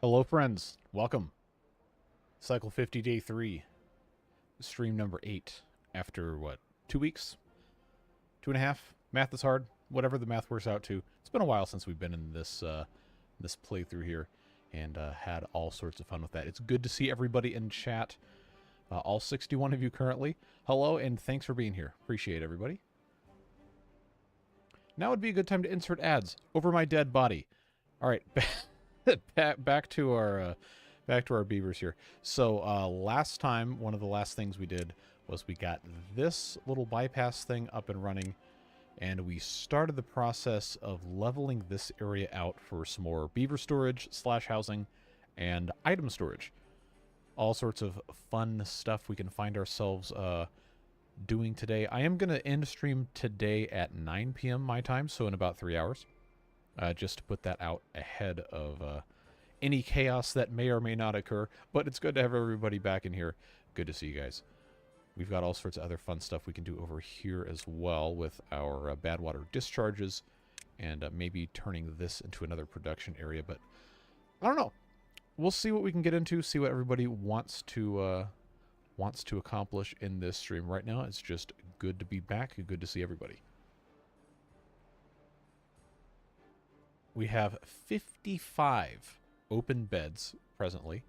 Hello, friends. Welcome. Cycle 50, day 3. Stream number 8. After, what, 2 weeks? 2.5? Math is hard. Whatever the math works out to. It's been a while since we've been in this this playthrough here. And had all sorts of fun with that. It's good to see everybody in chat. All 61 of you currently. Hello, and thanks for being here. Appreciate everybody. Now would be a good time to insert ads. Over my dead body. All right. back to our beavers here. So last time, one of the last things we did was we got this little bypass thing up and running, and we started the process of leveling this area out for some more beaver storage / housing and item storage. All sorts of fun stuff we can find ourselves doing today. I am going to end stream today at 9 p.m. my time, so in about 3 hours. Just to put that out ahead of any chaos that may or may not occur. But it's good to have everybody back in here. Good to see you guys. We've got all sorts of other fun stuff we can do over here as well with our bad water discharges. And maybe turning this into another production area. But I don't know. We'll see what we can get into. See what everybody wants to accomplish in this stream. Right now, it's just good to be back. Good to see everybody. We have 55 open beds presently.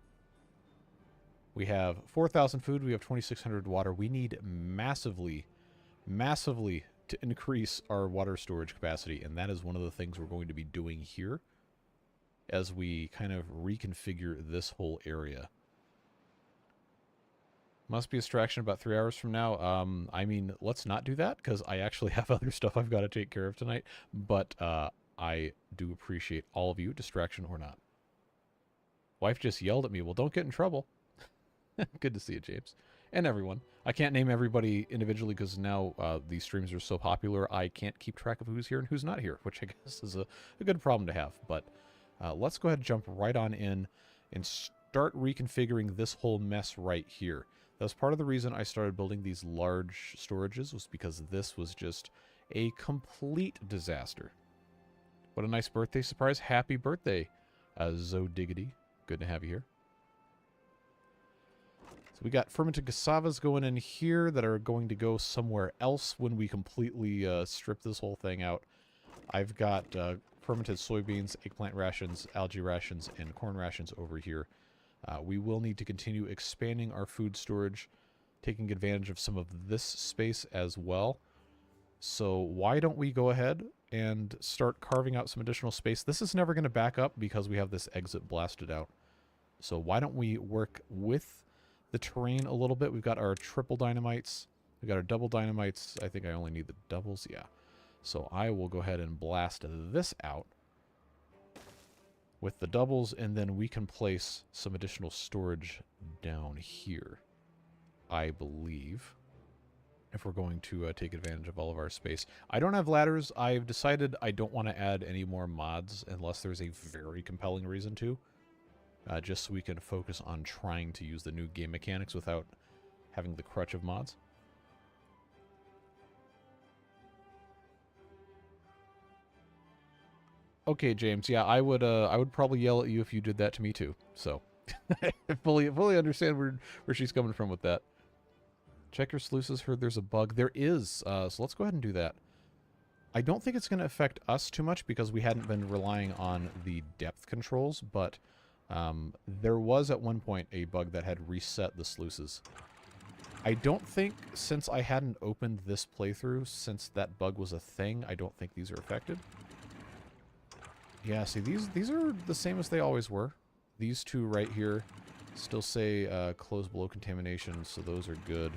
We have 4,000 food. We have 2,600 water. We need massively to increase our water storage capacity, and that is one of the things we're going to be doing here as we kind of reconfigure this whole area. Must be a distraction about 3 hours from now. I mean, let's not do that, because I actually have other stuff I've got to take care of tonight. But I do appreciate all of you, distraction or not. Wife just yelled at me. Well, don't get in trouble. Good to see you, James. And everyone. I can't name everybody individually because now these streams are so popular, I can't keep track of who's here and who's not here, which I guess is a good problem to have. But let's go ahead and jump right on in and start reconfiguring this whole mess right here. That was part of the reason I started building these large storages, was because this was just a complete disaster. What a nice birthday surprise. Happy birthday, Zodiggity. Good to have you here. So we got fermented cassavas going in here that are going to go somewhere else when we completely strip this whole thing out. I've got fermented soybeans, eggplant rations, algae rations, and corn rations over here. We will need to continue expanding our food storage, taking advantage of some of this space as well. So why don't we go ahead and start carving out some additional space. This is never going to back up because we have this exit blasted out. So why don't we work with the terrain a little bit. We've got our triple dynamites. We've got our double dynamites. I think I only need the doubles. Yeah. So I will go ahead and blast this out with the doubles, and then we can place some additional storage down here, I believe, if we're going to take advantage of all of our space. I don't have ladders. I've decided I don't want to add any more mods unless there's a very compelling reason to. Just so we can focus on trying to use the new game mechanics without having the crutch of mods. Okay, James. Yeah, I would probably yell at you if you did that to me too. So I fully understand where she's coming from with that. Check your sluices. Heard there's a bug. There is. So let's go ahead and do that. I don't think it's going to affect us too much because we hadn't been relying on the depth controls, but there was at one point a bug that had reset the sluices. I don't think, since I hadn't opened this playthrough, since that bug was a thing, I don't think these are affected. Yeah, see, these are the same as they always were. These two right here still say close below contamination, so those are good.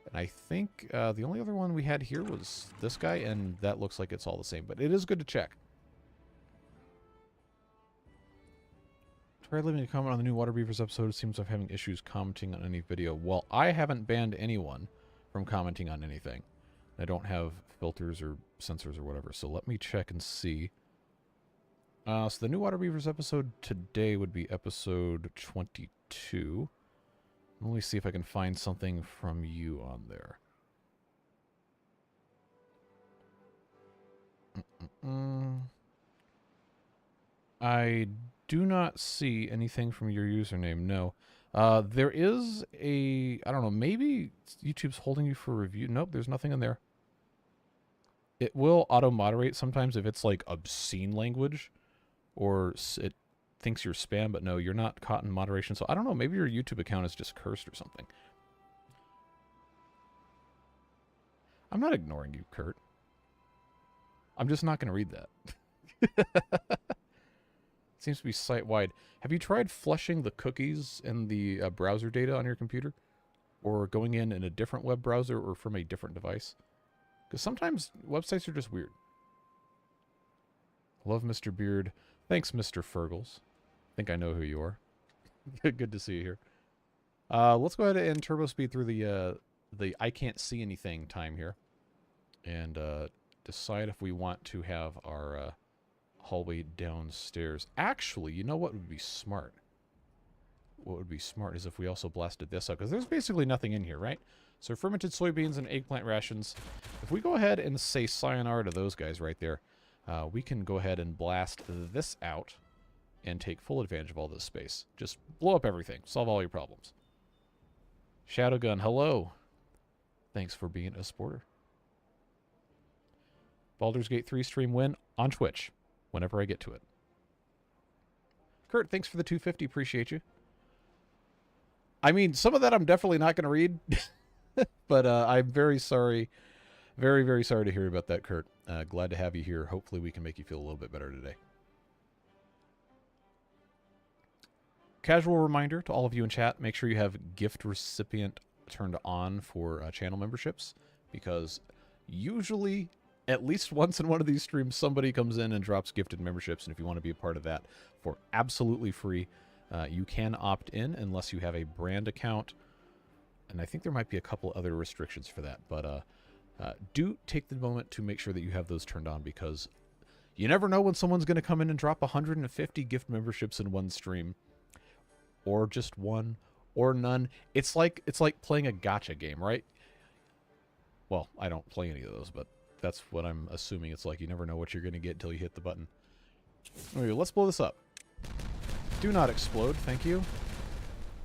And I think the only other one we had here was this guy, and that looks like it's all the same. But it is good to check. Tried leaving a comment on the new Water Beavers episode. It seems I'm having issues commenting on any video. Well, I haven't banned anyone from commenting on anything. I don't have filters or sensors or whatever, so let me check and see. So the new Water Beavers episode today would be episode 22. Let me see if I can find something from you on there. I do not see anything from your username, no. There is a, I don't know, maybe YouTube's holding you for review. Nope, there's nothing in there. It will auto-moderate sometimes if it's like obscene language or it thinks you're spam, but no, you're not caught in moderation. So I don't know, maybe your YouTube account is just cursed or something. I'm not ignoring you, Kurt. I'm just not going to read that. Seems to be site-wide. Have you tried flushing the cookies and the browser data on your computer? Or going in a different web browser or from a different device? Because sometimes websites are just weird. Love Mr. Beard. Thanks, Mr. Fergles. I think I know who you are. Good to see you here. Let's go ahead and turbo speed through the I can't see anything time here. And decide if we want to have our hallway downstairs. Actually, you know what would be smart? What would be smart is if we also blasted this up, because there's basically nothing in here, right? So fermented soybeans and eggplant rations. If we go ahead and say sayonara to those guys right there, we can go ahead and blast this out and take full advantage of all this space. Just blow up everything. Solve all your problems. Shadowgun, hello. Thanks for being a supporter. Baldur's Gate 3 stream win on Twitch whenever I get to it. Kurt, thanks for the 250. Appreciate you. I mean, some of that I'm definitely not going to read. But I'm very sorry. Very, very sorry to hear about that, Kurt. Glad to have you here. Hopefully we can make you feel a little bit better today. Casual reminder to all of you in chat, make sure you have gift recipient turned on for channel memberships, because usually at least once in one of these streams somebody comes in and drops gifted memberships, and if you want to be a part of that for absolutely free, you can opt in unless you have a brand account, and I think there might be a couple other restrictions for that, but do take the moment to make sure that you have those turned on, because you never know when someone's going to come in and drop 150 gift memberships in one stream. Or just one, or none. It's like playing a gacha game, right? Well, I don't play any of those, but that's what I'm assuming it's like. You never know what you're going to get until you hit the button. Okay, let's blow this up. Do not explode, thank you.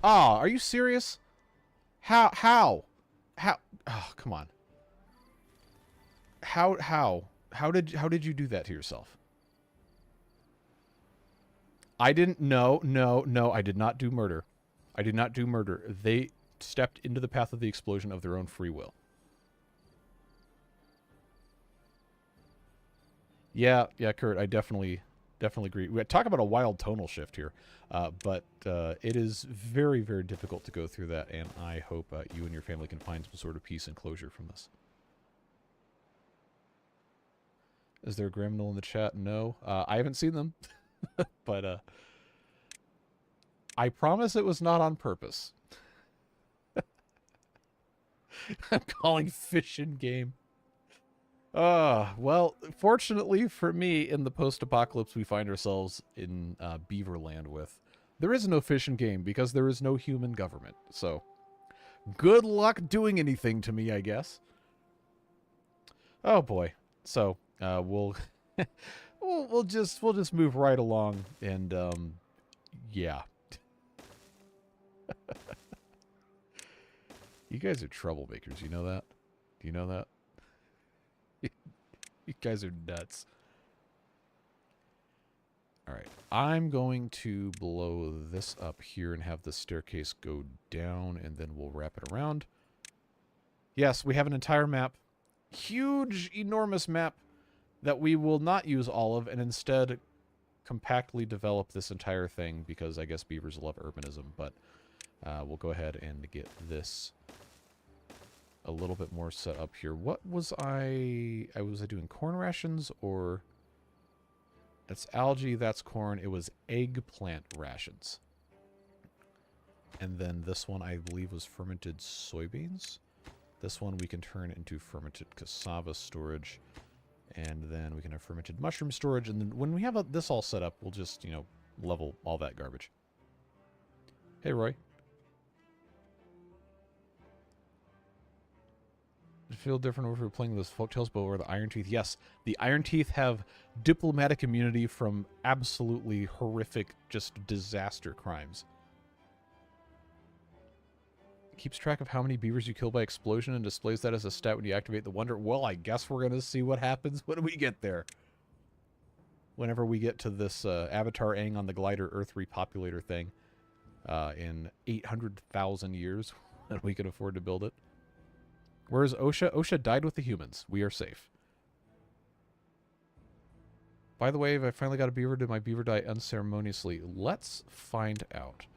Ah, are you serious? How? Oh, come on. How did you do that to yourself? I didn't, no, I did not do murder. I did not do murder. They stepped into the path of the explosion of their own free will. Yeah, Kurt, I definitely agree. We talk about a wild tonal shift here, but it is very, very difficult to go through that, and I hope you and your family can find some sort of peace and closure from this. Is there a Gremlin in the chat? No. I haven't seen them. But I promise it was not on purpose. I'm calling fish in game. Well, fortunately for me, in the post-apocalypse we find ourselves in Beaverland with, there is no fish in game because there is no human government. So, good luck doing anything to me, I guess. Oh boy. So, we'll we'll just move right along, and yeah. You guys are troublemakers, you know that? Do you know that? You guys are nuts. Alright, I'm going to blow this up here and have the staircase go down, and then we'll wrap it around. Yes, we have an entire map. Huge, enormous map that we will not use all of, and instead compactly develop this entire thing, because I guess beavers love urbanism, but we'll go ahead and get this a little bit more set up here. What was I doing corn rations, or that's algae, that's corn. It was eggplant rations. And then this one I believe was fermented soybeans. This one we can turn into fermented cassava storage. And then we can have fermented mushroom storage. And then when we have this all set up, we'll just, you know, level all that garbage. Hey, Roy. feel different if we're playing those folktales, but or the Iron Teeth. Yes, the Iron Teeth have diplomatic immunity from absolutely horrific, just disaster crimes. Keeps track of how many beavers you kill by explosion and displays that as a stat when you activate the wonder. Well, I guess we're going to see what happens when we get there. Whenever we get to this Avatar Aang on the glider Earth repopulator thing in 800,000 years, and we can afford to build it. Where's Osha? Osha died with the humans. We are safe. By the way, if I finally got a beaver, did my beaver die unceremoniously? Let's find out.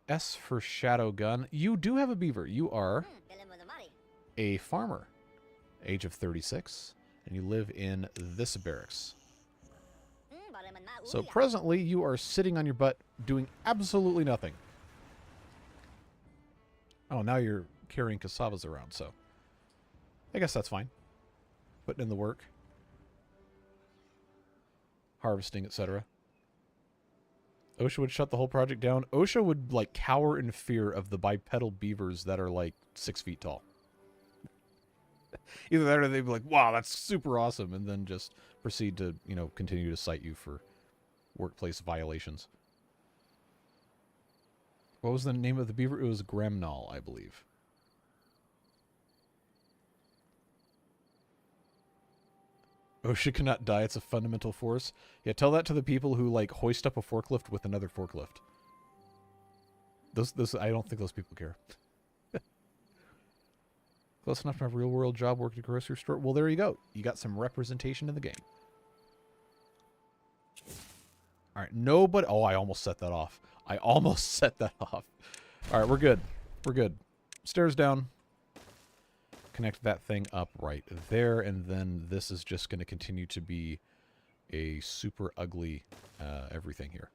S for Shadow Gun. You do have a beaver. You are a farmer, age of 36, and you live in this barracks. So presently, you are sitting on your butt doing absolutely nothing. Oh, now you're carrying cassavas around, so I guess that's fine. Putting in the work. Harvesting, etc. OSHA would shut the whole project down. OSHA would, like, cower in fear of the bipedal beavers that are, like, 6 feet tall. Either that or they'd be like, wow, that's super awesome, and then just proceed to, you know, continue to cite you for workplace violations. What was the name of the beaver? It was Gremnal, I believe. OSHA cannot die. It's a fundamental force. Yeah, tell that to the people who, like, hoist up a forklift with another forklift. I don't think those people care. Close enough to have a real-world job working at a grocery store. Well, there you go. You got some representation in the game. All right, nobody... Oh, I almost set that off. I almost set that off. All right, we're good. We're good. Stairs down. Connect that thing up right there, and then this is just going to continue to be a super ugly everything here.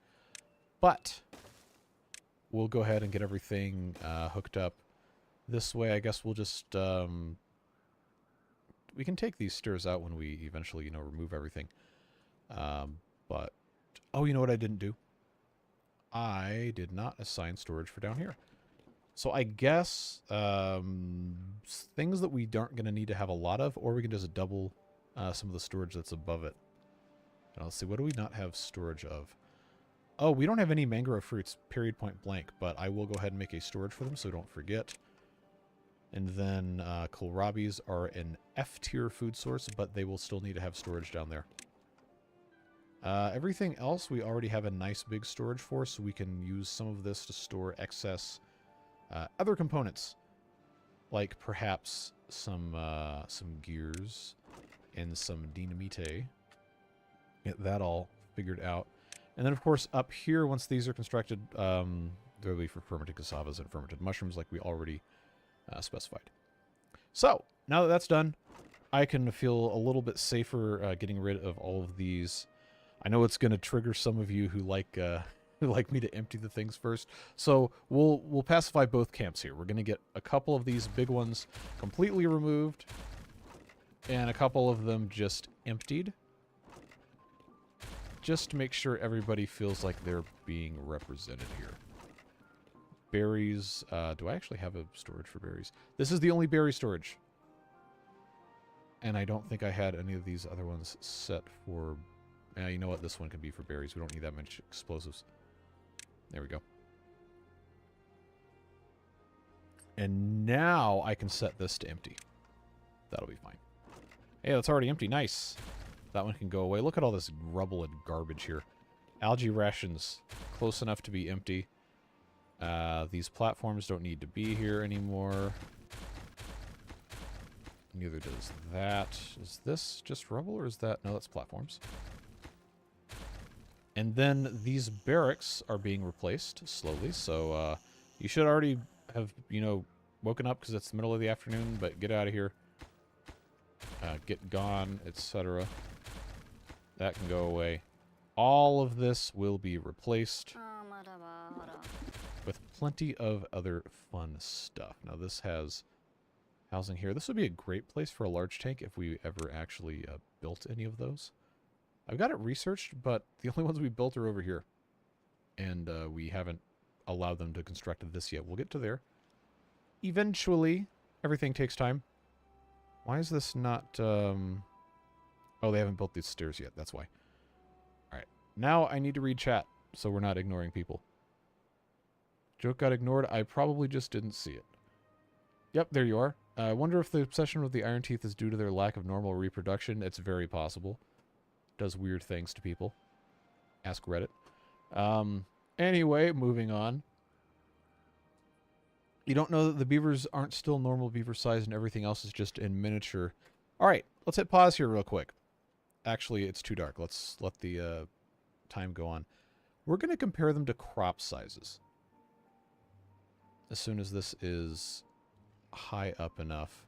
But we'll go ahead and get everything hooked up this way. I guess we'll just... we can take these stairs out when we eventually, you know, remove everything. But... Oh, you know what I didn't do? I did not assign storage for down here. So I guess things that we aren't going to need to have a lot of, or we can just double some of the storage that's above it. And let's see, what do we not have storage of? Oh, we don't have any mangrove fruits, period, point blank, but I will go ahead and make a storage for them so don't forget. And then kohlrabis are an F-tier food source, but they will still need to have storage down there. Everything else we already have a nice big storage for, so we can use some of this to store excess other components, like perhaps some gears and some dynamite. Get that all figured out. And then, of course, up here, once these are constructed, they'll be for fermented cassavas and fermented mushrooms like we already specified. So, now that that's done, I can feel a little bit safer getting rid of all of these. I know it's going to trigger some of you who like me to empty the things first. So we'll pacify both camps here. We're going to get a couple of these big ones completely removed and a couple of them just emptied. Just to make sure everybody feels like they're being represented here. Berries. Do I actually have a storage for berries? This is the only berry storage. And I don't think I had any of these other ones set for... you know what? This one can be for berries. We don't need that much explosives. There we go. And now I can set this to empty. That'll be fine. Hey, that's already empty. Nice. That one can go away. Look at all this rubble and garbage here. Algae rations. Close enough to be empty. These platforms don't need to be here anymore. Neither does that. Is this just rubble or is that... No, that's platforms. And then these barracks are being replaced slowly, so you should already have, you know, woken up because it's the middle of the afternoon, but get out of here. Get gone, etc. That can go away. All of this will be replaced with plenty of other fun stuff. Now this has housing here. This would be a great place for a large tank if we ever actually built any of those. I've got it researched, but the only ones we built are over here. And we haven't allowed them to construct this yet. We'll get to there. Eventually, Everything takes time. Why is this not... Oh, they haven't built these stairs yet. That's why. All right. Now I need to read chat, so we're not ignoring people. Joke got ignored. I probably just didn't see it. Yep, there you are. I wonder if the obsession with the iron teeth is due to their lack of normal reproduction. It's very possible. Does weird things to people. Ask Reddit. Anyway, moving on. You don't know that the beavers aren't still normal beaver size and everything else is just in miniature. All right, let's hit pause here real quick. Actually, it's too dark. Let's let the time go on. We're going to compare them to crop sizes. As soon as this is high up enough.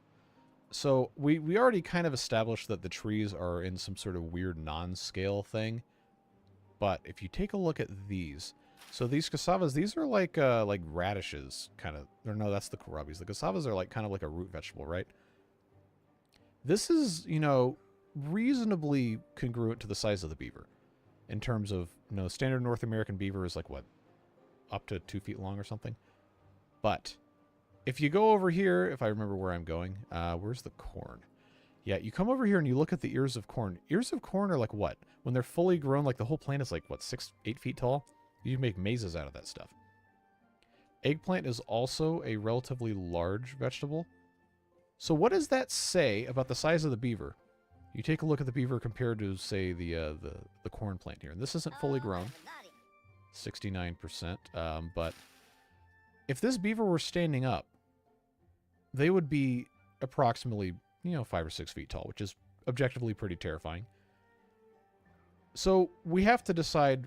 So we already kind of established that the trees are in some sort of weird non-scale thing. But if you take a look at these, so these cassavas, these are like radishes, kind of. Or no, that's the kohlrabies. The cassavas are like kind of like a root vegetable, right? This is, you know, reasonably congruent to the size of the beaver, in terms of, you know, standard North American beaver is like what, up to 2 feet long or something. But if you go over here, if I remember where I'm going, where's the corn? Yeah, you come over here and you look at the ears of corn. Ears of corn are like what? When they're fully grown, like the whole plant is like, what, 6, 8 feet tall? You make mazes out of that stuff. Eggplant is also a relatively large vegetable. So what does that say about the size of the beaver? You take a look at the beaver compared to, say, the corn plant here. And this isn't fully grown. 69%. But if this beaver were standing up, they would be approximately, you know, 5 or 6 feet tall, which is objectively pretty terrifying. So we have to decide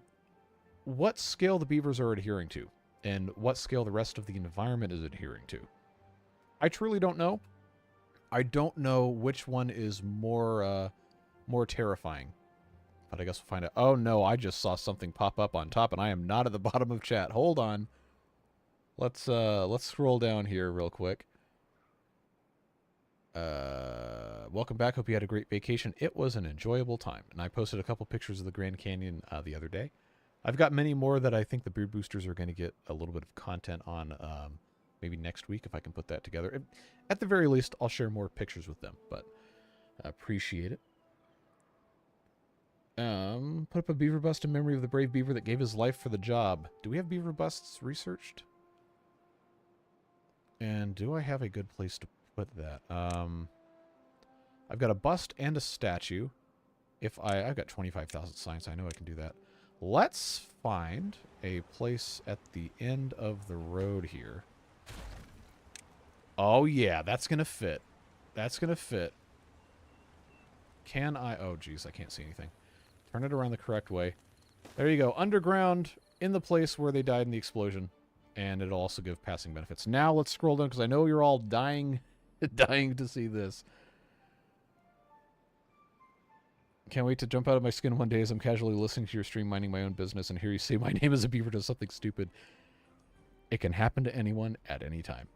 what scale the beavers are adhering to and what scale the rest of the environment is adhering to. I truly don't know. I don't know which one is more terrifying. But I guess we'll find out. Oh no, I just saw something pop up on top and I am not at the bottom of chat. Hold on. Let's scroll down here real quick. Welcome back. Hope you had a great vacation. It was an enjoyable time. And I posted a couple pictures of the Grand Canyon the other day. I've got many more that I think the Beard Boosters are going to get a little bit of content on maybe next week if I can put that together. At the very least, I'll share more pictures with them, but I appreciate it. Put up a beaver bust in memory of the brave beaver that gave his life for the job. Do we have beaver busts researched? And do I have a good place to put that? I've got a bust and a statue. I've got 25,000 signs. I know I can do that. Let's find a place at the end of the road here. Oh, yeah, that's going to fit. That's going to fit. Can I? Oh, geez, I can't see anything. Turn it around the correct way. There you go. Underground in the place where they died in the explosion. And it'll also give passing benefits. Now let's scroll down because I know you're all dying to see this. Can't wait to jump out of my skin one day as I'm casually listening to your stream, minding my own business, and hear you say my name as a beaver does something stupid. It can happen to anyone at any time.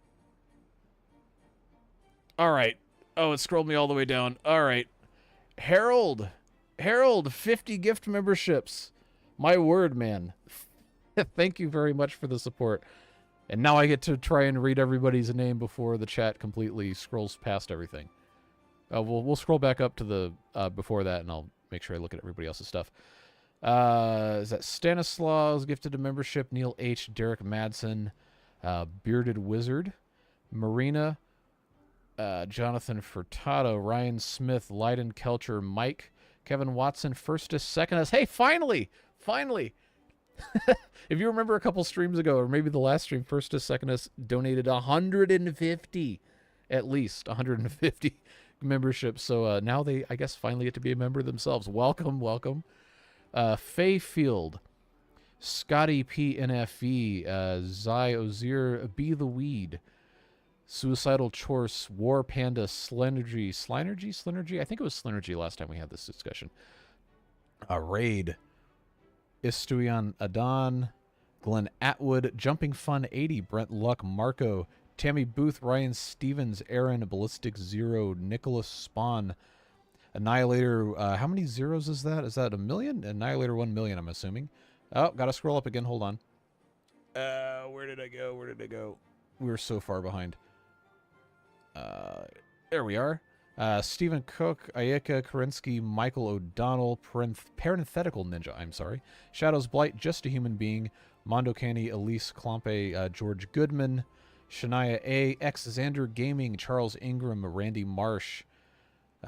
All right. Oh, it scrolled me all the way down. All right. Harold, 50 gift memberships. My word, man. Thank you very much for the support. And now I get to try and read everybody's name before the chat completely scrolls past everything. We'll scroll back up to the before that, and I'll make sure I look at everybody else's stuff. Is that Stanislaus gifted a membership? Neil H. Derek Madsen, Bearded Wizard, Marina, Jonathan Furtado, Ryan Smith, Leiden Kelcher, Mike, Kevin Watson, Firstest, Secondest. Hey, finally! If you remember a couple streams ago, or maybe the last stream, Firstest, Secondest donated 150, at least 150 memberships. So now they, I guess, finally get to be a member themselves. Welcome. Faye Field, Scotty PNFE, Zai Ozir, Be the Weed, Suicidal Chorse, War Panda, Slinergy? I think it was Slinergy last time we had this discussion. Raid, Istuian Adon, Glenn Atwood, Jumping Fun 80, Brent Luck, Marco, Tammy Booth, Ryan Stevens, Aaron, Ballistic Zero, Nicholas Spawn, Annihilator. How many zeros is that? Is that 1 million? Annihilator 1 million, I'm assuming. Oh, gotta scroll up again. Hold on. Where did I go? We were so far behind. There we are. Stephen Cook, Ayeka, Kerensky, Michael O'Donnell, Parenthetical Ninja, I'm sorry. Shadows Blight, Just a Human Being, Mondo Canny, Elise Klompe, George Goodman, Shania A, X Xander Gaming, Charles Ingram, Randy Marsh,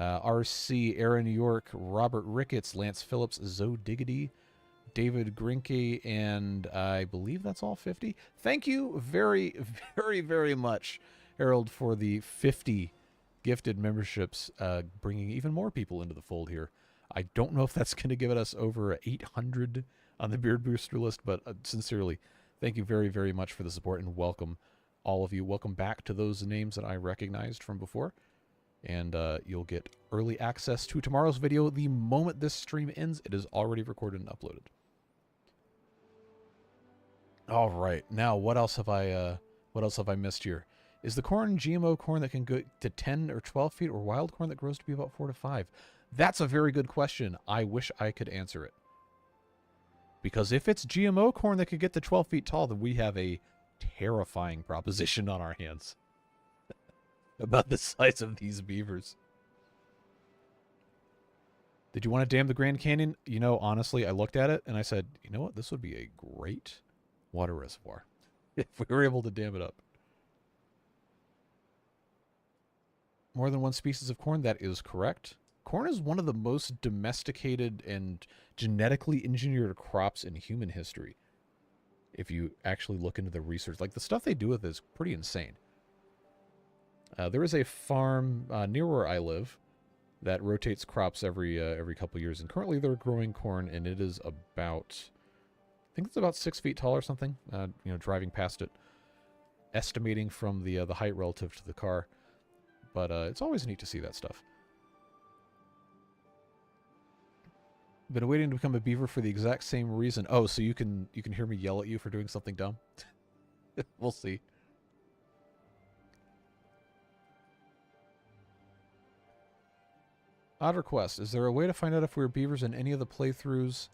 RC, Aaron York, Robert Ricketts, Lance Phillips, Zoe Diggity, David Grinke, and I believe that's all 50. Thank you very, very, very much, Harold, for the 50 gifted memberships, bringing even more people into the fold here. I don't know if that's going to give us over 800 on the Beard Booster list, but sincerely, thank you very, very much for the support, and welcome, all of you. Welcome back to those names that I recognized from before. And you'll get early access to tomorrow's video the moment this stream ends. It is already recorded and uploaded. All right, now what else have I missed here? Is the corn GMO corn that can go to 10 or 12 feet, or wild corn that grows to be about 4 to 5? That's a very good question. I wish I could answer it. Because if it's GMO corn that could get to 12 feet tall, then we have a terrifying proposition on our hands about the size of these beavers. Did you want to dam the Grand Canyon? You know, honestly, I looked at it and I said, you know what? This would be a great water reservoir if we were able to dam it up. More than one species of corn, that is correct. Corn is one of the most domesticated and genetically engineered crops in human history. If you actually look into the research, like the stuff they do with it is pretty insane. There is a farm near where I live that rotates crops every couple years, and currently they're growing corn, and it is about, I think it's about 6 feet tall or something. You know, driving past it, estimating from the height relative to the car, but it's always neat to see that stuff. Been waiting to become a beaver for the exact same reason. Oh, so you can hear me yell at you for doing something dumb? We'll see. Otter Quest. Is there a way to find out if we were beavers in any of the playthroughs?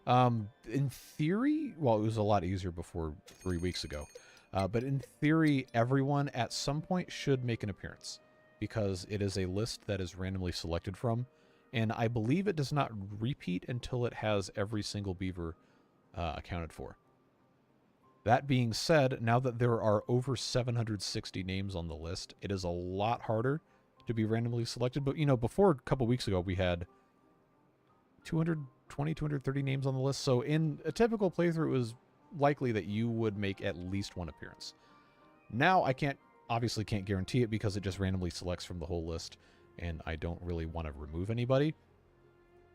In theory, well, it was a lot easier before 3 weeks ago. But in theory, everyone at some point should make an appearance, because it is a list that is randomly selected from. And I believe it does not repeat until it has every single beaver accounted for. That being said, now that there are over 760 names on the list, it is a lot harder to be randomly selected. But, you know, before a couple weeks ago, we had 220, 230 names on the list. So in a typical playthrough, it was likely that you would make at least one appearance. Now, I obviously can't guarantee it because it just randomly selects from the whole list, and I don't really want to remove anybody.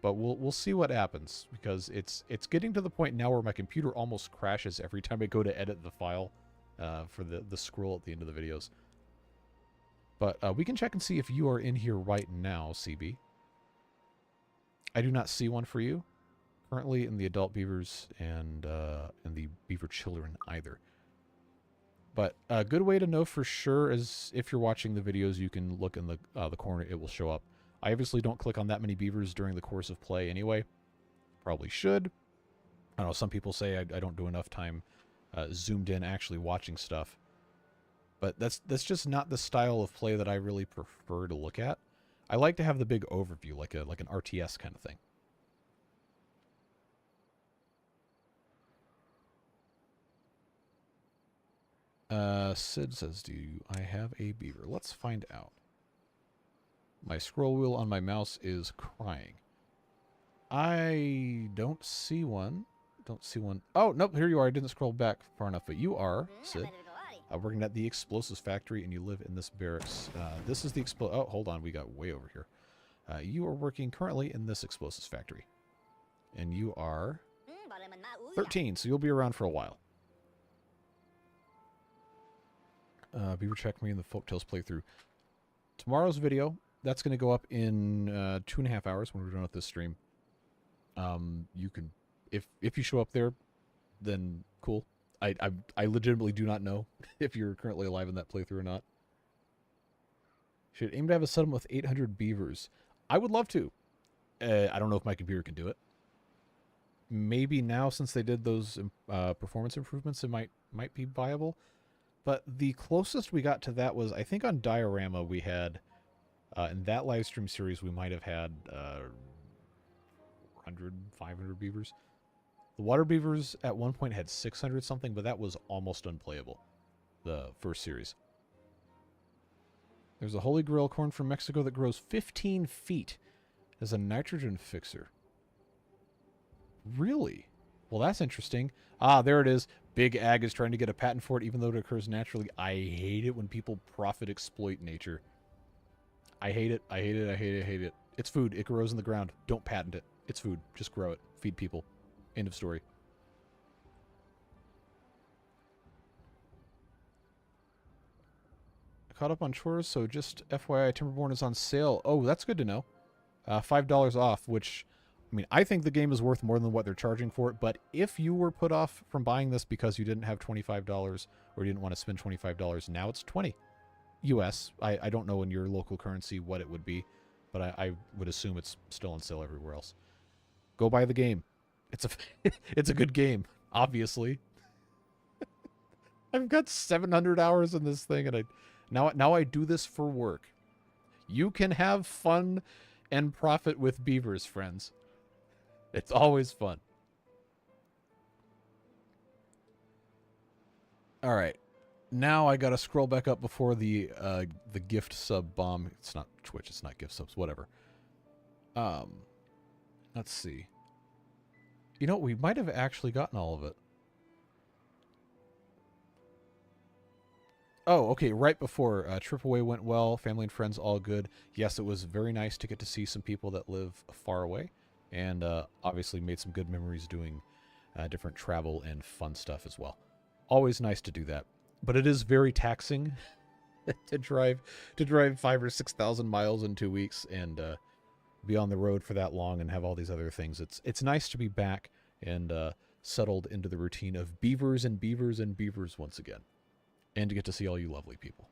But we'll see what happens, because it's getting to the point now where my computer almost crashes every time I go to edit the file for the scroll at the end of the videos. But we can check and see if you are in here right now, CB. I do not see one for you currently in the adult beavers and in the beaver children either. But a good way to know for sure is if you're watching the videos, you can look in the corner. It will show up. I obviously don't click on that many beavers during the course of play anyway. Probably should. I know some people say I don't do enough time zoomed in actually watching stuff. But that's just not the style of play that I really prefer to look at. I like to have the big overview, like an RTS kind of thing. Sid says, do I have a beaver? Let's find out. My scroll wheel on my mouse is crying. I don't see one. Don't see one. Oh, nope, here you are. I didn't scroll back far enough, but you are, Sid. Working at the explosives factory, and you live in this barracks. This is the oh, hold on. We got way over here. You are working currently in this explosives factory. And you are 13, so you'll be around for a while. Beaver check me in the Folktales playthrough. Tomorrow's video, that's going to go up in 2.5 hours when we're done with this stream. You can, if you show up there, then cool. I legitimately do not know if you're currently alive in that playthrough or not. Should aim to have a settlement with 800 beavers. I would love to. I don't know if my computer can do it. Maybe now, since they did those performance improvements, it might be viable. But the closest we got to that was, I think on Diorama we had, in that live stream series, we might have had 400, 500 beavers. The water beavers at one point had 600 something, but that was almost unplayable, the first series. There's a holy grail corn from Mexico that grows 15 feet as a nitrogen fixer. Really? Well, that's interesting. Ah, there it is. Big Ag is trying to get a patent for it, even though it occurs naturally. I hate it when people profit exploit nature. I hate it. I hate it. I hate it. I hate it. It's food. It grows in the ground. Don't patent it. It's food. Just grow it. Feed people. End of story. I caught up on chores, so just FYI, Timberborn is on sale. Oh, that's good to know. $5 off, which... I mean, I think the game is worth more than what they're charging for it, but if you were put off from buying this because you didn't have $25 or you didn't want to spend $25, now it's $20 US. I don't know in your local currency what it would be, but I would assume it's still on sale everywhere else. Go buy the game. It's a it's a good game, obviously. I've got 700 hours in this thing, and now I do this for work. You can have fun and profit with beavers, friends. It's always fun. All right. Now I got to scroll back up before the gift sub bomb. It's not Twitch. It's not gift subs. Whatever. Let's see. You know, we might have actually gotten all of it. Oh, okay. Right before trip away went well. Family and friends all good. Yes, it was very nice to get to see some people that live far away. And obviously made some good memories doing different travel and fun stuff as well. Always nice to do that. But it is very taxing to drive 5,000 or 6,000 miles in 2 weeks and be on the road for that long and have all these other things. It's nice to be back and settled into the routine of beavers and beavers and beavers once again. And to get to see all you lovely people.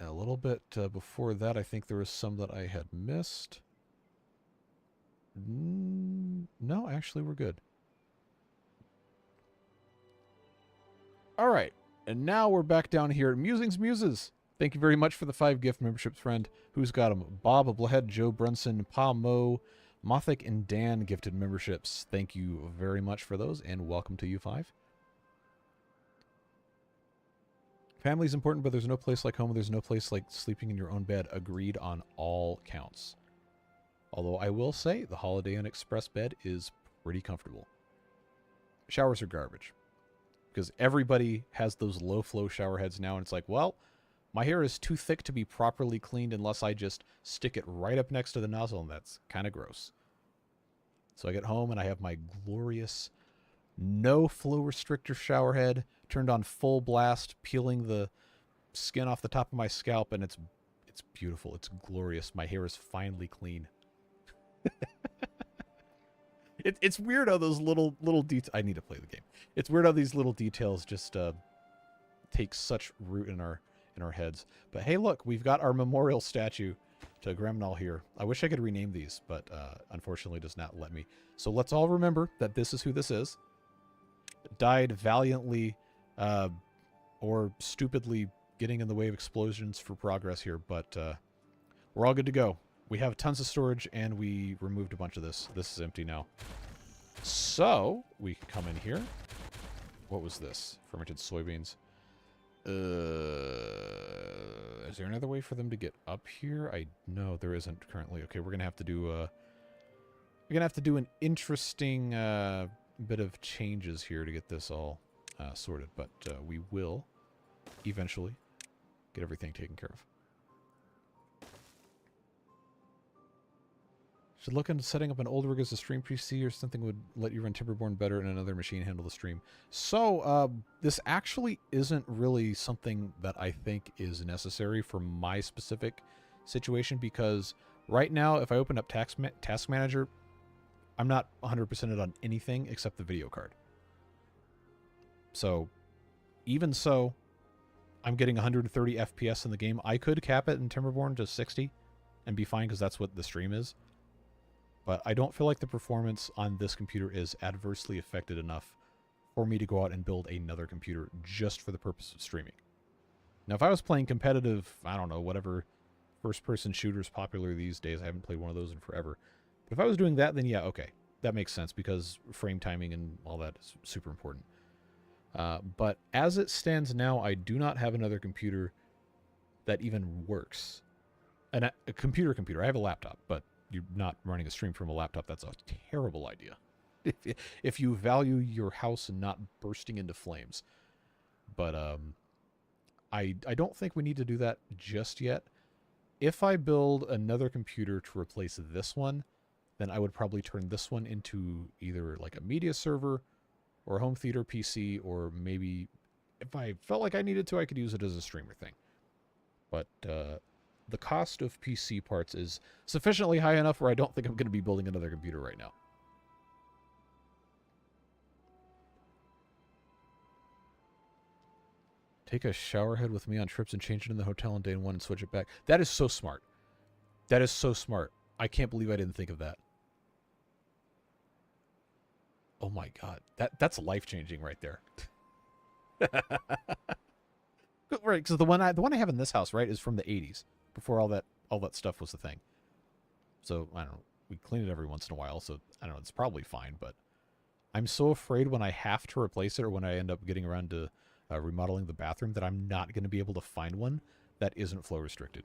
A little bit before that, I think there was some that I had missed. No, actually, we're good. All right. And now we're back down here at Musings Muses. Thank you very much for the 5 gift memberships, friend. Who's got them? Bob, Ablehead, Joe Brunson, Pa Mo, Mothic, and Dan gifted memberships. Thank you very much for those, and welcome to you 5. Family's important, but there's no place like home. There's no place like sleeping in your own bed. Agreed on all counts. Although I will say the Holiday Inn Express bed is pretty comfortable. Showers are garbage. Because everybody has those low-flow shower heads now, and it's like, well, my hair is too thick to be properly cleaned unless I just stick it right up next to the nozzle, and that's kind of gross. So I get home, and I have my glorious no-flow restrictor shower head turned on full blast, peeling the skin off the top of my scalp, and it's beautiful. It's glorious. My hair is finally clean. It's weird how those little details... I need to play the game. It's weird how these little details just take such root in our heads. But hey, look, we've got our memorial statue to Gremnall here. I wish I could rename these, but unfortunately does not let me. So let's all remember that this is who this is. Died valiantly or stupidly getting in the way of explosions for progress here, but we're all good to go. We have tons of storage, and we removed a bunch of this. This is empty now. So, we can come in here. What was this? Fermented soybeans. Is there another way for them to get up here? No, there isn't currently. Okay, we're gonna have to do an interesting bit of changes here to get this all sorted, but we will eventually get everything taken care of. Should look into setting up an old rig as a stream PC or something would let you run Timberborn better and another machine handle the stream. So, this actually isn't really something that I think is necessary for my specific situation, because right now, if I open up Task Manager, I'm not 100%ed on anything except the video card. So, even so, I'm getting 130 FPS in the game. I could cap it in Timberborn to 60 and be fine, because that's what the stream is. But I don't feel like the performance on this computer is adversely affected enough for me to go out and build another computer just for the purpose of streaming. Now, if I was playing competitive, I don't know, whatever first-person shooters popular these days, I haven't played one of those in forever. But if I was doing that, then yeah, okay. That makes sense because frame timing and all that is super important. But as it stands now, I do not have another computer that even works. A computer. I have a laptop, but you're not running a stream from a laptop. That's a terrible idea. If you value your house and not bursting into flames. But I don't think we need to do that just yet. If I build another computer to replace this one, then I would probably turn this one into either like a media server or a home theater PC, or maybe if I felt like I needed to, I could use it as a streamer thing. But the cost of PC parts is sufficiently high enough where I don't think I'm going to be building another computer right now. Take a shower head with me on trips and change it in the hotel on day one and switch it back. That is so smart. That is so smart. I can't believe I didn't think of that. Oh my god. That's life-changing right there. Right, because the one I have in this house, right, is from the 80s, before all that stuff was the thing. So, I don't know. We clean it every once in a while, so I don't know, it's probably fine, but I'm so afraid when I have to replace it or when I end up getting around to remodeling the bathroom that I'm not going to be able to find one that isn't flow restricted.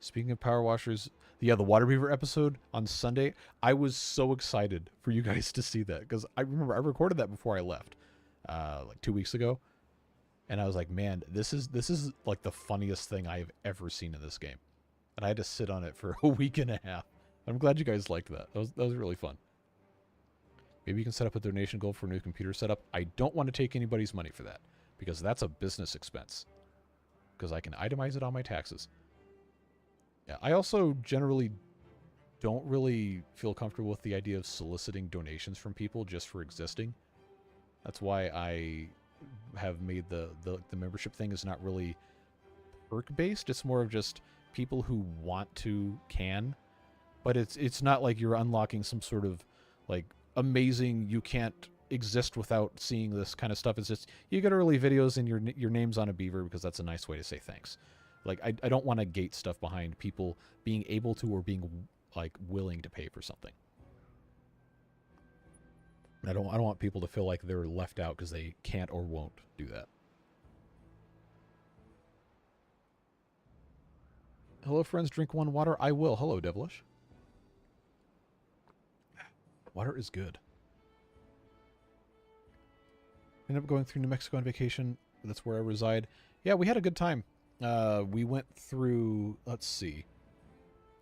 Speaking of power washers, the Water Beaver episode on Sunday, I was so excited for you guys to see that because I remember I recorded that before I left, like 2 weeks ago, and I was like, man, this is like the funniest thing I have ever seen in this game, and I had to sit on it for a week and a half. I'm glad you guys liked that. That was really fun. Maybe you can set up a donation goal for a new computer setup. I don't want to take anybody's money for that because that's a business expense. Because I can itemize it on my taxes. Yeah, I also generally don't really feel comfortable with the idea of soliciting donations from people just for existing. That's why I have made the membership thing is not really perk-based. It's more of just people who want to can. But it's not like you're unlocking some sort of like amazing, you can't exist without seeing this kind of stuff. It's just you get early videos and your name's on a beaver because that's a nice way to say thanks. Like I don't want to gate stuff behind people being able to or being like willing to pay for something. I don't want people to feel like they're left out because they can't or won't do that. Hello friends, drink one water. I will. Hello Devilish. Water is good. Ended up going through New Mexico on vacation. That's where I reside. Yeah, we had a good time. We went through, let's see,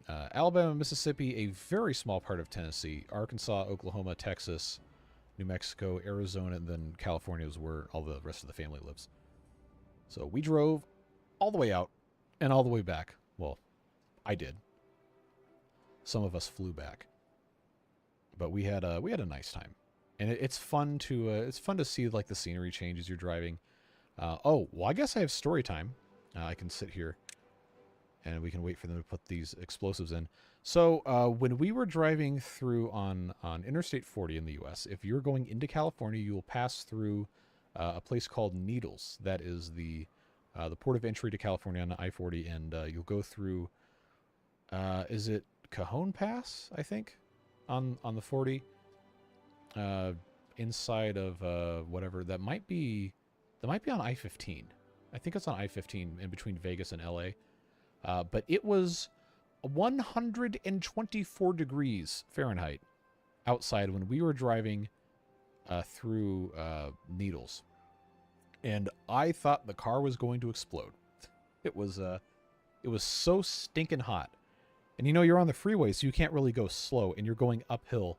Alabama, Mississippi, a very small part of Tennessee, Arkansas, Oklahoma, Texas, New Mexico, Arizona, and then California is where all the rest of the family lives. So we drove all the way out and all the way back. Well, I did. Some of us flew back. But we had a nice time, and it's fun to see like the scenery change as you're driving. Oh, well, I guess I have story time. I can sit here, and we can wait for them to put these explosives in. So when we were driving through on Interstate 40 in the U.S., if you're going into California, you will pass through a place called Needles. That is the port of entry to California on I-40, and you'll go through. Is it Cajon Pass? I think. On the 40, inside of whatever that might be on I-15. I think it's on I-15 in between Vegas and LA. But it was 124 degrees Fahrenheit outside when we were driving through Needles, and I thought the car was going to explode. It was so stinking hot. And you know, you're on the freeway, so you can't really go slow, and you're going uphill,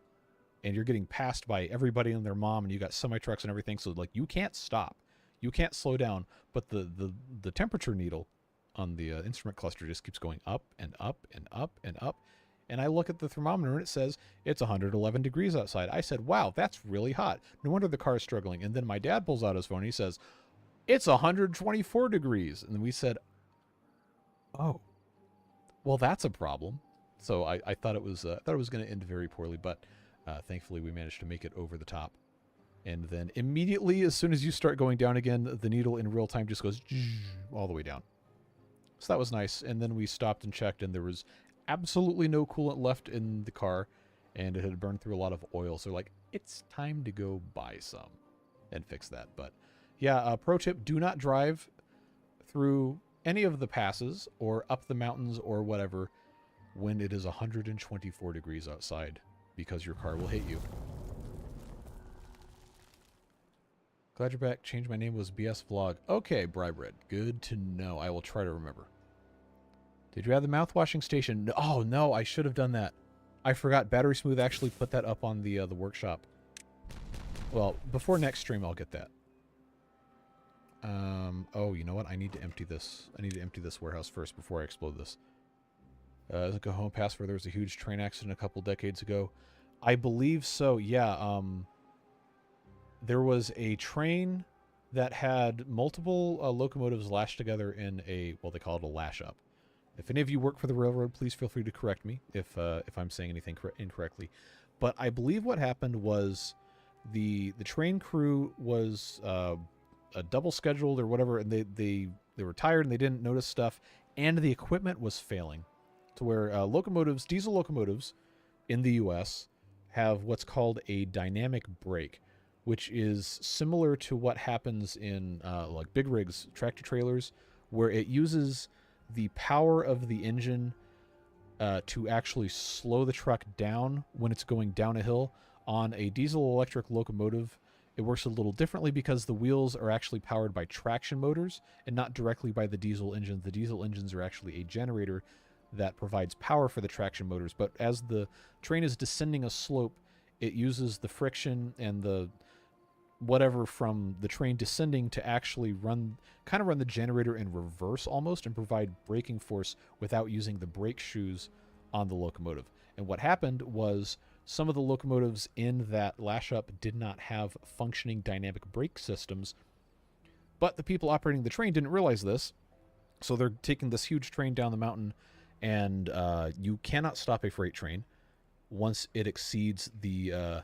and you're getting passed by everybody and their mom, and you got semi-trucks and everything, so like you can't stop. You can't slow down, but the temperature needle on the instrument cluster just keeps going up and up and up and up. And I look at the thermometer, and it says it's 111 degrees outside. I said, wow, that's really hot. No wonder the car is struggling. And then my dad pulls out his phone, and he says, it's 124 degrees. And we said, oh. Well, that's a problem. So I thought it was going to end very poorly, but Thankfully, we managed to make it over the top. And then immediately, as soon as you start going down again, the needle in real time just goes all the way down. So that was nice. And then we stopped and checked, and there was absolutely no coolant left in the car, and it had burned through a lot of oil. So like, it's time to go buy some and fix that. But yeah, pro tip, do not drive through any of the passes or up the mountains or whatever when it is 124 degrees outside, because your car will hit you. Glad you're back. Change my name was BS Vlog. Okay, Brybread. Good to know. I will try to remember. Did you have the mouthwashing station? No, oh, no, I should have done that. I forgot. Battery Smooth actually put that up on the workshop. Well, before next stream, I'll get that. Oh, you know what? I need to empty this. I need to empty this warehouse first before I explode this. Doesn't go home past where there was a huge train accident a couple decades ago. I believe so, yeah. There was a train that had multiple locomotives lashed together in a, well, they call it a lash-up. If any of you work for the railroad, please feel free to correct me if I'm saying anything incorrectly. But I believe what happened was the train crew was a double scheduled or whatever, and they were tired and they didn't notice stuff, and the equipment was failing to where locomotives, diesel locomotives in the U.S. have what's called a dynamic brake, which is similar to what happens in like big rigs, tractor trailers, where it uses the power of the engine to actually slow the truck down when it's going down a hill. On a diesel electric locomotive, it works a little differently because the wheels are actually powered by traction motors and not directly by the diesel engine. The diesel engines are actually a generator that provides power for the traction motors. But as the train is descending a slope, it uses the friction and the whatever from the train descending to actually run the generator in reverse almost and provide braking force without using the brake shoes on the locomotive. And what happened was some of the locomotives in that lash-up did not have functioning dynamic brake systems, but the people operating the train didn't realize this, so they're taking this huge train down the mountain, and you cannot stop a freight train once it exceeds the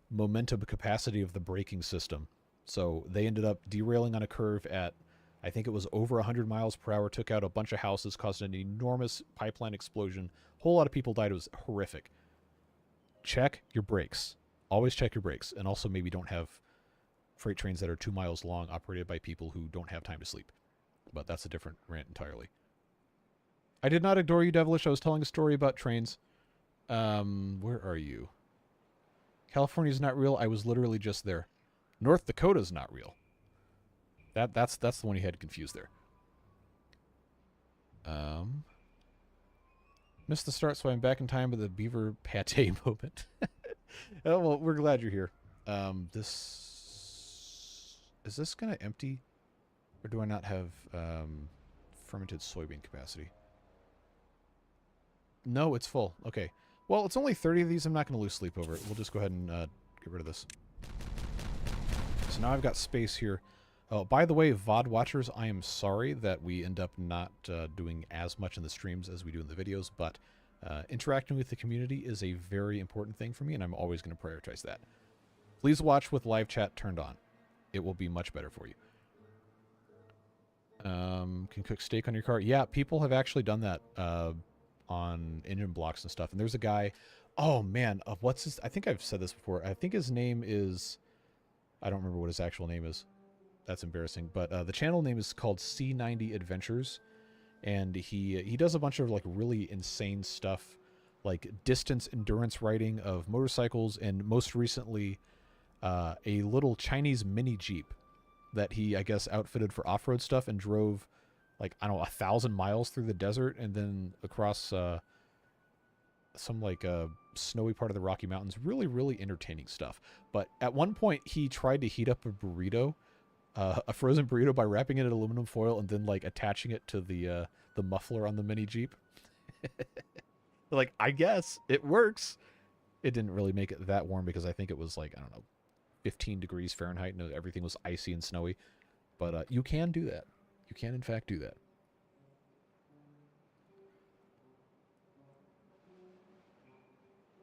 momentum capacity of the braking system. So they ended up derailing on a curve at, I think it was over 100 miles per hour, took out a bunch of houses, caused an enormous pipeline explosion. A whole lot of people died. It was horrific. Check your brakes. Always check your brakes. And also maybe don't have freight trains that are 2 miles long operated by people who don't have time to sleep. But that's a different rant entirely. I did not ignore you, Devilish. I was telling a story about trains. Where are you? California's not real. I was literally just there. North Dakota's not real. That's the one you had confused there. Missed the start, so I'm back in time with the beaver pate moment. Oh, well, we're glad you're here. Is this gonna empty, or do I not have fermented soybean capacity? No, it's full. Okay. Well, it's only 30 of these. I'm not going to lose sleep over it. We'll just go ahead and get rid of this. So now I've got space here. Oh, by the way, VOD watchers, I am sorry that we end up not doing as much in the streams as we do in the videos, but interacting with the community is a very important thing for me, and I'm always going to prioritize that. Please watch with live chat turned on. It will be much better for you. Can cook steak on your car? Yeah, people have actually done that on engine blocks and stuff. And there's a guy, oh man, what's his, I think I've said this before. I think his name is, I don't remember what his actual name is. That's embarrassing. But the channel name is called C90 Adventures. And he does a bunch of like really insane stuff, like distance endurance riding of motorcycles, and most recently a little Chinese mini Jeep that he, I guess, outfitted for off-road stuff and drove like, I don't know, 1,000 miles through the desert and then across some like snowy part of the Rocky Mountains. Really, really entertaining stuff. But at one point he tried to heat up a burrito, a frozen burrito, by wrapping it in aluminum foil and then like attaching it to the muffler on the mini Jeep. Like, I guess it works. It didn't really make it that warm because I think it was like, I don't know, 15 degrees Fahrenheit and everything was icy and snowy. But you can do that. You can, in fact, do that.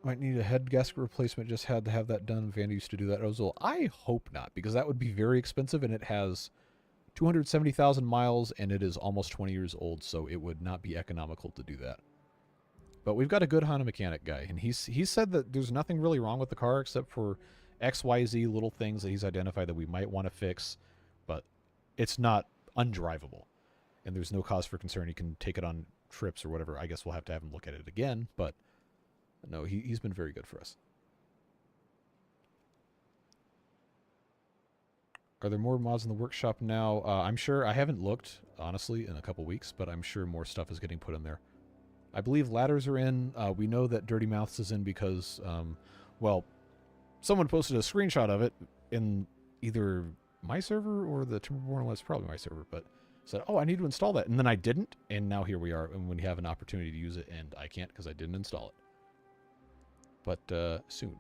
Might need a head gasket replacement. Just had to have that done. Vanda used to do that. I hope not, because that would be very expensive, and it has 270,000 miles, and it is almost 20 years old, so it would not be economical to do that. But we've got a good Honda mechanic guy, and he said that there's nothing really wrong with the car except for XYZ little things that he's identified that we might want to fix, but it's not undrivable, and there's no cause for concern. He can take it on trips or whatever. I guess we'll have to have him look at it again, but no, he's been very good for us. Are there more mods in the workshop now? I'm sure. I haven't looked, honestly, in a couple weeks, but I'm sure more stuff is getting put in there. I believe ladders are in. We know that Dirty Mouths is in because, well, someone posted a screenshot of it in either my server or the Timberborn one. It's probably my server, but said, oh, I need to install that. And then I didn't, and now here we are, and we have an opportunity to use it, and I can't because I didn't install it. But soon.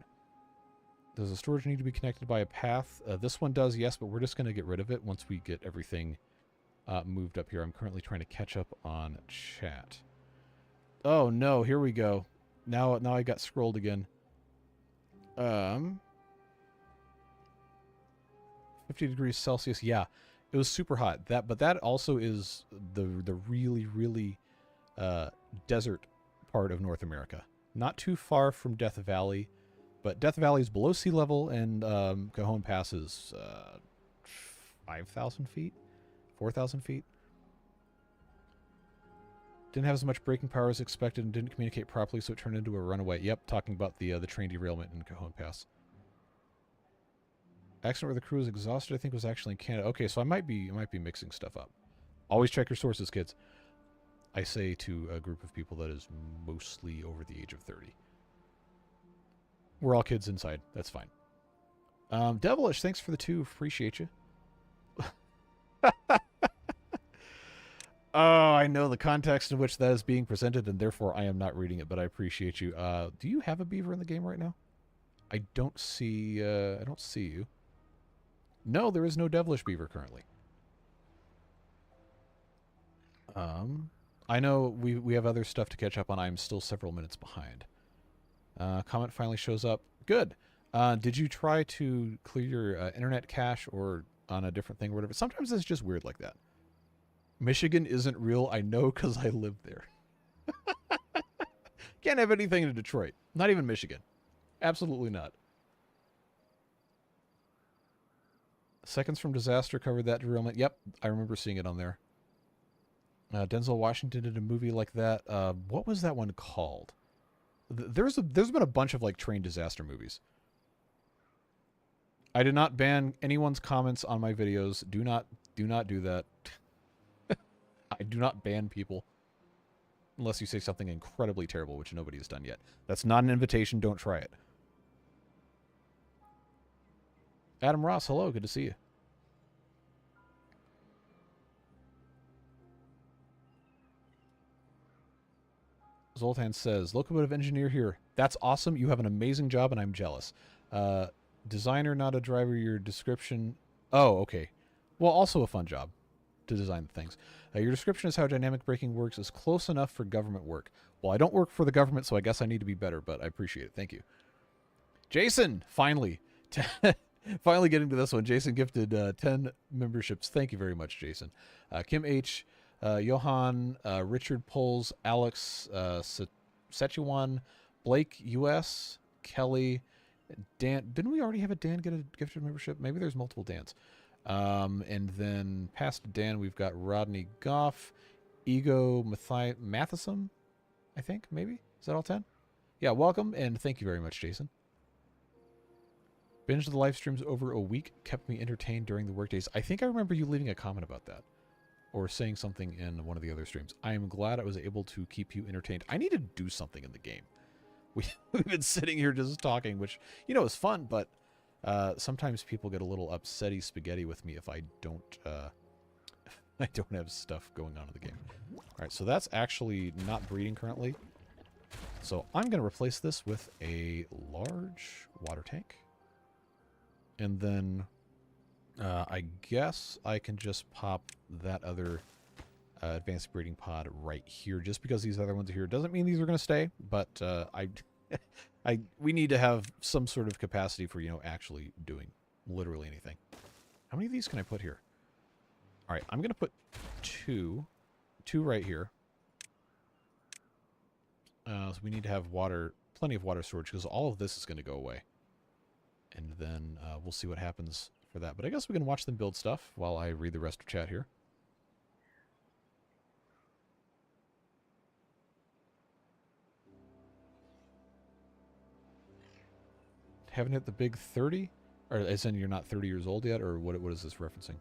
Does the storage need to be connected by a path? This one does, yes, but we're just going to get rid of it once we get everything moved up here. I'm currently trying to catch up on chat. Oh, no, here we go. Now I got scrolled again. 50 degrees Celsius, yeah. It was super hot. But that also is the really, really desert part of North America. Not too far from Death Valley, but Death Valley is below sea level, and Cajon Pass is 5,000 feet? 4,000 feet? Didn't have as much braking power as expected and didn't communicate properly, so it turned into a runaway. Yep, talking about the train derailment in Cajon Pass. Accident where the crew was exhausted, I think, was actually in Canada. Okay, so I might be mixing stuff up. Always check your sources, kids. I say to a group of people that is mostly over the age of 30. We're all kids inside. That's fine. Devilish, thanks for the 2. Appreciate you. Oh, I know the context in which that is being presented, and therefore I am not reading it, but I appreciate you. Do you have a beaver in the game right now? I don't see you. No, there is no Devilish beaver currently. I know we have other stuff to catch up on. I'm still several minutes behind. Comment finally shows up. Good. Did you try to clear your internet cache or on a different thing or whatever? Sometimes it's just weird like that. Michigan isn't real. I know because I live there. Can't have anything in Detroit. Not even Michigan. Absolutely not. Seconds from Disaster covered that derailment. Yep, I remember seeing it on there. Denzel Washington did a movie like that. What was that one called? There's been a bunch of like train disaster movies. I did not ban anyone's comments on my videos. Do not do that. I do not ban people. Unless you say something incredibly terrible, which nobody has done yet. That's not an invitation. Don't try it. Adam Ross, hello. Good to see you. Zoltan says, locomotive engineer here. That's awesome. You have an amazing job, and I'm jealous. Designer, not a driver. Your description. Oh, okay. Well, also a fun job to design things. Your description is how dynamic braking works is close enough for government work. Well, I don't work for the government, so I guess I need to be better, but I appreciate it. Thank you. Jason, finally. Finally getting to this one. Jason gifted 10 memberships. Thank you very much, Jason. Kim H., Johan, Richard Poles, Alex, Sechuan, Blake US, Kelly, Dan. Didn't we already have a Dan get a gifted membership? Maybe there's multiple Dans. And then past Dan, we've got Rodney Goff, Ego Matheson, I think, maybe? Is that all 10? Yeah, welcome, and thank you very much, Jason. Binge the live streams over a week, kept me entertained during the workdays. I think I remember you leaving a comment about that, or saying something in one of the other streams. I am glad I was able to keep you entertained. I need to do something in the game. We've been sitting here just talking, which, you know, is fun, but sometimes people get a little upsetty spaghetti with me if I don't have stuff going on in the game. All right, so that's actually not breeding currently. So I'm going to replace this with a large water tank. And then I guess I can just pop that other advanced breeding pod right here. Just because these other ones are here doesn't mean these are going to stay, but We need to have some sort of capacity for, you know, actually doing literally anything. How many of these can I put here? All right, I'm going to put two right here. So we need to have plenty of water storage, because all of this is going to go away. And then we'll see what happens for that. But I guess we can watch them build stuff while I read the rest of chat here. Haven't hit the big 30? Or as in you're not 30 years old yet? Or what is this referencing?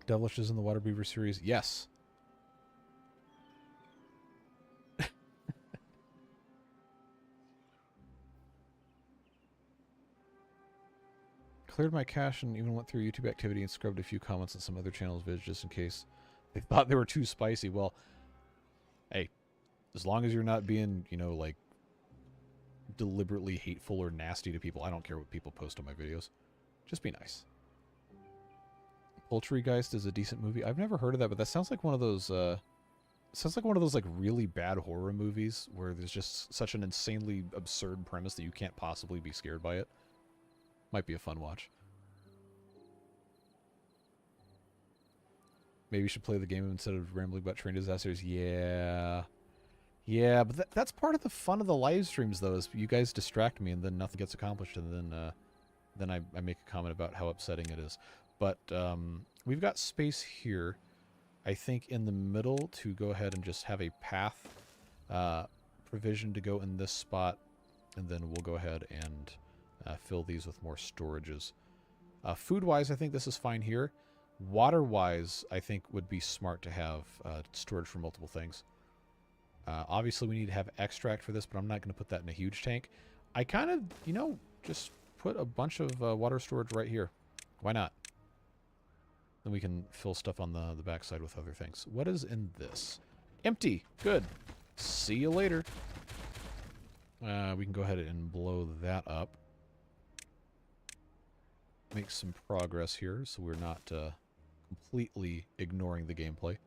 Devilish is in the Water Beaver series? Yes. Cleared my cache and even went through YouTube activity and scrubbed a few comments on some other channels' vids just in case they thought they were too spicy. Well, hey, as long as you're not being, you know, like, deliberately hateful or nasty to people, I don't care what people post on my videos. Just be nice. Poultrygeist is a decent movie. I've never heard of that, but that sounds like one of those, like, really bad horror movies where there's just such an insanely absurd premise that you can't possibly be scared by it. Might be a fun watch. Maybe you should play the game instead of rambling about train disasters. Yeah. Yeah, but that's part of the fun of the live streams, though, is you guys distract me and then nothing gets accomplished, and then I make a comment about how upsetting it is. But we've got space here, I think, in the middle to go ahead and just have a path provision to go in this spot, and then we'll go ahead and fill these with more storages. Food-wise, I think this is fine here. Water-wise, I think would be smart to have storage for multiple things. Obviously, we need to have extract for this, but I'm not going to put that in a huge tank. I kind of, you know, just put a bunch of water storage right here. Why not? Then we can fill stuff on the backside with other things. What is in this? Empty. Good. See you later. We can go ahead and blow that up. Make some progress here so we're not completely ignoring the gameplay.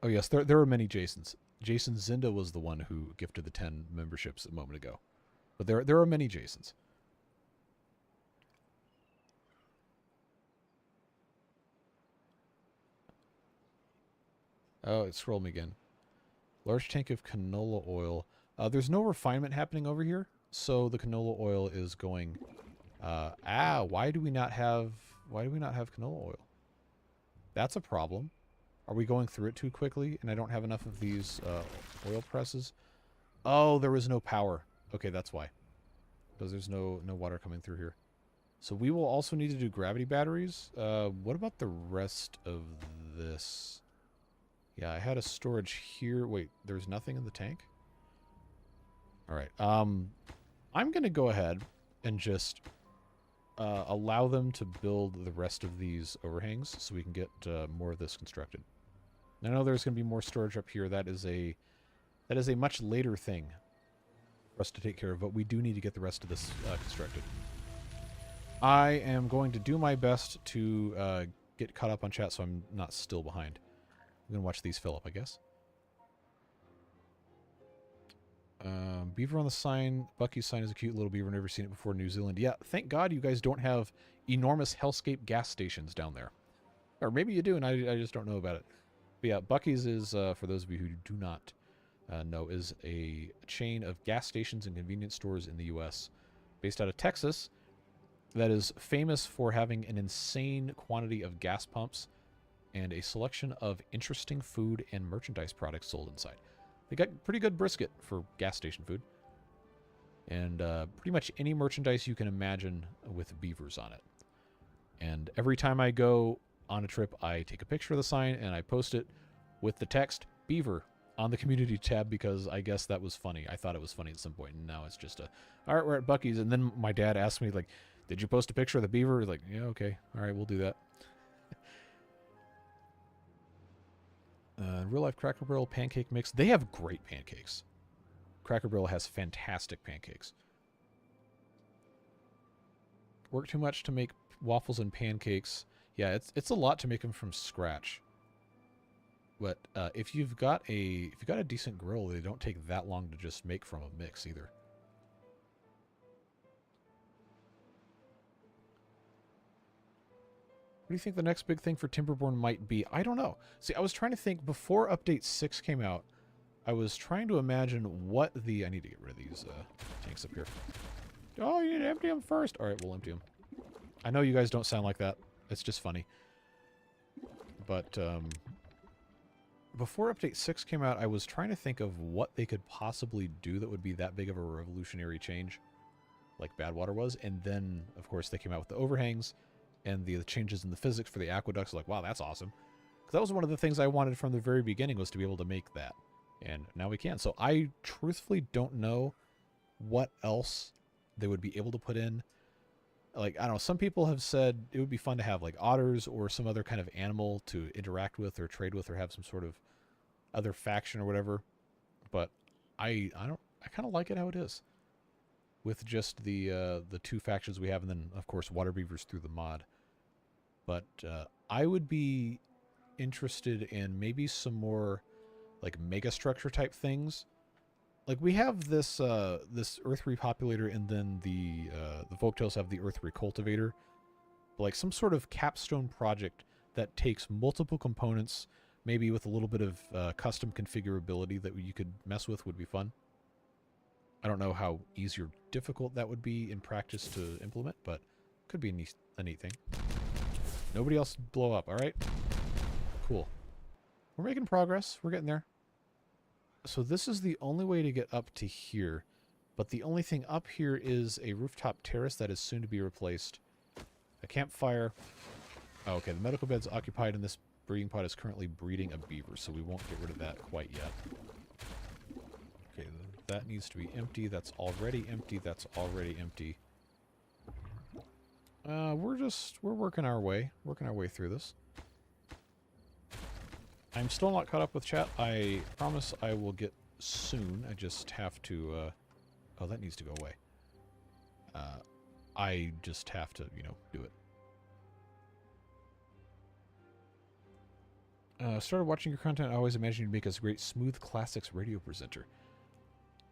Oh yes, there are many Jasons. Jason Zinda was the one who gifted the 10 memberships a moment ago. But there are many Jasons. Oh, it scrolled me again. Large tank of canola oil. There's no refinement happening over here, so the canola oil is going. Why do we not have canola oil? That's a problem. Are we going through it too quickly, and I don't have enough of these oil presses? Oh, there was no power. Okay, that's why. Because there's no water coming through here. So we will also need to do gravity batteries. What about the rest of this? Yeah, I had a storage here. Wait, there's nothing in the tank? All right. I'm going to go ahead and just allow them to build the rest of these overhangs so we can get more of this constructed. I know there's going to be more storage up here. That is a much later thing for us to take care of, but we do need to get the rest of this constructed. I am going to do my best to get caught up on chat so I'm not still behind. I'm going to watch these fill up, I guess. Beaver on the sign. Bucky's sign is a cute little beaver. Never seen it before in New Zealand. Yeah, thank God you guys don't have enormous hellscape gas stations down there. Or maybe you do, and I just don't know about it. But yeah, Bucky's is, for those of you who do not know, is a chain of gas stations and convenience stores in the U.S. based out of Texas that is famous for having an insane quantity of gas pumps and a selection of interesting food and merchandise products sold inside. They got pretty good brisket for gas station food. And pretty much any merchandise you can imagine with beavers on it. And every time I go on a trip, I take a picture of the sign and I post it with the text Beaver on the community tab because I guess that was funny. I thought it was funny at some point, and now it's just all right, we're at Bucky's. And then my dad asked me, like, did you post a picture of the beaver? Like, yeah, okay. All right, we'll do that. Real Life Cracker Barrel pancake mix. They have great pancakes. Cracker Barrel has fantastic pancakes. Work too much to make waffles and pancakes. Yeah, it's a lot to make them from scratch. But if you've got a decent grill, they don't take that long to just make from a mix either. What do you think the next big thing for Timberborn might be? I don't know. See, I was trying to think before Update 6 came out. I was trying to imagine what the... I need to get rid of these tanks up here. Oh, you need to empty them first. All right, we'll empty them. I know you guys don't sound like that. It's just funny. But before Update 6 came out, I was trying to think of what they could possibly do that would be that big of a revolutionary change, like Badwater was. And then, of course, they came out with the overhangs and the changes in the physics for the aqueducts. Like, wow, that's awesome. Because that was one of the things I wanted from the very beginning, was to be able to make that. And now we can. So I truthfully don't know what else they would be able to put in. Like, I don't know, some people have said it would be fun to have like otters or some other kind of animal to interact with or trade with or have some sort of other faction or whatever. But I kind of like it how it is, with just the two factions we have, and then of course water beavers through the mod. But I would be interested in maybe some more like mega structure type things. Like, we have this this earth repopulator, and then the folktales have the earth recultivator. But like some sort of capstone project that takes multiple components, maybe with a little bit of custom configurability that you could mess with, would be fun. I don't know how easy or difficult that would be in practice to implement, but could be a neat thing. Nobody else blow up, all right? Cool. We're making progress. We're getting there. So this is the only way to get up to here. But the only thing up here is a rooftop terrace that is soon to be replaced. A campfire. Oh, okay, the medical bed's occupied, and this breeding pod is currently breeding a beaver, so we won't get rid of that quite yet. Okay, that needs to be empty. That's already empty. That's already empty. We're working our way through this. I'm still not caught up with chat. I promise I will get soon. I just have to, oh, that needs to go away. I just have to, you know, do it. Started watching your content. I always imagined you'd make us a great smooth classics radio presenter.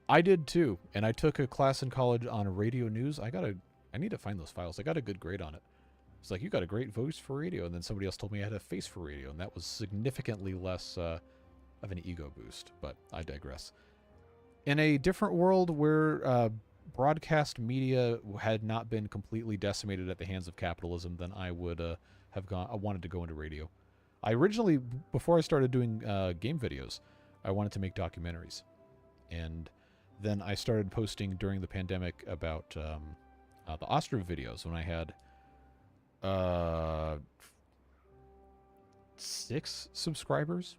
I did too, and I took a class in college on radio news. I need to find those files. I got a good grade on it. It's like, you got a great voice for radio, and then somebody else told me I had a face for radio, and that was significantly less of an ego boost, but I digress. In a different world where broadcast media had not been completely decimated at the hands of capitalism, then I would have gone. I wanted to go into radio. I originally, before I started doing game videos, I wanted to make documentaries, and then I started posting during the pandemic about the Ostrich videos when I had 6 subscribers,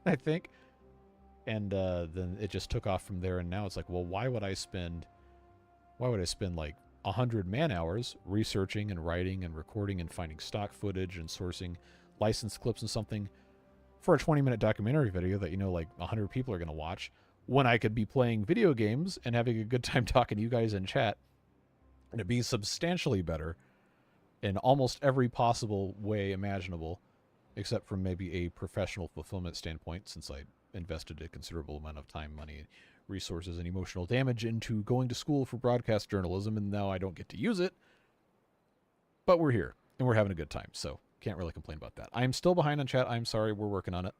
I think. And then it just took off from there, and now it's like, well, why would I spend like 100 man hours researching and writing and recording and finding stock footage and sourcing licensed clips and something for a 20-minute documentary video that, you know, like 100 people are going to watch, when I could be playing video games and having a good time talking to you guys in chat, and it'd be substantially better in almost every possible way imaginable, except from maybe a professional fulfillment standpoint, since I invested a considerable amount of time, money, resources, and emotional damage into going to school for broadcast journalism, and now I don't get to use it. But we're here, and we're having a good time, so can't really complain about that. I'm still behind on chat. I'm sorry. We're working on it.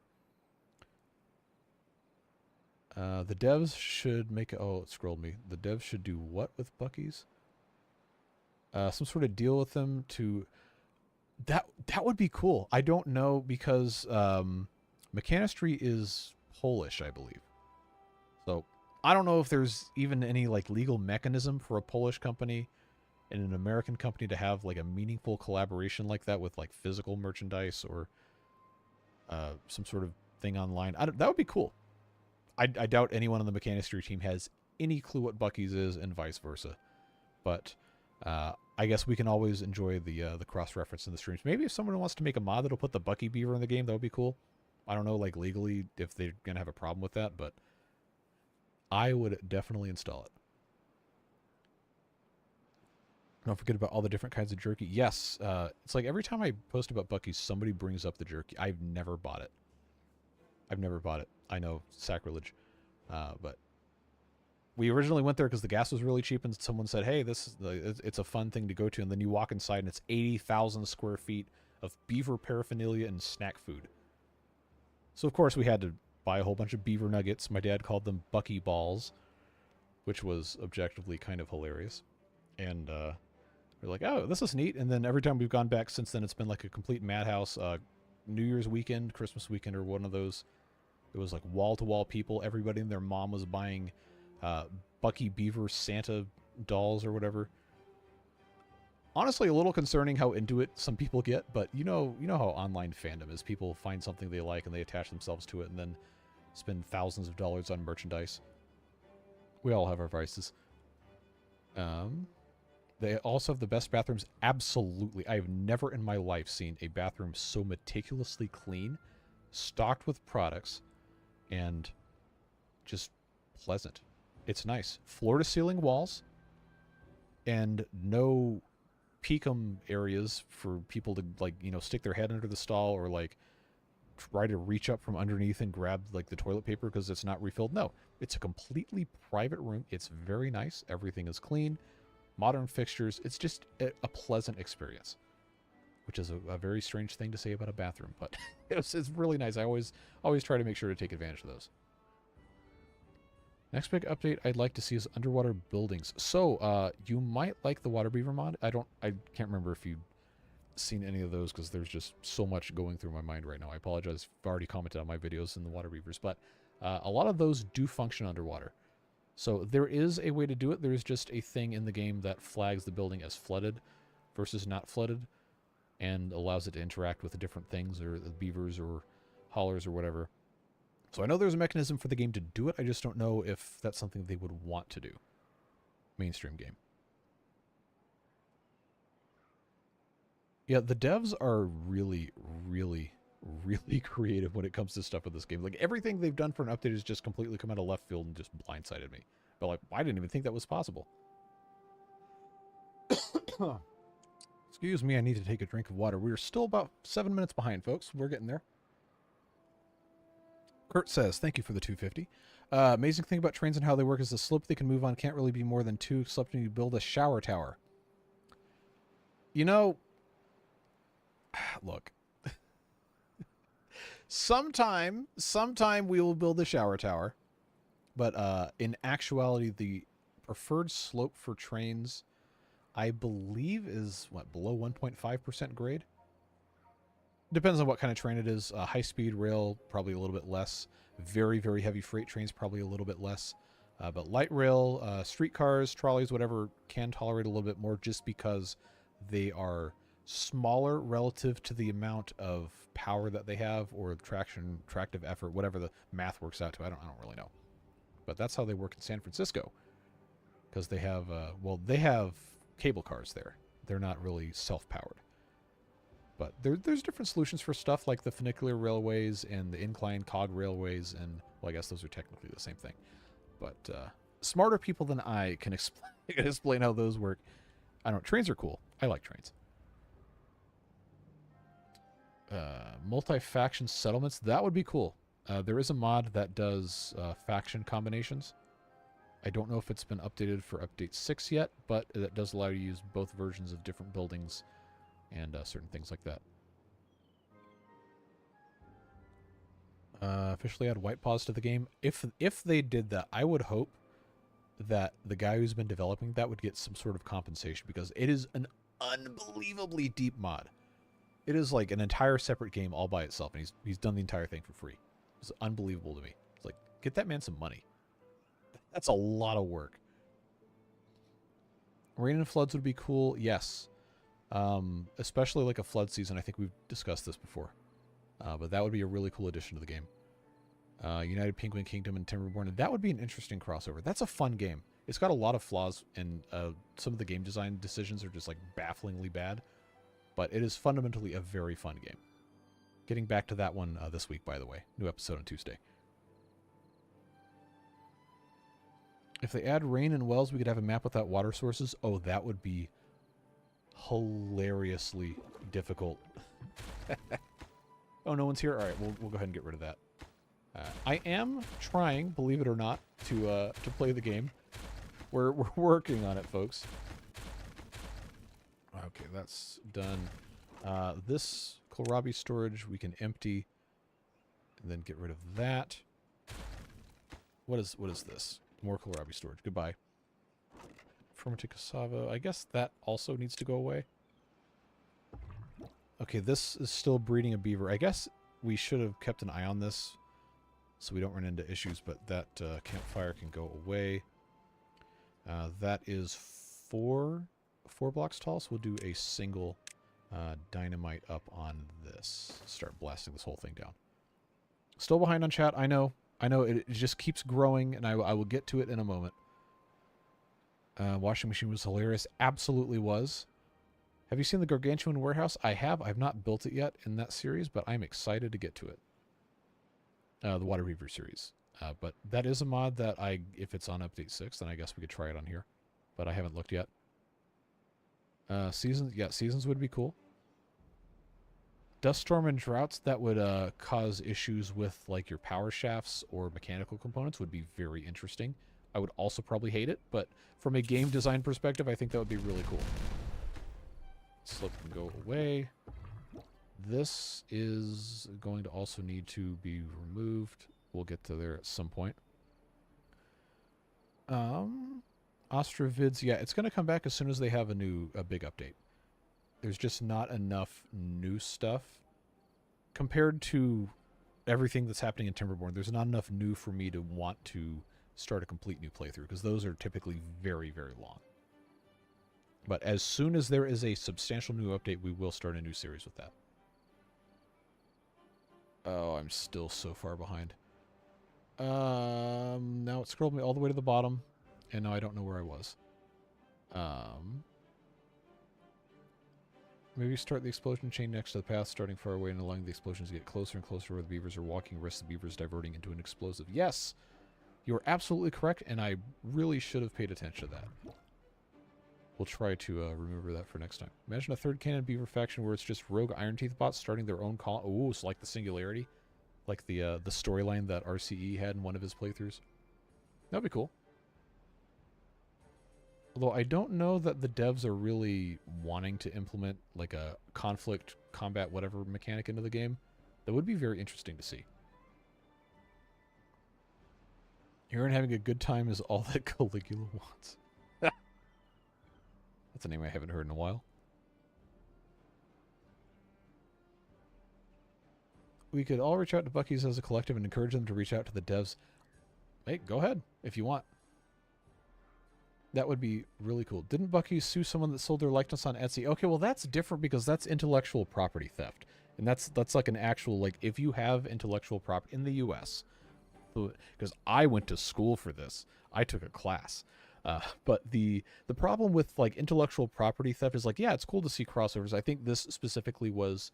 The devs should make... Oh, it scrolled me. The devs should do what with Buc-ee's? Some sort of deal with them to... That would be cool. I don't know, because Mechanistry is Polish, I believe. So I don't know if there's even any like legal mechanism for a Polish company and an American company to have like a meaningful collaboration like that with like physical merchandise or some sort of thing online. That would be cool. I doubt anyone on the Mechanistry team has any clue what Buc-ee's is, and vice versa. But I guess we can always enjoy the cross-reference in the streams. Maybe if someone wants to make a mod that'll put the Buc-ee beaver in the game, that would be cool. I don't know, like, legally if they're going to have a problem with that, but I would definitely install it. Don't forget about all the different kinds of jerky. Yes, it's like every time I post about Buc-ee's, somebody brings up the jerky. I've never bought it. I've never bought it. I know, sacrilege. But we originally went there because the gas was really cheap, and someone said, hey, it's a fun thing to go to. And then you walk inside, and it's 80,000 square feet of beaver paraphernalia and snack food. So, of course, we had to buy a whole bunch of beaver nuggets. My dad called them Buc-ee balls, which was objectively kind of hilarious. And we're like, oh, this is neat. And then every time we've gone back since then, it's been like a complete madhouse. New Year's weekend, Christmas weekend, or one of those. It was like wall-to-wall people. Everybody and their mom was buying Buc-ee Beaver Santa dolls or whatever. Honestly, a little concerning how into it some people get, but you know how online fandom is. People find something they like and they attach themselves to it and then spend thousands of dollars on merchandise. We all have our vices. They also have the best bathrooms. Absolutely. I've never in my life seen a bathroom so meticulously clean, stocked with products, and just pleasant. It's nice. Floor-to-ceiling walls, and no peekum areas for people to, like, stick their head under the stall or, like, try to reach up from underneath and grab, like, the toilet paper because it's not refilled. No, it's a completely private room. It's very nice. Everything is clean. Modern fixtures. It's just a pleasant experience, which is a very strange thing to say about a bathroom, but it's really nice. I always try to make sure to take advantage of those. Next big update I'd like to see is underwater buildings. So, you might like the Water Beaver mod. I can't remember if you've seen any of those because there's just so much going through my mind right now. I apologize. I've already commented on my videos in the Water Beavers, but a lot of those do function underwater. So there is a way to do it. There's just a thing in the game that flags the building as flooded versus not flooded and allows it to interact with the different things or the beavers or haulers or whatever. So I know there's a mechanism for the game to do it. I just don't know if that's something they would want to do. Mainstream game. Yeah, the devs are really, really, really creative when it comes to stuff with this game. Like, everything they've done for an update has just completely come out of left field and just blindsided me. But, like, I didn't even think that was possible. Excuse me, I need to take a drink of water. We're still about 7 minutes behind, folks. We're getting there. Kurt says, thank you for the 250. Amazing thing about trains and how they work is the slope they can move on can't really be more than 2, except when you build a shower tower. You know, look. Sometime we will build a shower tower. But in actuality, the preferred slope for trains, I believe, is, below 1.5% grade? Depends on what kind of train it is. High-speed rail, probably a little bit less. Very, very heavy freight trains, probably a little bit less. But light rail, streetcars, trolleys, whatever, can tolerate a little bit more just because they are smaller relative to the amount of power that they have or tractive effort, whatever the math works out to. I don't really know. But that's how they work in San Francisco. Because they have, they have cable cars there. They're not really self-powered. But there's different solutions for stuff like the funicular railways and the incline cog railways, and, well, I guess those are technically the same thing. But smarter people than I can explain how those work. I don't know. Trains are cool. I like trains. Multi-faction settlements. That would be cool. There is a mod that does faction combinations. I don't know if it's been updated for Update 6 yet, but that does allow you to use both versions of different buildings and certain things like that. Officially add white paws to the game. If they did that, I would hope that the guy who's been developing that would get some sort of compensation, because it is an unbelievably deep mod. It is like an entire separate game all by itself, and he's done the entire thing for free. It's unbelievable to me. It's like, get that man some money. That's a lot of work. Rain and floods would be cool. Yes. Especially like a flood season. I think we've discussed this before. But that would be a really cool addition to the game. United Penguin Kingdom and Timberborn. That would be an interesting crossover. That's a fun game. It's got a lot of flaws, and some of the game design decisions are just like bafflingly bad. But it is fundamentally a very fun game. Getting back to that one this week, by the way. New episode on Tuesday. If they add rain and wells, we could have a map without water sources. Oh, that would be hilariously difficult. Oh, no one's here? All right, we'll go ahead and get rid of that. I am trying, believe it or not, to play the game. We're working on it, folks. Okay, that's done. This kohlrabi storage we can empty, and then get rid of that. What is this? More kohlrabi storage. Goodbye. Fermented cassava. I guess that also needs to go away. Okay, this is still breeding a beaver. I guess we should have kept an eye on this so we don't run into issues, but that campfire can go away. That is four blocks tall, so we'll do a single dynamite up on this. Start blasting this whole thing down. Still behind on chat, I know. It just keeps growing, and I will get to it in a moment. Washing machine was hilarious. Absolutely was. Have you seen the Gargantuan Warehouse? I have. I've not built it yet in that series, but I'm excited to get to it. The Water Beaver series. But that is a mod that if it's on Update 6, then I guess we could try it on here. But I haven't looked yet. Seasons? Yeah, seasons would be cool. Dust storm and droughts that would cause issues with like your power shafts or mechanical components would be very interesting. I would also probably hate it, but from a game design perspective, I think that would be really cool. Slip can go away. This is going to also need to be removed. We'll get to there at some point. Ostrovids, yeah, it's going to come back as soon as they have a big update. There's just not enough new stuff compared to everything that's happening in Timberborn. There's not enough new for me to want to start a complete new playthrough because those are typically very, very long. But as soon as there is a substantial new update, we will start a new series with that. Oh, I'm still so far behind. Now it scrolled me all the way to the bottom, and now I don't know where I was. Maybe start the explosion chain next to the path, starting far away and allowing the explosions to get closer and closer where the beavers are walking, risk the beavers diverting into an explosive. Yes! You're absolutely correct, and I really should have paid attention to that. We'll try to remember that for next time. Imagine a third canon beaver faction where it's just rogue Iron Teeth bots starting their own call. Ooh, so like the Singularity. Like the storyline that RCE had in one of his playthroughs. That'd be cool. Although I don't know that the devs are really wanting to implement like a conflict, combat, whatever mechanic into the game. That would be very interesting to see. Aaron having a good time is all that Caligula wants. That's a name I haven't heard in a while. We could all reach out to Buc-ee's as a collective and encourage them to reach out to the devs. Hey, go ahead if you want. That would be really cool. Didn't Buc-ee's sue someone that sold their likeness on Etsy? Okay, well that's different because that's intellectual property theft. And that's like an actual, like, if you have intellectual property in the US, because I went to school for this. I took a class. But the problem with like intellectual property theft is like, yeah, it's cool to see crossovers. I think this specifically was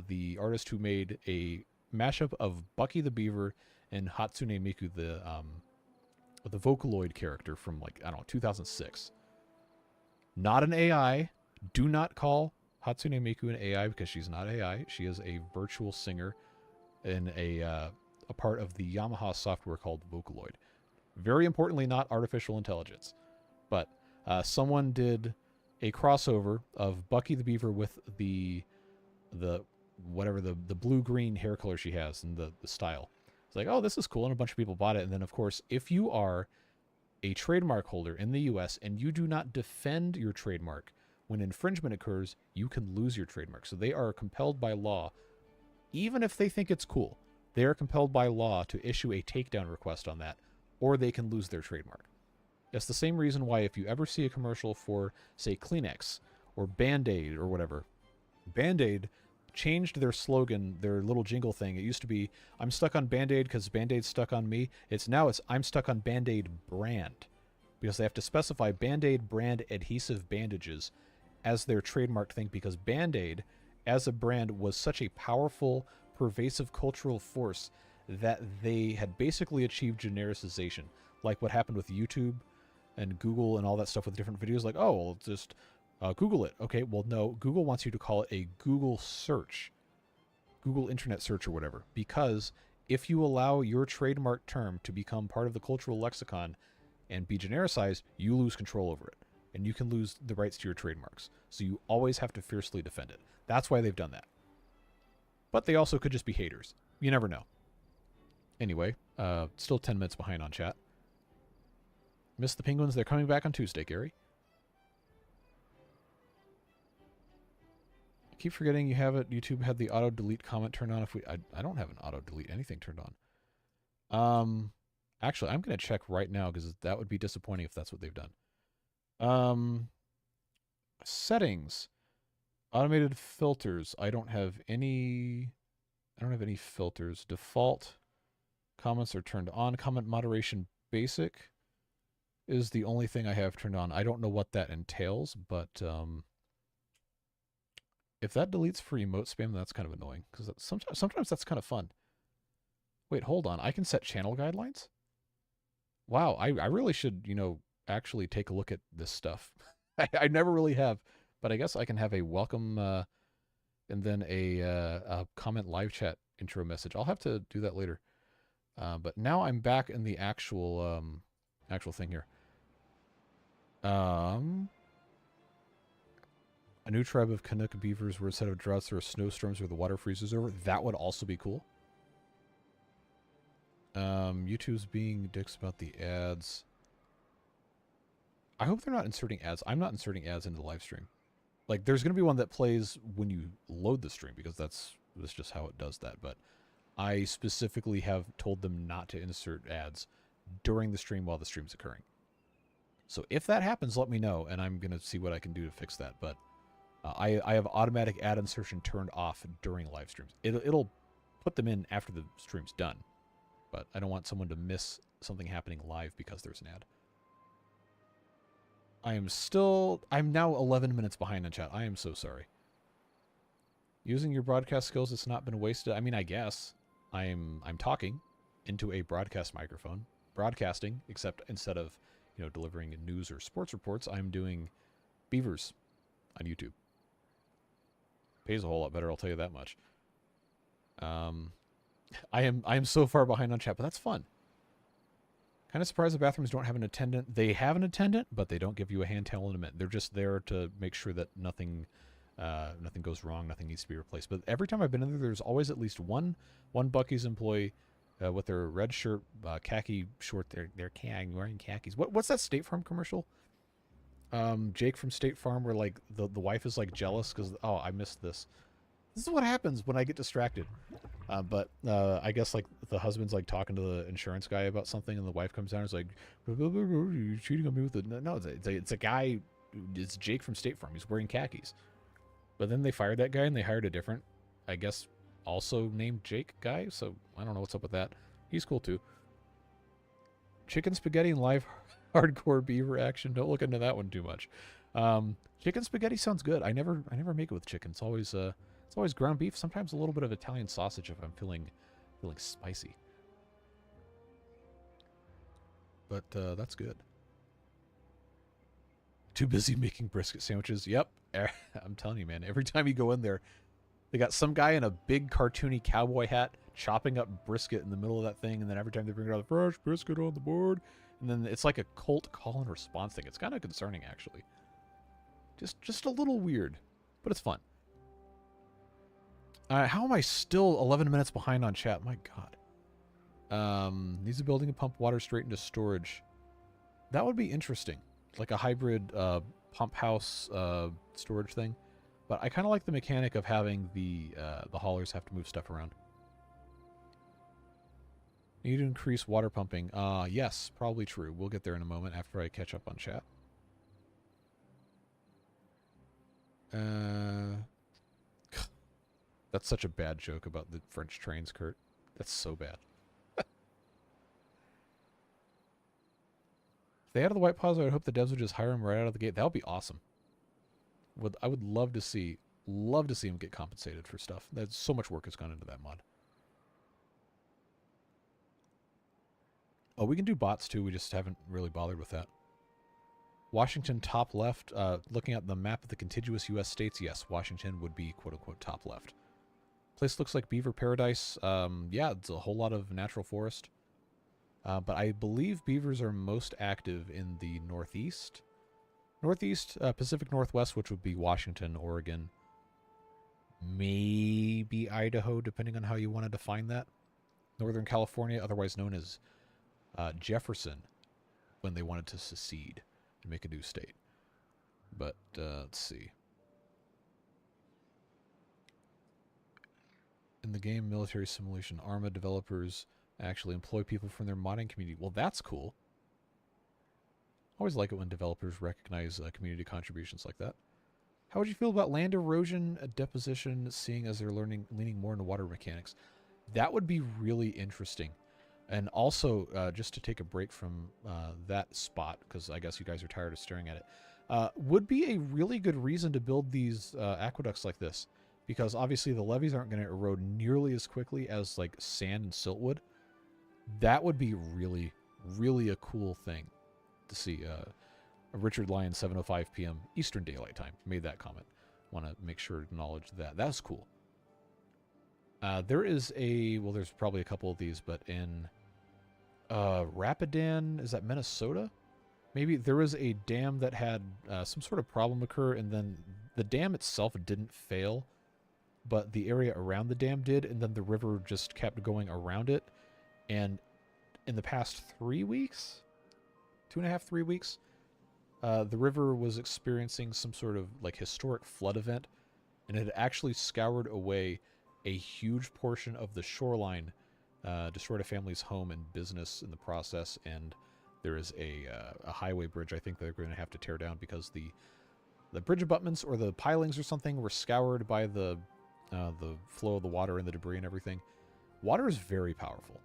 the artist who made a mashup of Bucky the Beaver and Hatsune Miku, the Vocaloid character from like, I don't know, 2006. Not an AI. Do not call Hatsune Miku an AI because she's not AI. She is a virtual singer in a part of the Yamaha software called Vocaloid. Very importantly, not artificial intelligence. But someone did a crossover of Bucky the Beaver with the blue-green hair color she has and the style. It's like, oh, this is cool, and a bunch of people bought it. And then, of course, if you are a trademark holder in the U.S. and you do not defend your trademark when infringement occurs, you can lose your trademark. So they are compelled by law, even if they think it's cool, they are compelled by law to issue a takedown request on that, or they can lose their trademark. That's the same reason why if you ever see a commercial for, say, Kleenex or Band-Aid or whatever, Band-Aid changed their slogan, their little jingle thing. It used to be, I'm stuck on Band-Aid because Band-Aid's stuck on me. It's I'm stuck on Band-Aid brand, because they have to specify Band-Aid brand adhesive bandages as their trademark thing, because Band-Aid as a brand was such a powerful, pervasive cultural force that they had basically achieved genericization, like what happened with YouTube and Google and all that stuff with different videos. Like, oh, well, just Google it. Okay, well, no. Google wants you to call it a Google search. Google Internet search or whatever. Because if you allow your trademark term to become part of the cultural lexicon and be genericized, you lose control over it. And you can lose the rights to your trademarks. So you always have to fiercely defend it. That's why they've done that. But they also could just be haters. You never know. Anyway, still 10 minutes behind on chat. Missed the penguins. They're coming back on Tuesday, Gary. I keep forgetting you have it. YouTube had the auto delete comment turned on. I don't have an auto delete anything turned on. Actually, I'm going to check right now because that would be disappointing if that's what they've done. Settings. Automated filters. I don't have any filters. Default comments are turned on. Comment moderation basic is the only thing I have turned on. I don't know what that entails, but if that deletes for emote spam, that's kind of annoying because sometimes that's kind of fun. Wait, hold on. I can set channel guidelines? Wow, I really should, actually take a look at this stuff. I never really have, but I guess I can have a welcome and then a comment live chat intro message. I'll have to do that later. But now I'm back in the actual thing here. A new tribe of Canuck beavers where instead of droughts there are snowstorms where the water freezes over. That would also be cool. YouTube's being dicks about the ads. I hope they're not inserting ads. I'm not inserting ads into the live stream. Like, there's going to be one that plays when you load the stream because that's just how it does that. But I specifically have told them not to insert ads during the stream while the stream's occurring. So if that happens, let me know, and I'm going to see what I can do to fix that. But I have automatic ad insertion turned off during live streams. It'll put them in after the stream's done. But I don't want someone to miss something happening live because there's an ad. I'm now 11 minutes behind on chat. I am so sorry. Using your broadcast skills, it's not been wasted. I mean, I guess I'm talking into a broadcast microphone, broadcasting, except instead of, delivering news or sports reports, I'm doing beavers on YouTube. Pays a whole lot better, I'll tell you that much. I am so far behind on chat, but that's fun. Kind of surprised the bathrooms don't have an attendant. They have an attendant, but they don't give you a hand towel in a minute. They're just there to make sure that nothing goes wrong, nothing needs to be replaced. But every time I've been in there, there's always at least one Buc-ee's employee with their red shirt, khaki short. They're wearing khakis. What's that State Farm commercial? Jake from State Farm, where like the wife is like jealous because I missed this. This is what happens when I get distracted. But I guess like the husband's like talking to the insurance guy about something, and the wife comes down and is like, "You're cheating on me with the no." It's a guy. It's Jake from State Farm. He's wearing khakis. But then they fired that guy and they hired a different, I guess, also named Jake guy. So I don't know what's up with that. He's cool too. Chicken spaghetti and live hardcore beaver action. Don't look into that one too much. Chicken spaghetti sounds good. I never make it with chicken. It's always ground beef. Sometimes a little bit of Italian sausage if I'm feeling spicy. But that's good. Too busy making brisket sandwiches. Yep. I'm telling you, man. Every time you go in there, they got some guy in a big cartoony cowboy hat chopping up brisket in the middle of that thing, and then every time they bring out the fresh brisket on the board, and then it's like a cult call and response thing. It's kind of concerning, actually. Just a little weird, but it's fun. How am I still 11 minutes behind on chat? My God. Needs a building to pump water straight into storage. That would be interesting. Like a hybrid pump house storage thing. But I kind of like the mechanic of having the haulers have to move stuff around. Need to increase water pumping. Yes, probably true. We'll get there in a moment after I catch up on chat. That's such a bad joke about the French trains, Kurt. That's so bad. If they added the white paws, I would hope the devs would just hire them right out of the gate. That would be awesome. I would love to see them get compensated for stuff. That's so much work has gone into that mod. Oh, we can do bots too. We just haven't really bothered with that. Washington top left. Looking at the map of the contiguous U.S. states, yes, Washington would be quote-unquote top left. Place looks like Beaver Paradise. Yeah, it's a whole lot of natural forest. But I believe beavers are most active in the northeast. Northeast, Pacific Northwest, which would be Washington, Oregon, maybe Idaho, depending on how you want to define that. Northern California, otherwise known as Jefferson, when they wanted to secede and make a new state. But let's see. In the game Military Simulation, Arma developers actually employ people from their modding community. Well, that's cool. Always like it when developers recognize community contributions like that. How would you feel about land erosion deposition, seeing as they're leaning more into water mechanics? That would be really interesting. And also, just to take a break from that spot, because I guess you guys are tired of staring at it, would be a really good reason to build these aqueducts like this. Because obviously the levees aren't going to erode nearly as quickly as like sand and silt would. That would be really, really a cool thing to see. Richard Lyon, 7:05 p.m. Eastern Daylight Time, made that comment. Want to make sure to acknowledge that. That's cool. There is a, well, there's probably a couple of these, but in Rapidan, is that Minnesota? Maybe there was a dam that had some sort of problem occur, and then the dam itself didn't fail, but the area around the dam did, and then the river just kept going around it. And in the past 3 weeks, 2.5, 3 weeks, the river was experiencing some sort of like historic flood event, and it had actually scoured away a huge portion of the shoreline, destroyed a family's home and business in the process, and there is a highway bridge I think they're going to have to tear down because the bridge abutments or the pilings or something were scoured by the flow of the water and the debris and everything. Water is very powerful.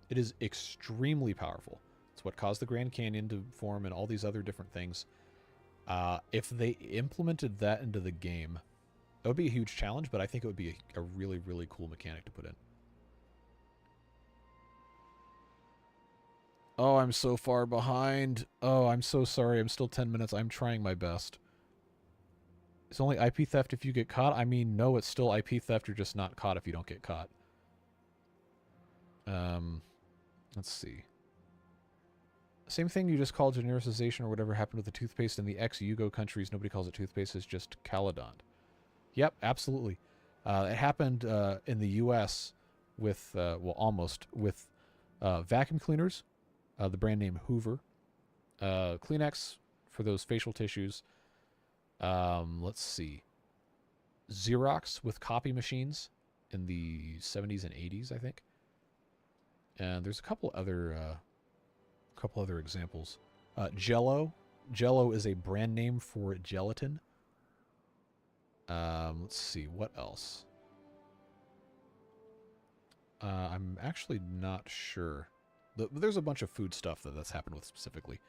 It is extremely powerful. It's what caused the Grand Canyon to form and all these other different things. If they implemented that into the game, it would be a huge challenge, but I think it would be a really, really cool mechanic to put in. Oh, I'm so far behind. Oh, I'm so sorry. I'm still 10 minutes. I'm trying my best. It's only IP theft if you get caught? I mean, no, it's still IP theft. You're just not caught if you don't get caught. Let's see. Same thing you just called genericization or whatever happened with the toothpaste in the ex-Yugo countries. Nobody calls it toothpaste. It's just Caledon. Yep, absolutely. It happened in the U.S. with, well, almost, with vacuum cleaners, the brand name Hoover, Kleenex for those facial tissues. Let's see. Xerox with copy machines in the 70s and 80s, I think. And there's a couple other examples. Jello. Jello is a brand name for gelatin. Let's see, what else? I'm actually not sure. There's a bunch of food stuff that's happened with specifically.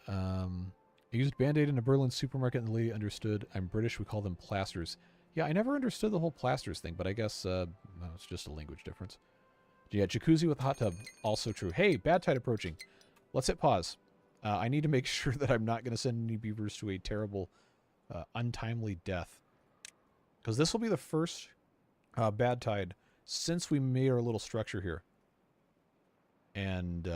I used Band-Aid in a Berlin supermarket and the lady understood. I'm British, we call them plasters. Yeah, I never understood the whole plasters thing, but I guess it's just a language difference. Yeah, jacuzzi with a hot tub, also true. Hey, bad tide approaching. Let's hit pause. I need to make sure that I'm not going to send any beavers to a terrible, untimely death. Because this will be the first bad tide since we made our little structure here. And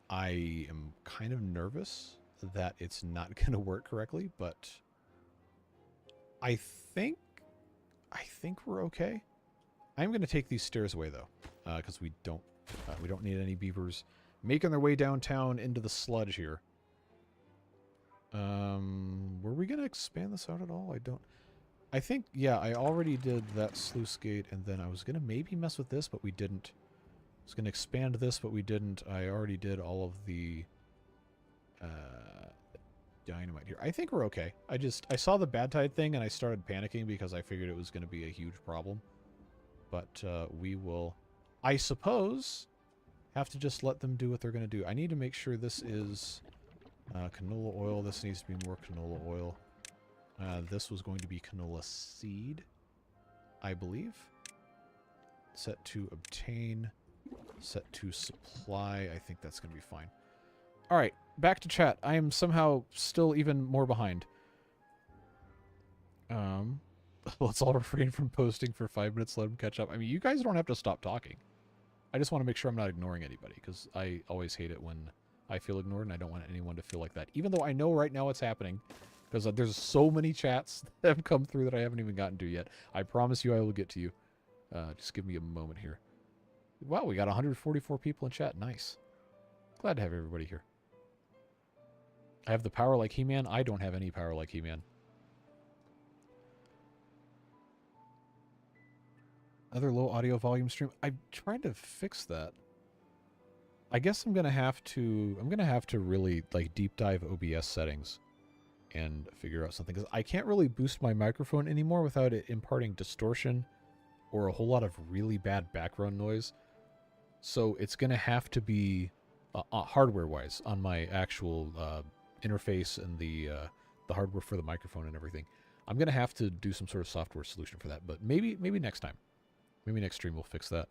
I am kind of nervous that it's not going to work correctly, but I think we're okay. I'm going to take these stairs away though, because we don't need any beavers making their way downtown into the sludge here. Were we going to expand this out at all? I think, yeah, I already did that sluice gate, and then I was going to maybe mess with this, but we didn't. I was going to expand this, but we didn't. I already did all of the dynamite here. I think we're okay. I saw the bad tide thing, and I started panicking because I figured it was going to be a huge problem. But we will, I suppose, have to just let them do what they're going to do. I need to make sure this is canola oil. This needs to be more canola oil. This was going to be canola seed, I believe. Set to obtain. Set to supply. I think that's going to be fine. All right, back to chat. I am somehow still even more behind. Let's all refrain from posting for 5 minutes. Let them catch up. I mean, you guys don't have to stop talking. I just want to make sure I'm not ignoring anybody, because I always hate it when I feel ignored, and I don't want anyone to feel like that. Even though I know right now it's happening, because there's so many chats that have come through that I haven't even gotten to yet. I promise you I will get to you. Just give me a moment here. Wow, we got 144 people in chat. Nice. Glad to have everybody here. I have the power like He-Man. I don't have any power like He-Man. Another low audio volume stream. I'm trying to fix that. I guess I'm gonna have to really like deep dive OBS settings and figure out something, because I can't really boost my microphone anymore without it imparting distortion or a whole lot of really bad background noise. So it's gonna have to be hardware-wise on my actual interface and the hardware for the microphone and everything. I'm gonna have to do some sort of software solution for that, but maybe next time. Maybe next stream we'll fix that.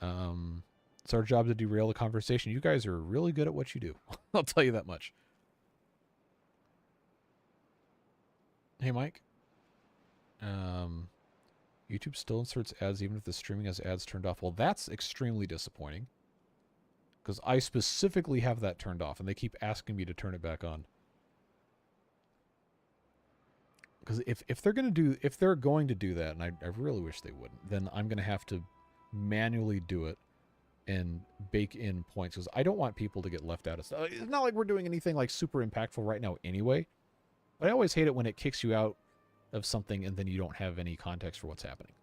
It's our job to derail the conversation. You guys are really good at what you do. I'll tell you that much. Hey, Mike. YouTube still inserts ads even if the streaming has ads turned off. Well, that's extremely disappointing, because I specifically have that turned off, and they keep asking me to turn it back on. Because if they're going to do that, and I really wish they wouldn't, then I'm going to have to manually do it and bake in points, because I don't want people to get left out of stuff. It's not like we're doing anything like super impactful right now anyway. But I always hate it when it kicks you out of something and then you don't have any context for what's happening.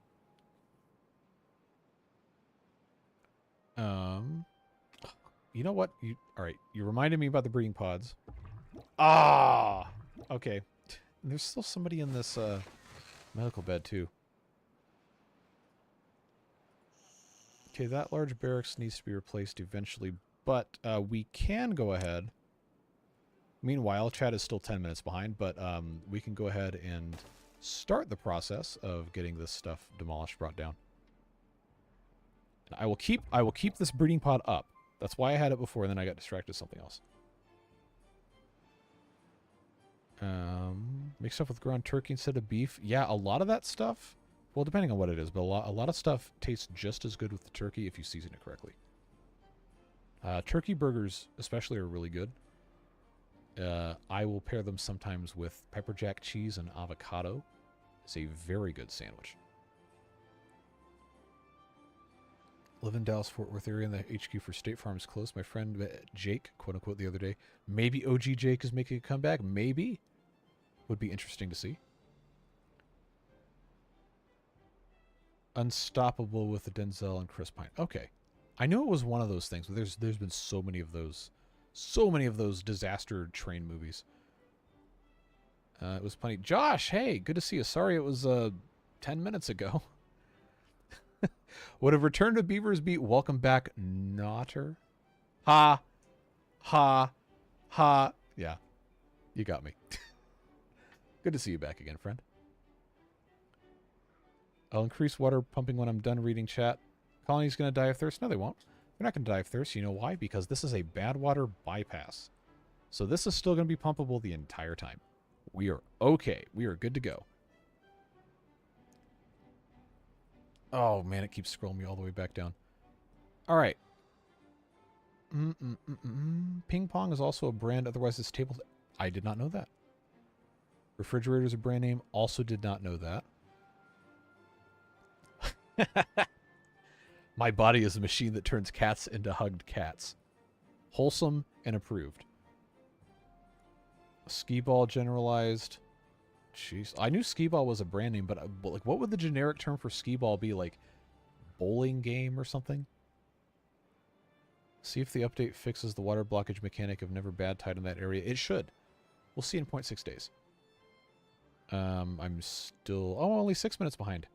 You know what? All right, you reminded me about the breeding pods. Ah, okay. There's still somebody in this medical bed too. Okay, that large barracks needs to be replaced eventually, but we can go ahead. Meanwhile, chat is still 10 minutes behind, but we can go ahead and start the process of getting this stuff demolished, brought down. I will keep this breeding pod up. That's why I had it before, and then I got distracted with something else. Make stuff with ground turkey instead of beef. Yeah, a lot of that stuff, well, depending on what it is, but a lot of stuff tastes just as good with the turkey if you season it correctly. Turkey burgers especially are really good. I will pair them sometimes with pepper jack cheese and avocado. It's a very good sandwich. Live in Dallas, Fort Worth area, and the HQ for State Farm is close. My friend Jake, quote unquote, the other day. Maybe OG Jake is making a comeback. Maybe. Would be interesting to see. Unstoppable with the Denzel and Chris Pine. Okay. I knew it was one of those things, but there's been so many of those. So many of those disaster train movies. It was funny. Josh, hey, good to see you. Sorry it was 10 minutes ago. Would have returned to Beaver's Beat. Welcome back, Notter. Ha. Ha. Ha. Yeah. You got me. Good to see you back again, friend. I'll increase water pumping when I'm done reading chat. Colony's going to die of thirst. No, they won't. They're not going to die of thirst. You know why? Because this is a bad water bypass. So this is still going to be pumpable the entire time. We are okay. We are good to go. Oh, man, it keeps scrolling me all the way back down. All right. Ping Pong is also a brand. Otherwise, it's table. I did not know that. Refrigerator is a brand name. Also did not know that. My body is a machine that turns cats into hugged cats. Wholesome and approved. Skee ball generalized. Jeez. I knew skee ball was a brand name, but like, what would the generic term for skee ball be? Like bowling game or something? See if the update fixes the water blockage mechanic of never bad tide in that area. It should. We'll see in 0.6 days. I'm still... Oh, only 6 minutes behind.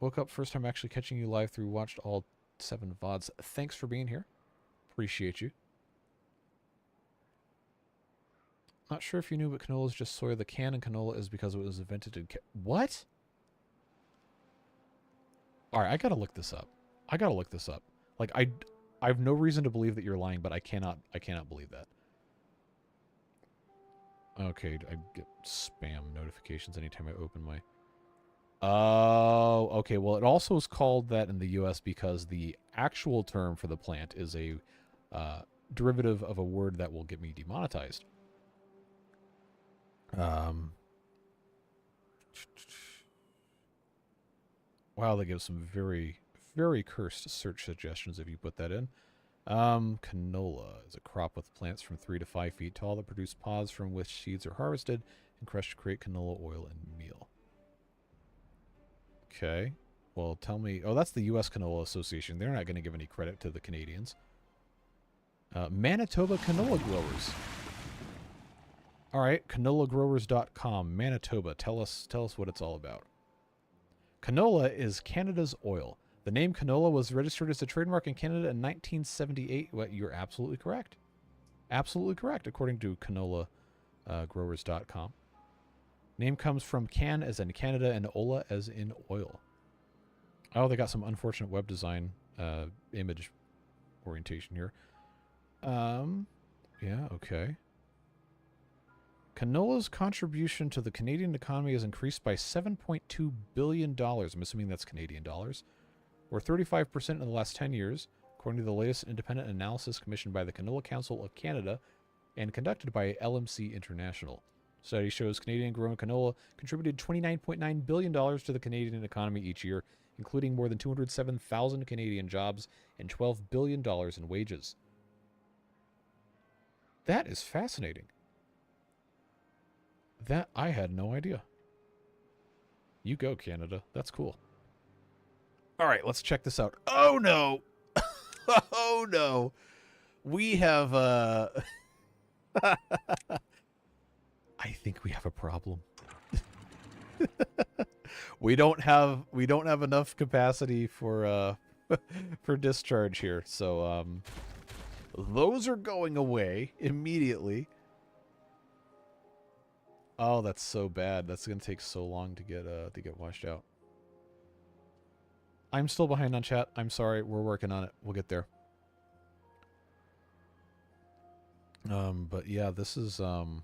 Woke up first time actually catching you live through. Watched all 7 VODs. Thanks for being here. Appreciate you. Not sure if you knew, but canola is just soy. The can in canola is because it was invented in... What? Alright, I gotta look this up. Like, I have no reason to believe that you're lying, but I cannot believe that. Okay, I get spam notifications anytime I open my... Oh, okay. Well, it also is called that in the U.S. because the actual term for the plant is a derivative of a word that will get me demonetized. Wow, they give some very, very cursed search suggestions if you put that in. Canola is a crop with plants from 3 to 5 feet tall that produce pods from which seeds are harvested and crushed to create canola oil and meal. Okay. Well, tell me... Oh, that's the U.S. Canola Association. They're not going to give any credit to the Canadians. Manitoba Canola Growers. All right, canolagrowers.com, Manitoba. Tell us what it's all about. Canola is Canada's oil. The name canola was registered as a trademark in Canada in 1978. Well, you're absolutely correct. Absolutely correct, according to canolagrowers.com. Name comes from can as in Canada and ola as in oil. Oh, they got some unfortunate web design image orientation here. Yeah, okay. Canola's contribution to the Canadian economy has increased by $7.2 billion. I'm assuming that's Canadian dollars. Or 35% in the last 10 years, according to the latest independent analysis commissioned by the Canola Council of Canada and conducted by LMC International. Study shows Canadian-grown canola contributed $29.9 billion to the Canadian economy each year, including more than 207,000 Canadian jobs and $12 billion in wages. That is fascinating. That I had no idea. You go, Canada. That's cool. All right, let's check this out. Oh, no. Oh, no. We have... I think we have a problem. we don't have enough capacity for for discharge here. So those are going away immediately. Oh, that's so bad. That's going to take so long to get washed out. I'm still behind on chat. I'm sorry. We're working on it. We'll get there. But yeah, this is all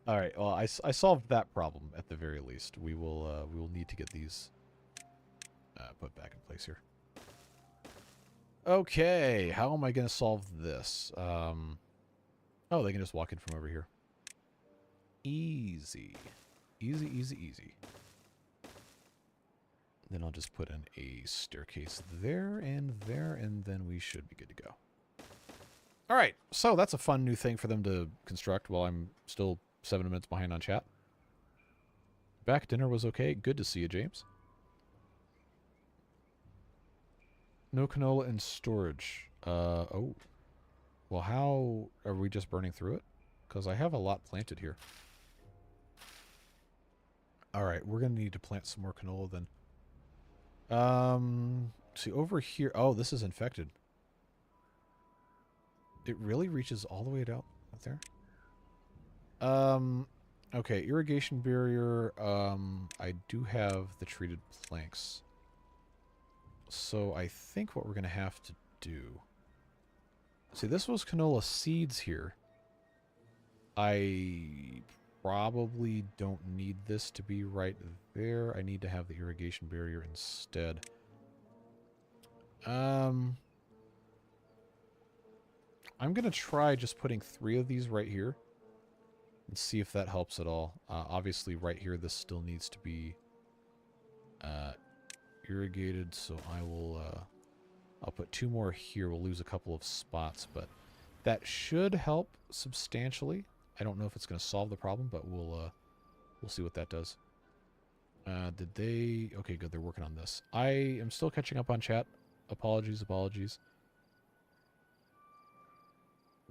right. Well, I solved that problem at the very least. We will need to get these put back in place here. Okay, how am I going to solve this? Oh, they can just walk in from over here. Easy. Easy, easy, easy. Then I'll just put in a staircase there, and then we should be good to go. All right, so that's a fun new thing for them to construct while I'm still 7 minutes behind on chat. Back dinner was okay. Good to see you, James. No canola in storage. Oh. Well, how are we just burning through it? Because I have a lot planted here. All right, we're going to need to plant some more canola then. See, over here... Oh, this is infected. It really reaches all the way out there? Okay, irrigation barrier. I do have the treated planks. So I think what we're going to have to do... See, this was canola seeds here. I probably don't need this to be right there. I need to have the irrigation barrier instead. I'm going to try just putting 3 of these right here and see if that helps at all. Obviously, right here, this still needs to be irrigated, so I will... I'll put 2 more here. We'll lose a couple of spots, but that should help substantially. I don't know if it's going to solve the problem, but we'll see what that does. Did they... Okay, good. They're working on this. I am still catching up on chat. Apologies.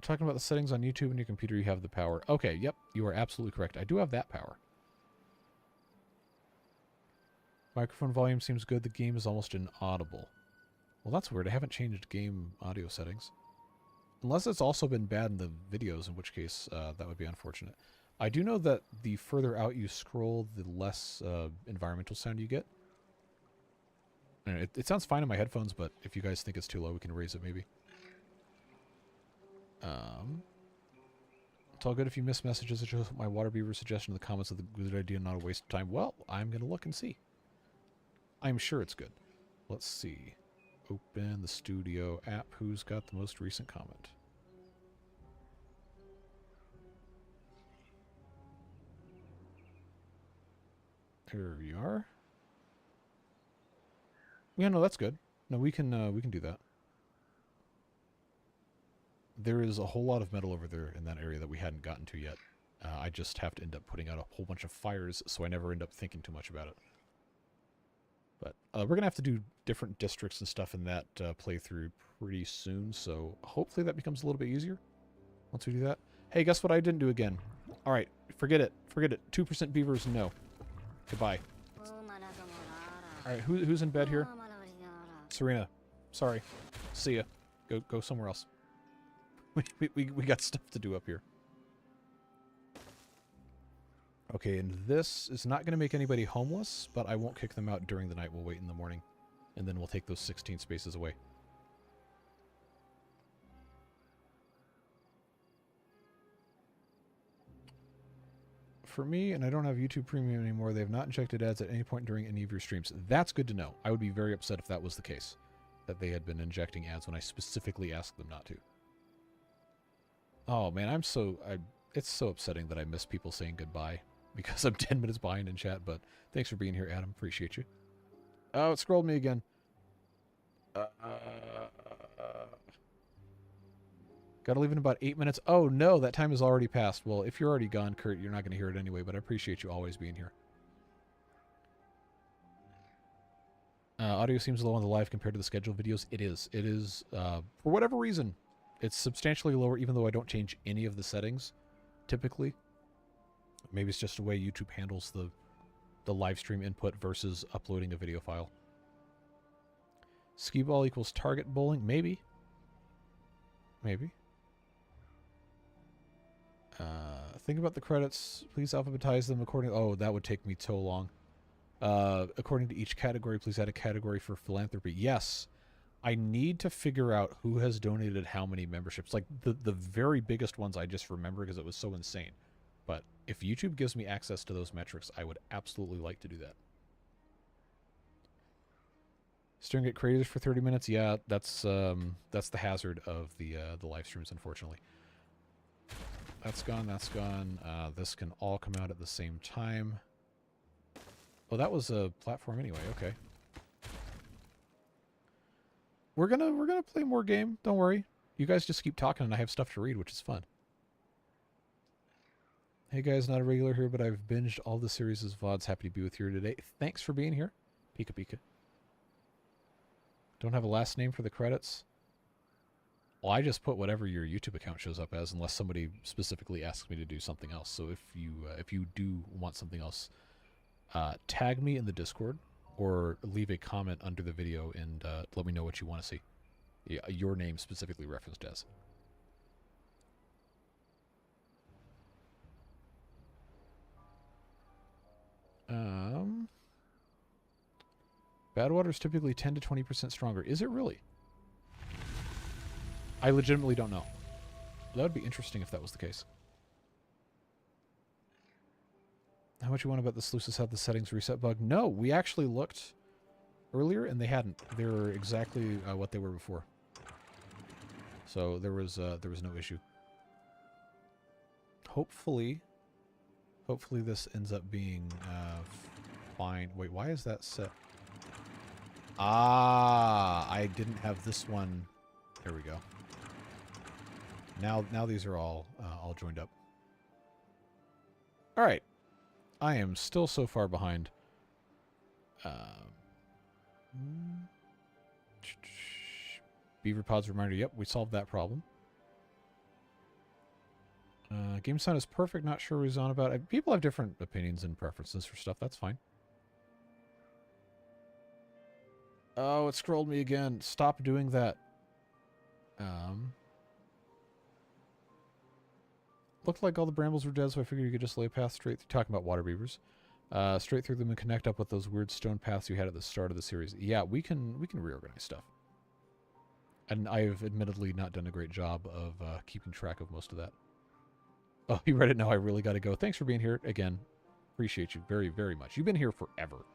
Talking about the settings on YouTube and your computer, you have the power. Okay, yep. You are absolutely correct. I do have that power. Microphone volume seems good. The game is almost inaudible. Well, that's weird. I haven't changed game audio settings. Unless it's also been bad in the videos, in which case that would be unfortunate. I do know that the further out you scroll, the less environmental sound you get. And it sounds fine in my headphones, but if you guys think it's too low, we can raise it maybe. It's all good if you miss messages that shows my water beaver suggestion in the comments of the good idea, not a waste of time. Well, I'm going to look and see. I'm sure it's good. Let's see. Open the studio app. Who's got the most recent comment? Here we are. Yeah, no, that's good. No, we can do that. There is a whole lot of metal over there in that area that we hadn't gotten to yet. I just have to end up putting out a whole bunch of fires, so I never end up thinking too much about it. But we're going to have to do different districts and stuff in that playthrough pretty soon, so hopefully that becomes a little bit easier once we do that. Hey, guess what I didn't do again? Alright, forget it. Forget it. 2% beavers, no. Goodbye. Alright, who's in bed here? Serena. Sorry. See ya. Go somewhere else. We got stuff to do up here. Okay, and this is not going to make anybody homeless, but I won't kick them out during the night. We'll wait in the morning, and then we'll take those 16 spaces away. For me, and I don't have YouTube Premium anymore, they have not injected ads at any point during any of your streams. That's good to know. I would be very upset if that was the case, that they had been injecting ads when I specifically asked them not to. Oh man, it's so upsetting that I miss people saying goodbye because I'm 10 minutes behind in chat, but thanks for being here, Adam. Appreciate you. Oh, it scrolled me again. Gotta leave in about 8 minutes. Oh no, that time has already passed. Well, if you're already gone, Kurt, you're not going to hear it anyway, but I appreciate you always being here. Audio seems low on the live compared to the scheduled videos. It is. It is, for whatever reason, it's substantially lower, even though I don't change any of the settings, typically. Maybe it's just the way YouTube handles the live stream input versus uploading a video file. Skee ball equals target bowling? Maybe. Maybe. Think about the credits. Please alphabetize them according... Oh, that would take me so long. According to each category, please add a category for philanthropy. Yes. I need to figure out who has donated how many memberships. Like, the very biggest ones I just remember because it was so insane. But if YouTube gives me access to those metrics, I would absolutely like to do that. Staring at creators for 30 minutes? Yeah, that's the hazard of the live streams, unfortunately. That's gone, that's gone. This can all come out at the same time. Oh, that was a platform anyway, okay. We're gonna play more game, don't worry. You guys just keep talking and I have stuff to read, which is fun. Hey guys, not a regular here, but I've binged all the series as VODs. Happy to be with you today. Thanks for being here. Pika Pika. Don't have a last name for the credits? Well, I just put whatever your YouTube account shows up as, unless somebody specifically asks me to do something else. So if you do want something else, tag me in the Discord or leave a comment under the video and let me know what you want to see. Yeah, your name specifically referenced as. Bad water is typically 10 to 20% stronger. Is it really? I legitimately don't know. That would be interesting if that was the case. How much you want about the sluices have the settings reset bug? No, we actually looked earlier and they hadn't. They were exactly what they were before. So there was no issue. Hopefully this ends up being fine. Wait, why is that set? Ah, I didn't have this one. There we go. Now these are all joined up. All right. I am still so far behind. Beaver pods reminder. Yep, we solved that problem. Game sound is perfect. Not sure what he's on about. People have different opinions and preferences for stuff. That's fine. Oh, it scrolled me again. Stop doing that. Looked like all the brambles were dead, so I figured you could just lay a path straight through. Talking about water beavers. Straight through them and connect up with those weird stone paths you had at the start of the series. Yeah, we can reorganize stuff. And I've admittedly not done a great job of keeping track of most of that. Oh, you read it now. I really got to go. Thanks for being here again. Appreciate you very, very much. You've been here forever.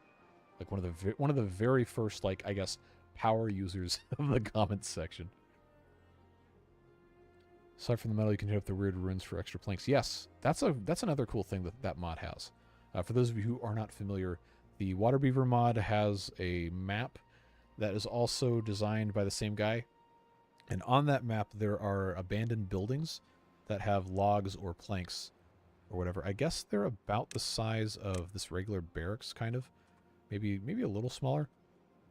Like one of the very first, like, I guess, power users of the comments section. Aside from the metal, you can hit up the weird runes for extra planks. Yes, that's another cool thing that mod has. For those of you who are not familiar, the Water Beaver mod has a map that is also designed by the same guy. And on that map, there are abandoned buildings that have logs or planks or whatever. I guess they're about the size of this regular barracks, kind of. Maybe a little smaller.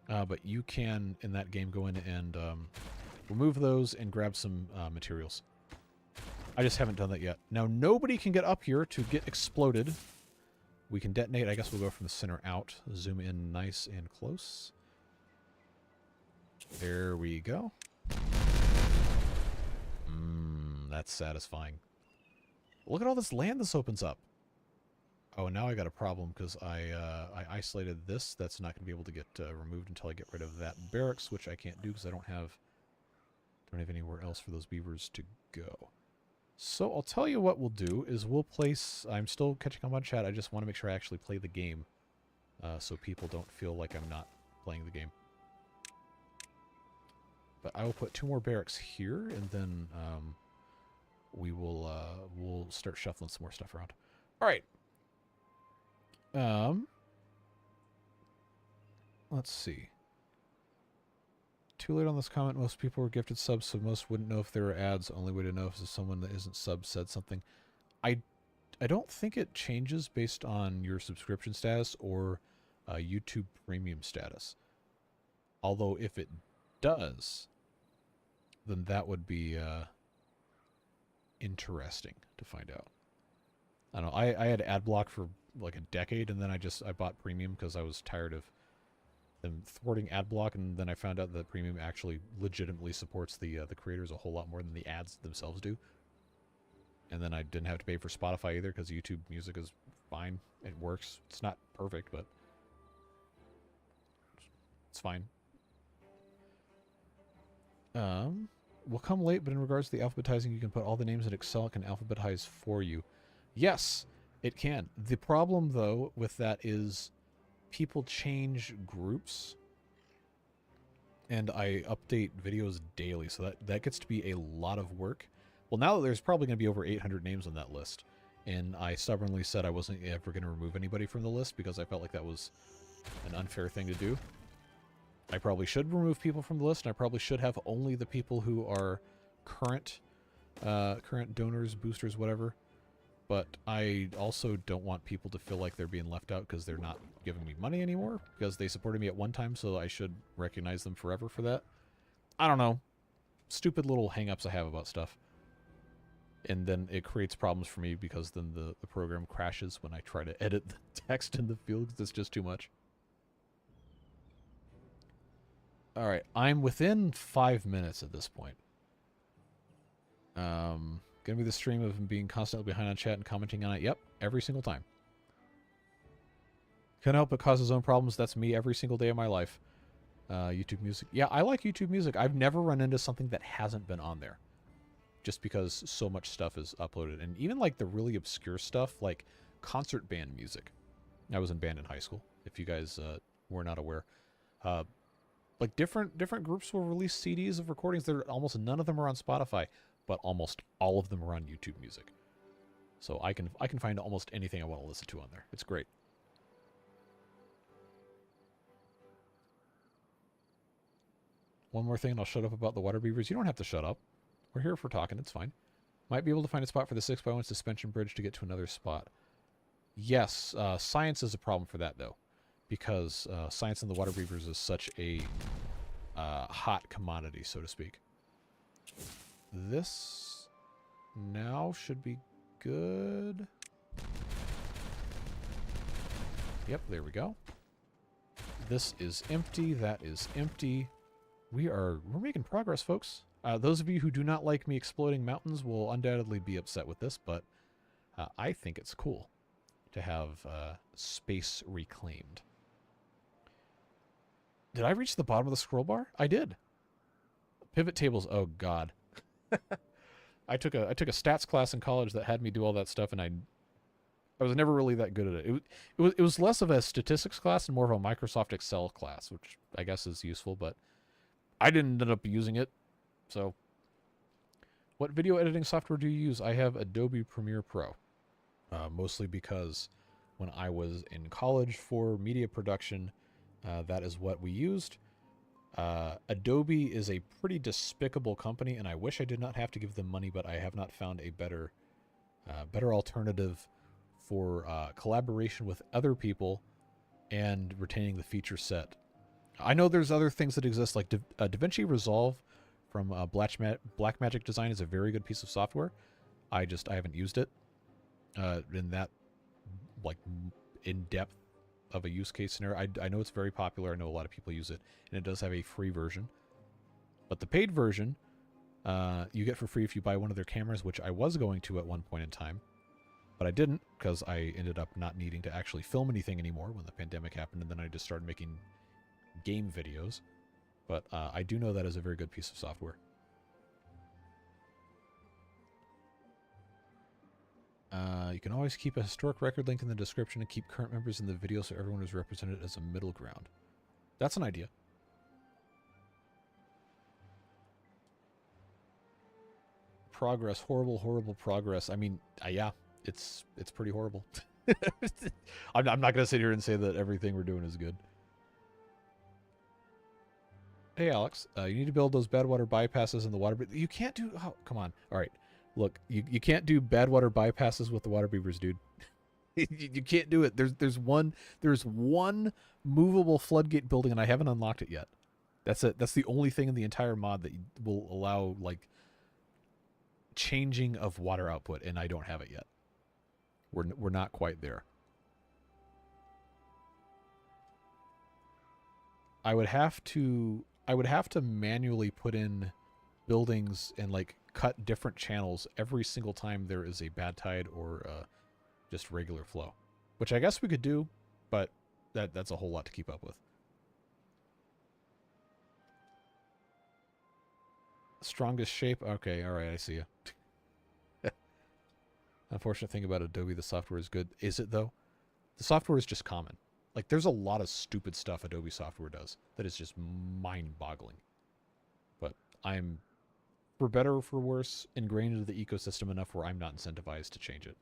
But you can, in that game, go in and remove those and grab some materials. I just haven't done that yet. Now, nobody can get up here to get exploded. We can detonate. I guess we'll go from the center out. Zoom in nice and close. There we go. That's satisfying. Look at all this land this opens up. Oh, and now I got a problem because I isolated this. That's not going to be able to get removed until I get rid of that barracks, which I can't do because I don't have anywhere else for those beavers to go. So I'll tell you what we'll do is we'll place... I'm still catching up on chat. I just want to make sure I actually play the game so people don't feel like I'm not playing the game. But I will put 2 more barracks here, and then we'll start shuffling some more stuff around. All right. Let's see. Too late on this comment. Most people were gifted subs, so most wouldn't know if there were ads. Only way to know is if someone that isn't sub said something. I don't think it changes based on your subscription status or YouTube Premium status. Although if it does, then that would be interesting to find out. I don't know. I had ad block for like a decade, and then I bought Premium because I was tired of them thwarting ad block, and then I found out that Premium actually legitimately supports the creators a whole lot more than the ads themselves do. And then I didn't have to pay for Spotify either because YouTube Music is fine. It works. It's not perfect, but it's fine. Will come late, but in regards to the alphabetizing, you can put all the names in Excel. It can alphabetize for you. Yes, it can. The problem, though, with that is people change groups, and I update videos daily, so that gets to be a lot of work. Well, now that there's probably going to be over 800 names on that list, and I stubbornly said I wasn't ever going to remove anybody from the list because I felt like that was an unfair thing to do. I probably should remove people from the list, and I probably should have only the people who are current donors, boosters, whatever. But I also don't want people to feel like they're being left out because they're not giving me money anymore because they supported me at one time, so I should recognize them forever for that. I don't know. Stupid little hang-ups I have about stuff. And then it creates problems for me because then the program crashes when I try to edit the text in the field because it's just too much. All right, I'm within 5 minutes at this point. Gonna be the stream of him being constantly behind on chat and commenting on it. Yep, every single time. Can't help but cause his own problems. That's me every single day of my life. YouTube Music. Yeah, I like YouTube Music. I've never run into something that hasn't been on there. Just because so much stuff is uploaded. And even like the really obscure stuff, like concert band music. I was in band in high school, if you guys were not aware. Like different groups will release CDs of recordings. Almost none of them are on Spotify, but almost all of them are on YouTube Music. So I can find almost anything I want to listen to on there. It's great. One more thing, and I'll shut up about the water beavers. You don't have to shut up. We're here for talking. It's fine. Might be able to find a spot for the 6x1 suspension bridge to get to another spot. Yes, science is a problem for that, though. Because science in the water beavers is such a hot commodity, so to speak. This now should be good. Yep, there we go. This is empty. That is empty. We're making progress, folks. Those of you who do not like me exploding mountains will undoubtedly be upset with this, but I think it's cool. to have space reclaimed. Did I reach the bottom of the scroll bar? I did. Pivot tables. Oh God. I took a stats class in college that had me do all that stuff, and I was never really that good at it. It was less of a statistics class and more of a Microsoft Excel class, which I guess is useful, but I didn't end up using it. So, what video editing software do you use? I have Adobe Premiere Pro, mostly because when I was in college for media production, that is what we used. Adobe is a pretty despicable company, and I wish I did not have to give them money, but I have not found a better alternative for collaboration with other people and retaining the feature set. I know there's other things that exist, like DaVinci Resolve from Blackmagic Design is a very good piece of software. I haven't used it in that like in depth of a use case scenario. I know it's very popular. I know a lot of people use it, and it does have a free version. But the paid version, you get for free if you buy one of their cameras, which I was going to at one point in time, but I didn't because I ended up not needing to actually film anything anymore when the pandemic happened, and then I just started making game videos. But I do know that is a very good piece of software. You can always keep a historic record link in the description and keep current members in the video so everyone is represented as a middle ground. That's an idea. Progress, horrible progress. I mean, yeah, it's pretty horrible. I'm not going to sit here and say that everything we're doing is good. Hey, Alex, you need to build those bad water bypasses in the water. You can't do... Oh, come on. All right. Look, you can't do bad water bypasses with the water beavers, dude. You can't do it. There's one movable floodgate building, and I haven't unlocked it yet. That's it. That's the only thing in the entire mod that will allow like changing of water output, and I don't have it yet. We're not quite there. I would have to manually put in buildings and like cut different channels every single time there is a bad tide or just regular flow, which I guess we could do, but that's a whole lot to keep up with. Strongest shape? Okay, all right, I see you. Unfortunate thing about Adobe, the software is good. Is it though? The software is just common. Like, there's a lot of stupid stuff Adobe software does that is just mind-boggling. But I'm, for better or for worse, ingrained into the ecosystem enough where I'm not incentivized to change it.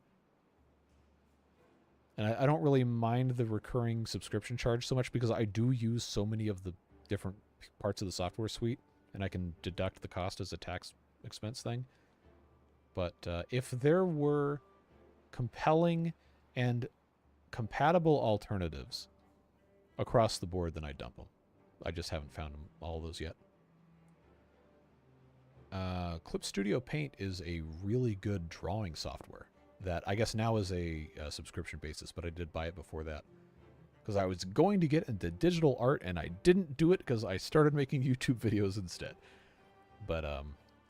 And I don't really mind the recurring subscription charge so much because I do use so many of the different parts of the software suite, and I can deduct the cost as a tax expense thing. But if there were compelling and compatible alternatives across the board, then I'd dump them. I just haven't found them, all of those yet. Clip Studio Paint is a really good drawing software that I guess now is a subscription basis, but I did buy it before that because I was going to get into digital art and I didn't do it because I started making YouTube videos instead. But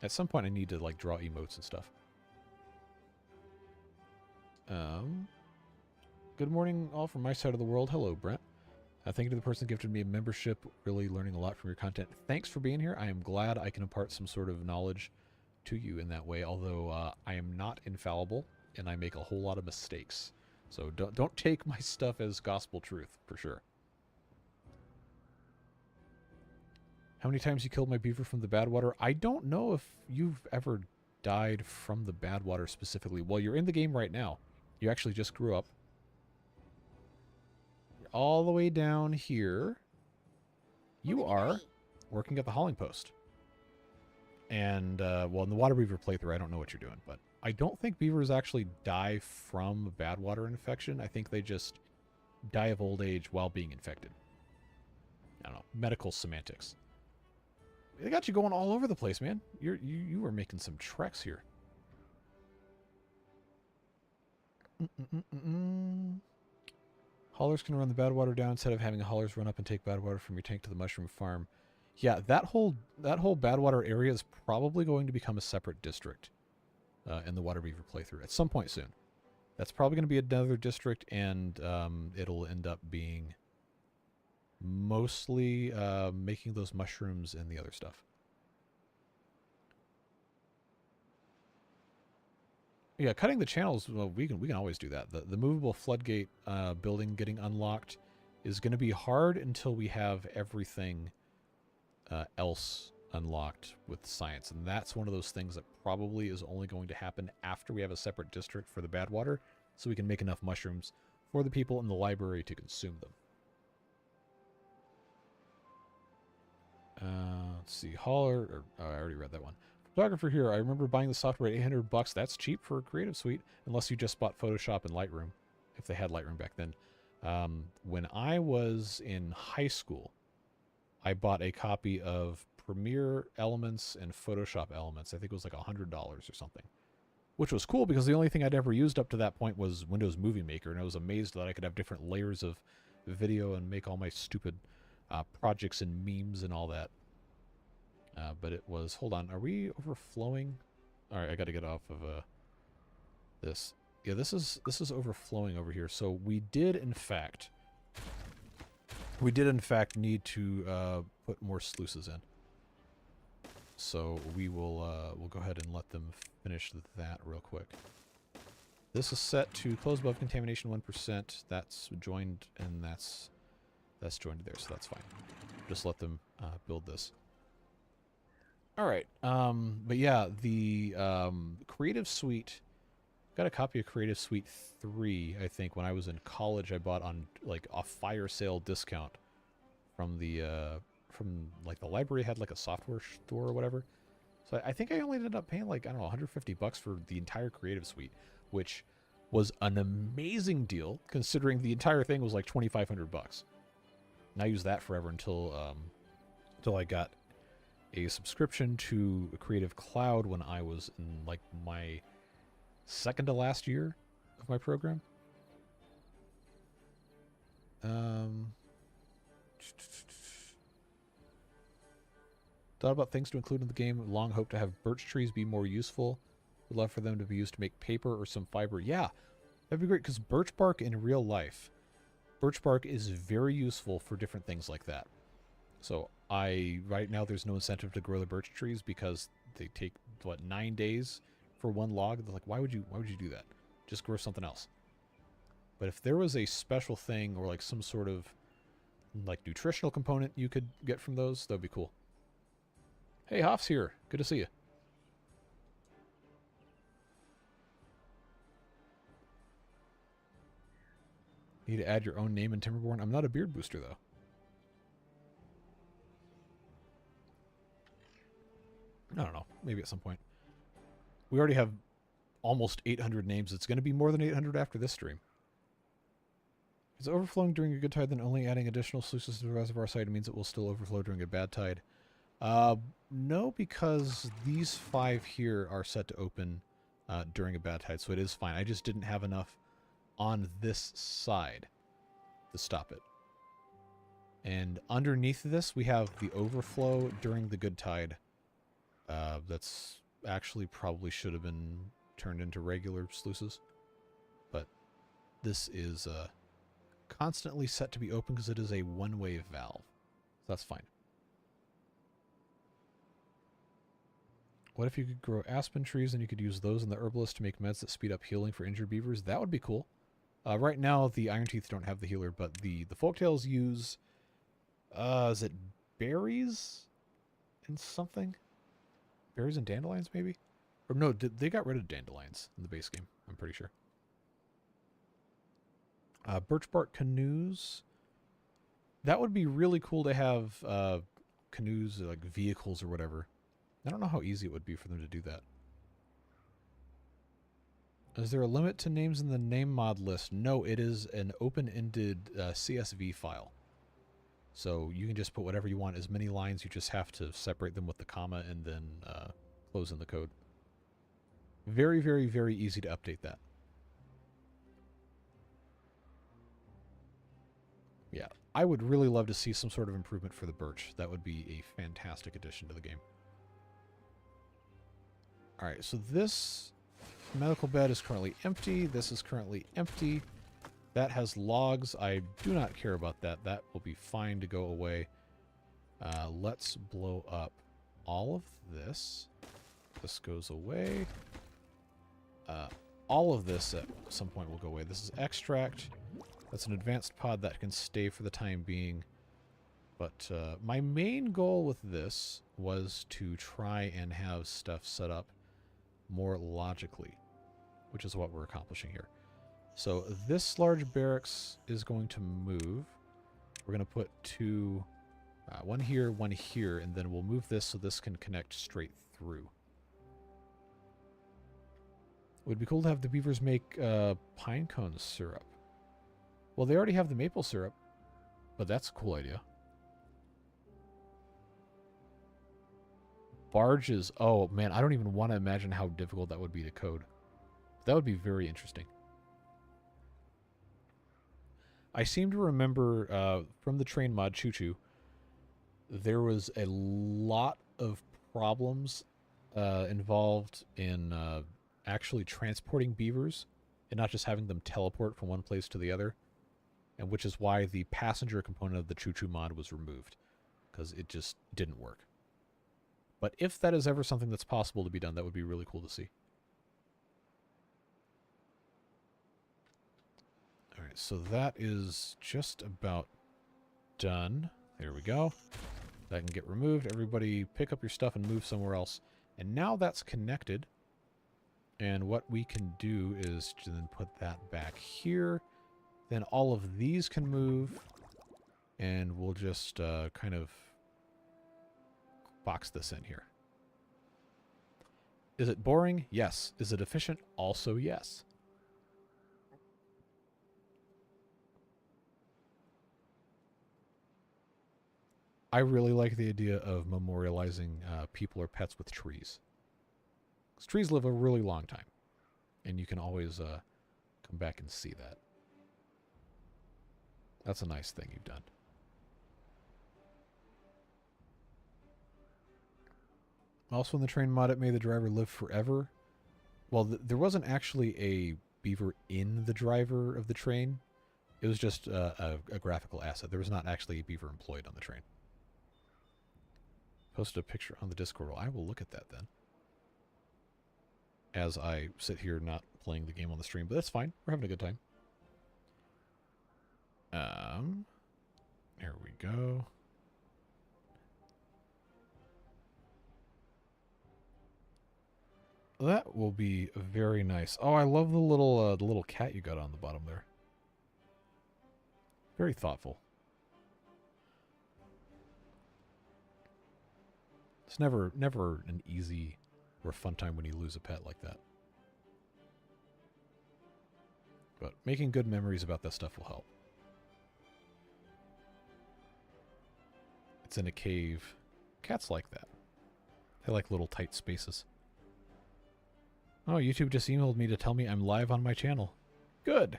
at some point I need to like draw emotes and stuff. Good morning all from my side of the world. Hello, Brent. Thank you to the person who gifted me a membership. Really learning a lot from your content. Thanks for being here. I am glad I can impart some sort of knowledge to you in that way, although I am not infallible and I make a whole lot of mistakes. So don't take my stuff as gospel truth, for sure. How many times you killed my beaver from the bad water? I don't know if you've ever died from the bad water specifically. Well, you're in the game right now. You actually just grew up. You're all the way down here. You are working at the hauling post. And, well, in the water beaver playthrough, I don't know what you're doing, but I don't think beavers actually die from bad water infection. I think they just die of old age while being infected. I don't know. Medical semantics. They got you going all over the place, man. You are making some treks here. Haulers can run the bad water down instead of having haulers run up and take bad water from your tank to the mushroom farm. Yeah, that whole bad water area is probably going to become a separate district in the water beaver playthrough at some point soon. That's probably going to be another district, and it'll end up being mostly making those mushrooms and the other stuff. Yeah, cutting the channels, well, we can always do that. The movable floodgate building getting unlocked is going to be hard until we have everything else unlocked with science. And that's one of those things that probably is only going to happen after we have a separate district for the bad water, so we can make enough mushrooms for the people in the library to consume them. Let's see, Holler, I already read that one. Photographer here, I remember buying the software at $800. That's cheap for a Creative Suite, unless you just bought Photoshop and Lightroom, if they had Lightroom back then. When I was in high school, I bought a copy of Premiere Elements and Photoshop Elements. I think it was like $100 or something, which was cool because the only thing I'd ever used up to that point was Windows Movie Maker, and I was amazed that I could have different layers of video and make all my stupid projects and memes and all that. But it was, hold on, are we overflowing? All right, I got to get off of this. Yeah, this is overflowing over here. So we did in fact need to put more sluices in. So we will we'll go ahead and let them finish that real quick. This is set to close above contamination 1%. That's joined, and that's joined there, so that's fine. Just let them build this. All right, but yeah, the Creative Suite, got a copy of Creative Suite 3, I think, when I was in college. I bought on like a fire sale discount from the like the library had like a software store or whatever. So I think I only ended up paying like, I don't know, $150 for the entire Creative Suite, which was an amazing deal considering the entire thing was like $2,500. And I used that forever until I got a subscription to Creative Cloud when I was in like my second to last year of my program. Thought about things to include in the game. Long hope to have birch trees be more useful. Would love for them to be used to make paper or some fiber. Yeah, that'd be great, because birch bark in real life, birch bark is very useful for different things like that. So right now there's no incentive to grow the birch trees because they take, what, 9 days for one log. They're like, why would you do that? Just grow something else. But if there was a special thing or like some sort of like nutritional component you could get from those, that'd be cool. Hey, Hoff's here. Good to see you. Need to add your own name in Timberborn. I'm not a beard booster, though. I don't know. Maybe at some point. We already have almost 800 names. It's going to be more than 800 after this stream. If it's overflowing during a good tide, then only adding additional sluices to the reservoir side means it will still overflow during a bad tide. No, because these 5 here are set to open during a bad tide, so it is fine. I just didn't have enough on this side to stop it. And underneath this, we have the overflow during the good tide. That's actually probably should have been turned into regular sluices. But this is constantly set to be open because it is a one-way valve. So that's fine. What if you could grow aspen trees and you could use those in the herbalist to make meds that speed up healing for injured beavers? That would be cool. Right now, the Iron Teeth don't have the healer, but the Folktales use, is it berries and something? Berries and dandelions, maybe? Or no, they got rid of dandelions in the base game, I'm pretty sure. Birch bark canoes. That would be really cool to have canoes, like vehicles or whatever. I don't know how easy it would be for them to do that. Is there a limit to names in the name mod list? No, it is an open-ended CSV file. So you can just put whatever you want. As many lines, you just have to separate them with the comma and then close in the code. Very, very, very easy to update that. Yeah, I would really love to see some sort of improvement for the birch. That would be a fantastic addition to the game. Alright, so this medical bed is currently empty. This is currently empty. That has logs. I do not care about that. That will be fine to go away. Let's blow up all of this. This goes away. All of this at some point will go away. This is extract. That's an advanced pod that can stay for the time being. But my main goal with this was to try and have stuff set up more logically, which is what we're accomplishing here. So this large barracks is going to move. We're going to put two, one here, and then we'll move this so this can connect straight through. It would be cool to have the beavers make pine cone syrup. Well, they already have the maple syrup, but that's a cool idea. Barges. Oh, man, I don't even want to imagine how difficult that would be to code. That would be very interesting. I seem to remember from the train mod Choo Choo, there was a lot of problems involved in actually transporting beavers and not just having them teleport from one place to the other, and which is why the passenger component of the Choo Choo mod was removed, because it just didn't work. But if that is ever something that's possible to be done, that would be really cool to see. Alright, so that is just about done. There we go. That can get removed. Everybody pick up your stuff and move somewhere else. And now that's connected. And what we can do is to then put that back here. Then all of these can move. And we'll just kind of box this in here. Is it boring? Yes. Is it efficient? Also yes. I really like the idea of memorializing people or pets with trees. Because trees live a really long time. And you can always come back and see that. That's a nice thing you've done. Also in the train mod, it made the driver live forever. Well, there wasn't actually a beaver in the driver of the train. It was just a graphical asset. There was not actually a beaver employed on the train. Posted a picture on the Discord. Well, I will look at that then. As I sit here not playing the game on the stream, but that's fine. We're having a good time. There we go. That will be very nice. Oh, I love the little cat you got on the bottom there. Very thoughtful. It's never an easy or fun time when you lose a pet like that. But making good memories about that stuff will help. It's in a cave. Cats like that. They like little tight spaces. Oh, YouTube just emailed me to tell me I'm live on my channel. Good.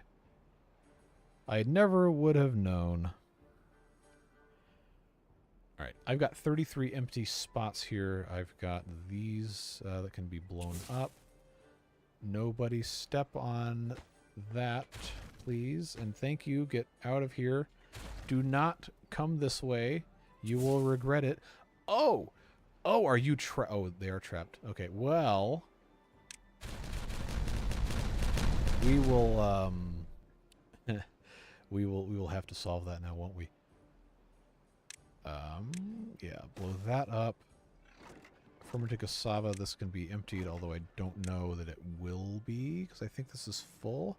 I never would have known. Alright, I've got 33 empty spots here. I've got these that can be blown up. Nobody step on that, please. And thank you. Get out of here. Do not come this way. You will regret it. Oh! Oh, are you trapped? Oh, they are trapped. Okay, well... We will, we will have to solve that now, won't we? Yeah, blow that up. Fermented cassava, this can be emptied, although I don't know that it will be, because I think this is full.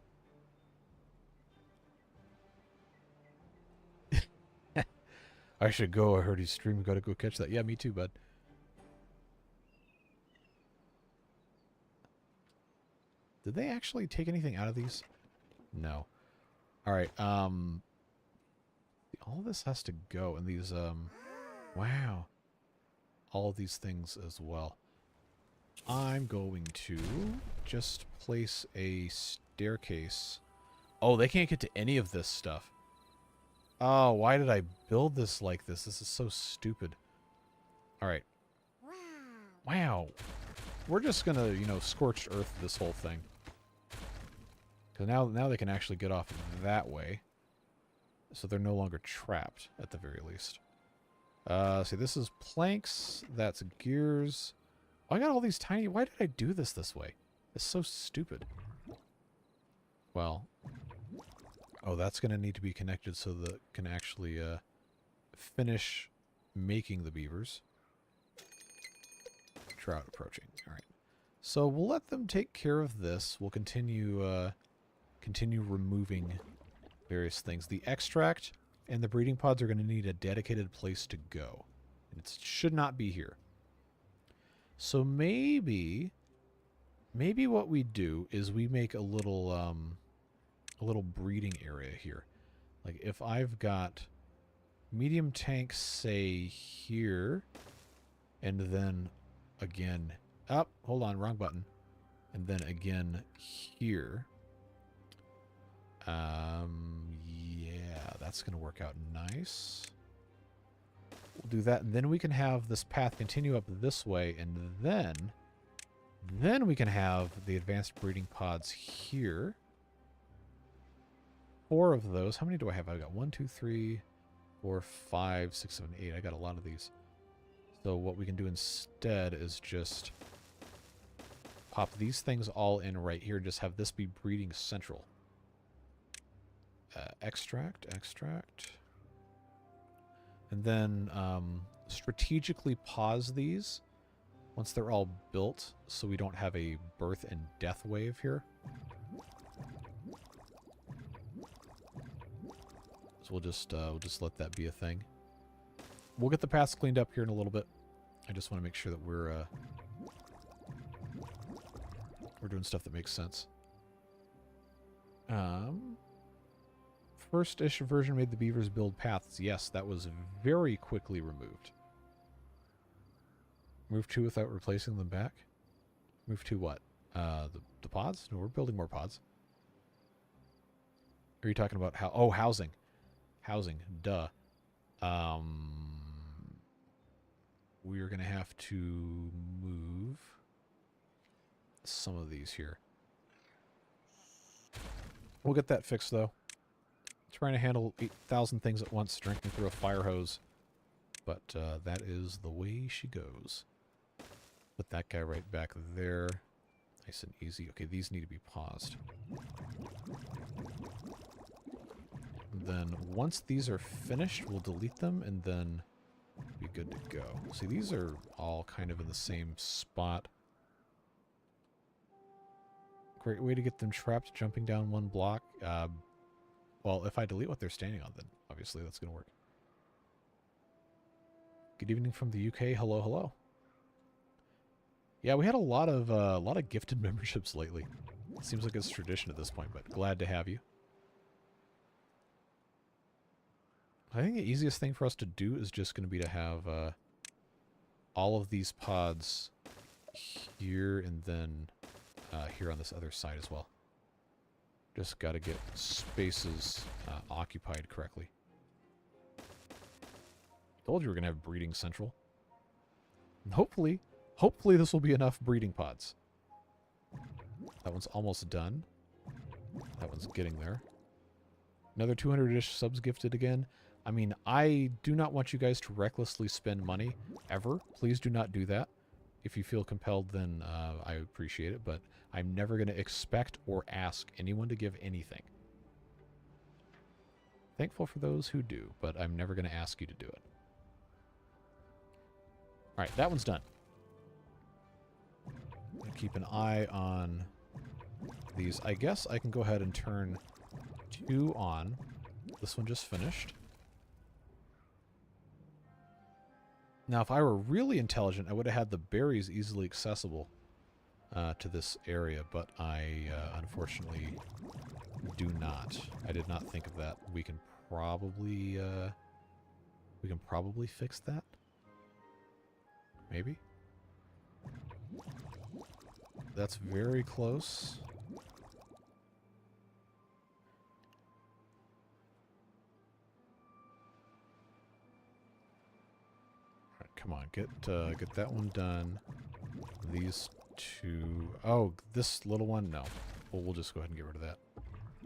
I should go. I heard he's streaming. Gotta go catch that. Yeah, me too, bud. Did they actually take anything out of these? No. Alright, all this has to go, and these, wow. All of these things as well. I'm going to just place a staircase. Oh, they can't get to any of this stuff. Oh, why did I build this like this? This is so stupid. Alright. Wow. we're just gonna, you know, scorched earth this whole thing. Because now they can actually get off that way. So they're no longer trapped, at the very least. See, this is planks. That's gears. Oh, I got all these tiny... Why did I do this way? It's so stupid. Well... Oh, that's going to need to be connected so that can actually finish making the beavers. Drought approaching. All right. So we'll let them take care of this. We'll continue removing various things. The extract and the breeding pods are going to need a dedicated place to go. And it should not be here. So maybe what we do is we make a little breeding area here. Like if I've got medium tanks, say here, and then again, hold on, wrong button, and then again here. Yeah, that's gonna work out nice. We'll do that, and then we can have this path continue up this way, and then we can have the advanced breeding pods here. 4 of those. How many do I have? I've got 1, 2, 3, 4, 5, 6, 7, 8. I got a lot of these. So what we can do instead is just pop these things all in right here. Just have this be breeding central. Extract. And then strategically pause these once they're all built so we don't have a birth and death wave here. So we'll just let that be a thing. We'll get the paths cleaned up here in a little bit. I just want to make sure that we're doing stuff that makes sense. First-ish version made the beavers build paths. Yes, that was very quickly removed. Move 2 without replacing them back? Move 2 what? The pods? No, we're building more pods. Are you talking about how? Oh, housing. Housing. Duh. We're going to have to move some of these here. We'll get that fixed, though. Trying to handle 8,000 things at once, drinking through a fire hose. But that is the way she goes. Put that guy right back there. Nice and easy. Okay, these need to be paused. And then once these are finished, we'll delete them and then be good to go. See, these are all kind of in the same spot. Great way to get them trapped, jumping down one block. Well, if I delete what they're standing on, then obviously that's going to work. Good evening from the UK. Hello, hello. Yeah, we had a lot of gifted memberships lately. It seems like it's tradition at this point, but glad to have you. I think the easiest thing for us to do is just going to be to have all of these pods here and then here on this other side as well. Just got to get spaces occupied correctly. Told you we're going to have breeding central. And hopefully this will be enough breeding pods. That one's almost done. That one's getting there. Another 200-ish subs gifted again. I mean, I do not want you guys to recklessly spend money, ever. Please do not do that. If you feel compelled, then I appreciate it, but I'm never going to expect or ask anyone to give anything. Thankful for those who do, but I'm never going to ask you to do it. Alright, that one's done. Keep an eye on these. I guess I can go ahead and turn 2 on. This one just finished. Now, if I were really intelligent, I would have had the berries easily accessible to this area, but I unfortunately do not. I did not think of that. We can probably fix that. Maybe. That's very close. Come on, get that one done. These to... Oh, this little one? No. Well, we'll just go ahead and get rid of that.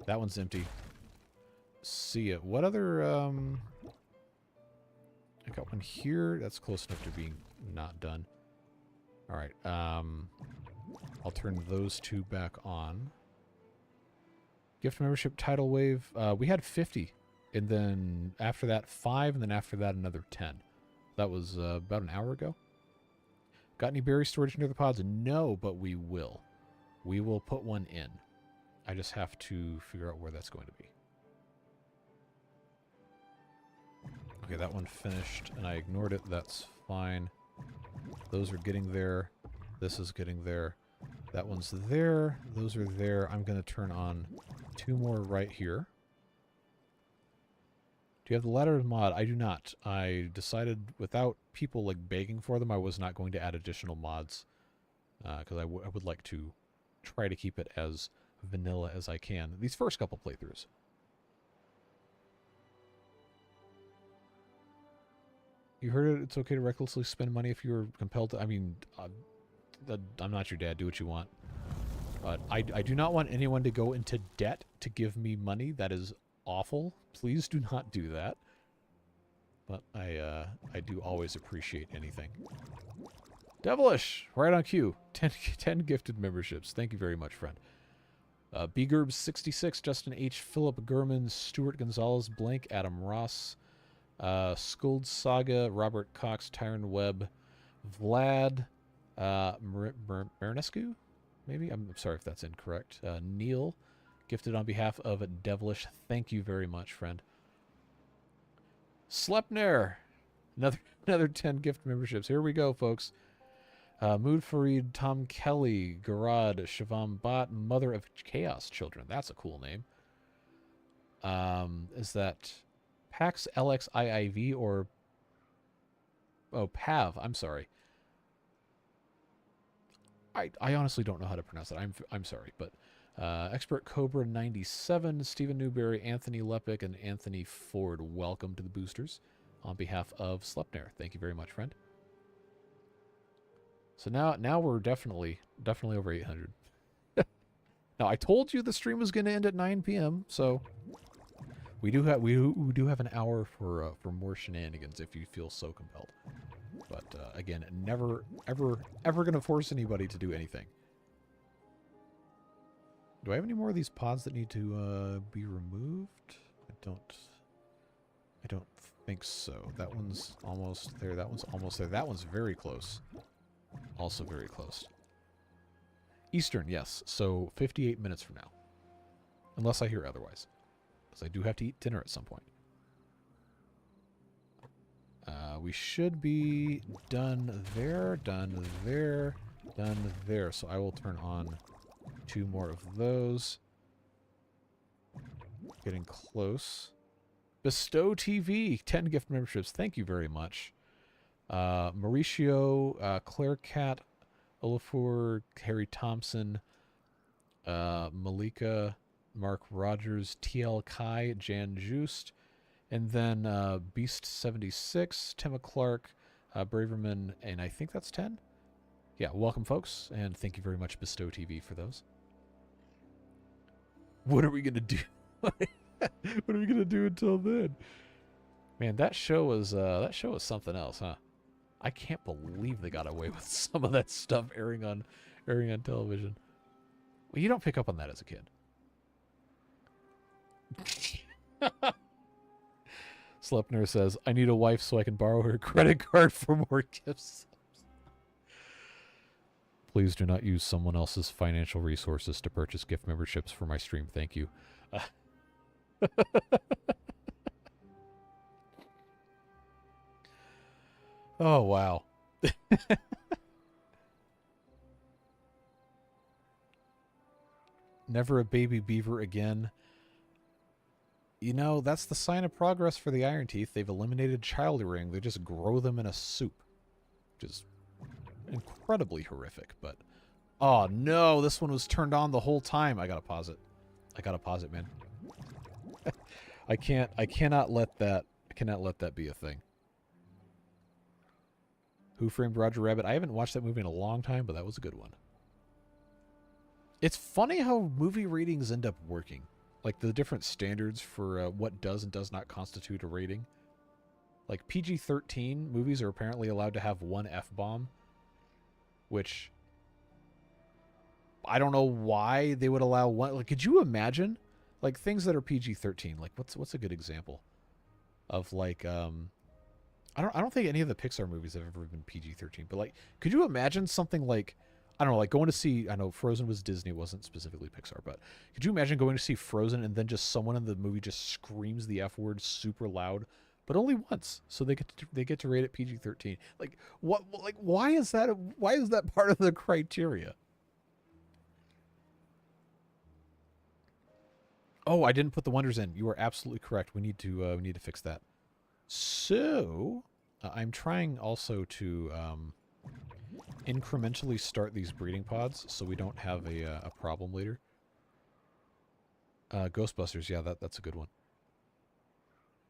That one's empty. See it. What other... I got one here. That's close enough to being not done. Alright. I'll turn those two back on. Gift membership tidal wave. We had 50. And then after that, 5. And then after that, another 10. That was about an hour ago. Got any berry storage near the pods? No, but we will. We will put one in. I just have to figure out where that's going to be. Okay, that one finished, and I ignored it. That's fine. Those are getting there. This is getting there. That one's there. Those are there. I'm going to turn on 2 more right here. Do you have the ladder mod? I do not. I decided without people like begging for them, I was not going to add additional mods. Because I would like to try to keep it as vanilla as I can. These first couple playthroughs. You heard it. It's okay to recklessly spend money if you're compelled to. I mean, I'm not your dad. Do what you want. But I do not want anyone to go into debt to give me money. That is awful. Please do not do that. But I do always appreciate anything. Devilish, right on cue. 10 gifted memberships. Thank you very much, friend. Bgerb66, Justin H, Philip Gurman, Stuart Gonzalez, Blank, Adam Ross, Skuld Saga, Robert Cox, Tyron Webb, Vlad, Marinescu, maybe? I'm sorry if that's incorrect. Neil, gifted on behalf of Devilish. Thank you very much, friend. Slepner, another 10 gift memberships. Here we go, folks. Mood Farid, Tom Kelly, Garad, Shivam Bhat, Mother of Chaos Children. That's a cool name. Is that Pax LXIIV or... Oh, Pav. I'm sorry. I honestly don't know how to pronounce that. I'm sorry, but... Expert Cobra 97, Stephen Newberry, Anthony Lepic, and Anthony Ford. Welcome to the boosters on behalf of Slepner. Thank you very much, friend. So now we're definitely over 800. Now I told you the stream was going to end at 9 p.m. So we do have an hour for more shenanigans if you feel so compelled. But again, never ever going to force anybody to do anything. Do I have any more of these pods that need to be removed? I don't think so. That one's almost there. That one's almost there. That one's very close. Also very close. Eastern, yes. So 58 minutes from now. Unless I hear otherwise. Because I do have to eat dinner at some point. We should be done there, done there, done there. So I will turn on 2 more of those. Getting close. Bestow TV, 10 gift memberships. Thank you very much. Mauricio, Claire Cat, Olafur, Harry Thompson, Malika, Mark Rogers, TL Kai, Jan Just, and then Beast76, Timma Clark, Braverman, and I think that's 10. Yeah, welcome, folks, and thank you very much, Bestow TV, for those. What are we gonna do? What are we gonna do until then? Man, that show was something else, huh? I can't believe they got away with some of that stuff airing on television. Well, you don't pick up on that as a kid. Slepner says, I need a wife so I can borrow her credit card for more gifts. Please do not use someone else's financial resources to purchase gift memberships for my stream. Thank you. Oh, wow. Never a baby beaver again. You know, that's the sign of progress for the Iron Teeth. They've eliminated child rearing. They just grow them in a soup. Which is incredibly horrific, but... Oh, no! This one was turned on the whole time. I gotta pause it. I gotta pause it, man. I cannot let that be a thing. Who Framed Roger Rabbit? I haven't watched that movie in a long time, but that was a good one. It's funny how movie ratings end up working. Like the different standards for what does and does not constitute a rating. Like PG-13 movies are apparently allowed to have one F-bomb, which I don't know why they would allow one. Like, could you imagine, like things that are PG-13? Like, what's a good example of like I don't think any of the Pixar movies have ever been PG-13, but like, could you imagine something like, I don't know, like going to see, I know Frozen was Disney, it wasn't specifically Pixar, but could you imagine going to see Frozen and then just someone in the movie just screams the F word super loud, but only once, so they get to rate it PG-13? Like, what? Like, why is that part of the criteria? Oh, I didn't put the wonders in. You are absolutely correct. We need to fix that. So, I'm trying also to incrementally start these breeding pods so we don't have a problem later. Ghostbusters, yeah, that's a good one.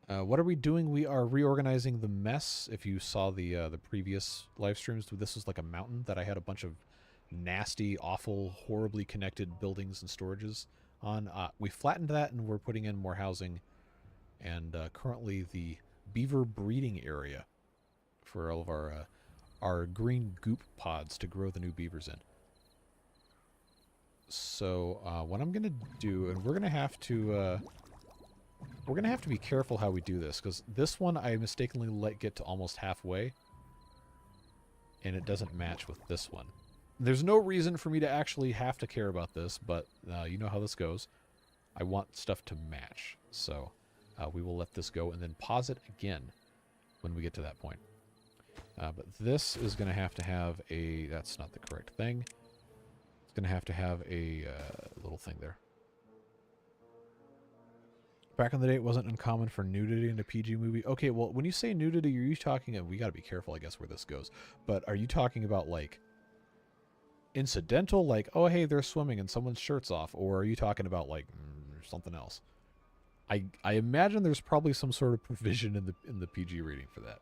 What are we doing? We are reorganizing the mess. If you saw the previous live streams, this was like a mountain that I had a bunch of nasty, awful, horribly connected buildings and storages on. We flattened that and we're putting in more housing, and currently the beaver breeding area for all of our green goop pods to grow the new beavers in. So what I'm gonna do, and we're gonna have to be careful how we do this, because this one I mistakenly let get to almost halfway, and it doesn't match with this one. There's no reason for me to actually have to care about this, but you know how this goes. I want stuff to match, so we will let this go and then pause it again when we get to that point. But this is going to have a... That's not the correct thing. It's going to have a little thing there. Back in the day, it wasn't uncommon for nudity in a PG movie. Okay, well, when you say nudity, are you talking... We got to be careful, I guess, where this goes. But are you talking about, like, incidental? Like, oh, hey, they're swimming and someone's shirt's off? Or are you talking about, like, something else? I imagine there's probably some sort of provision in the PG rating for that.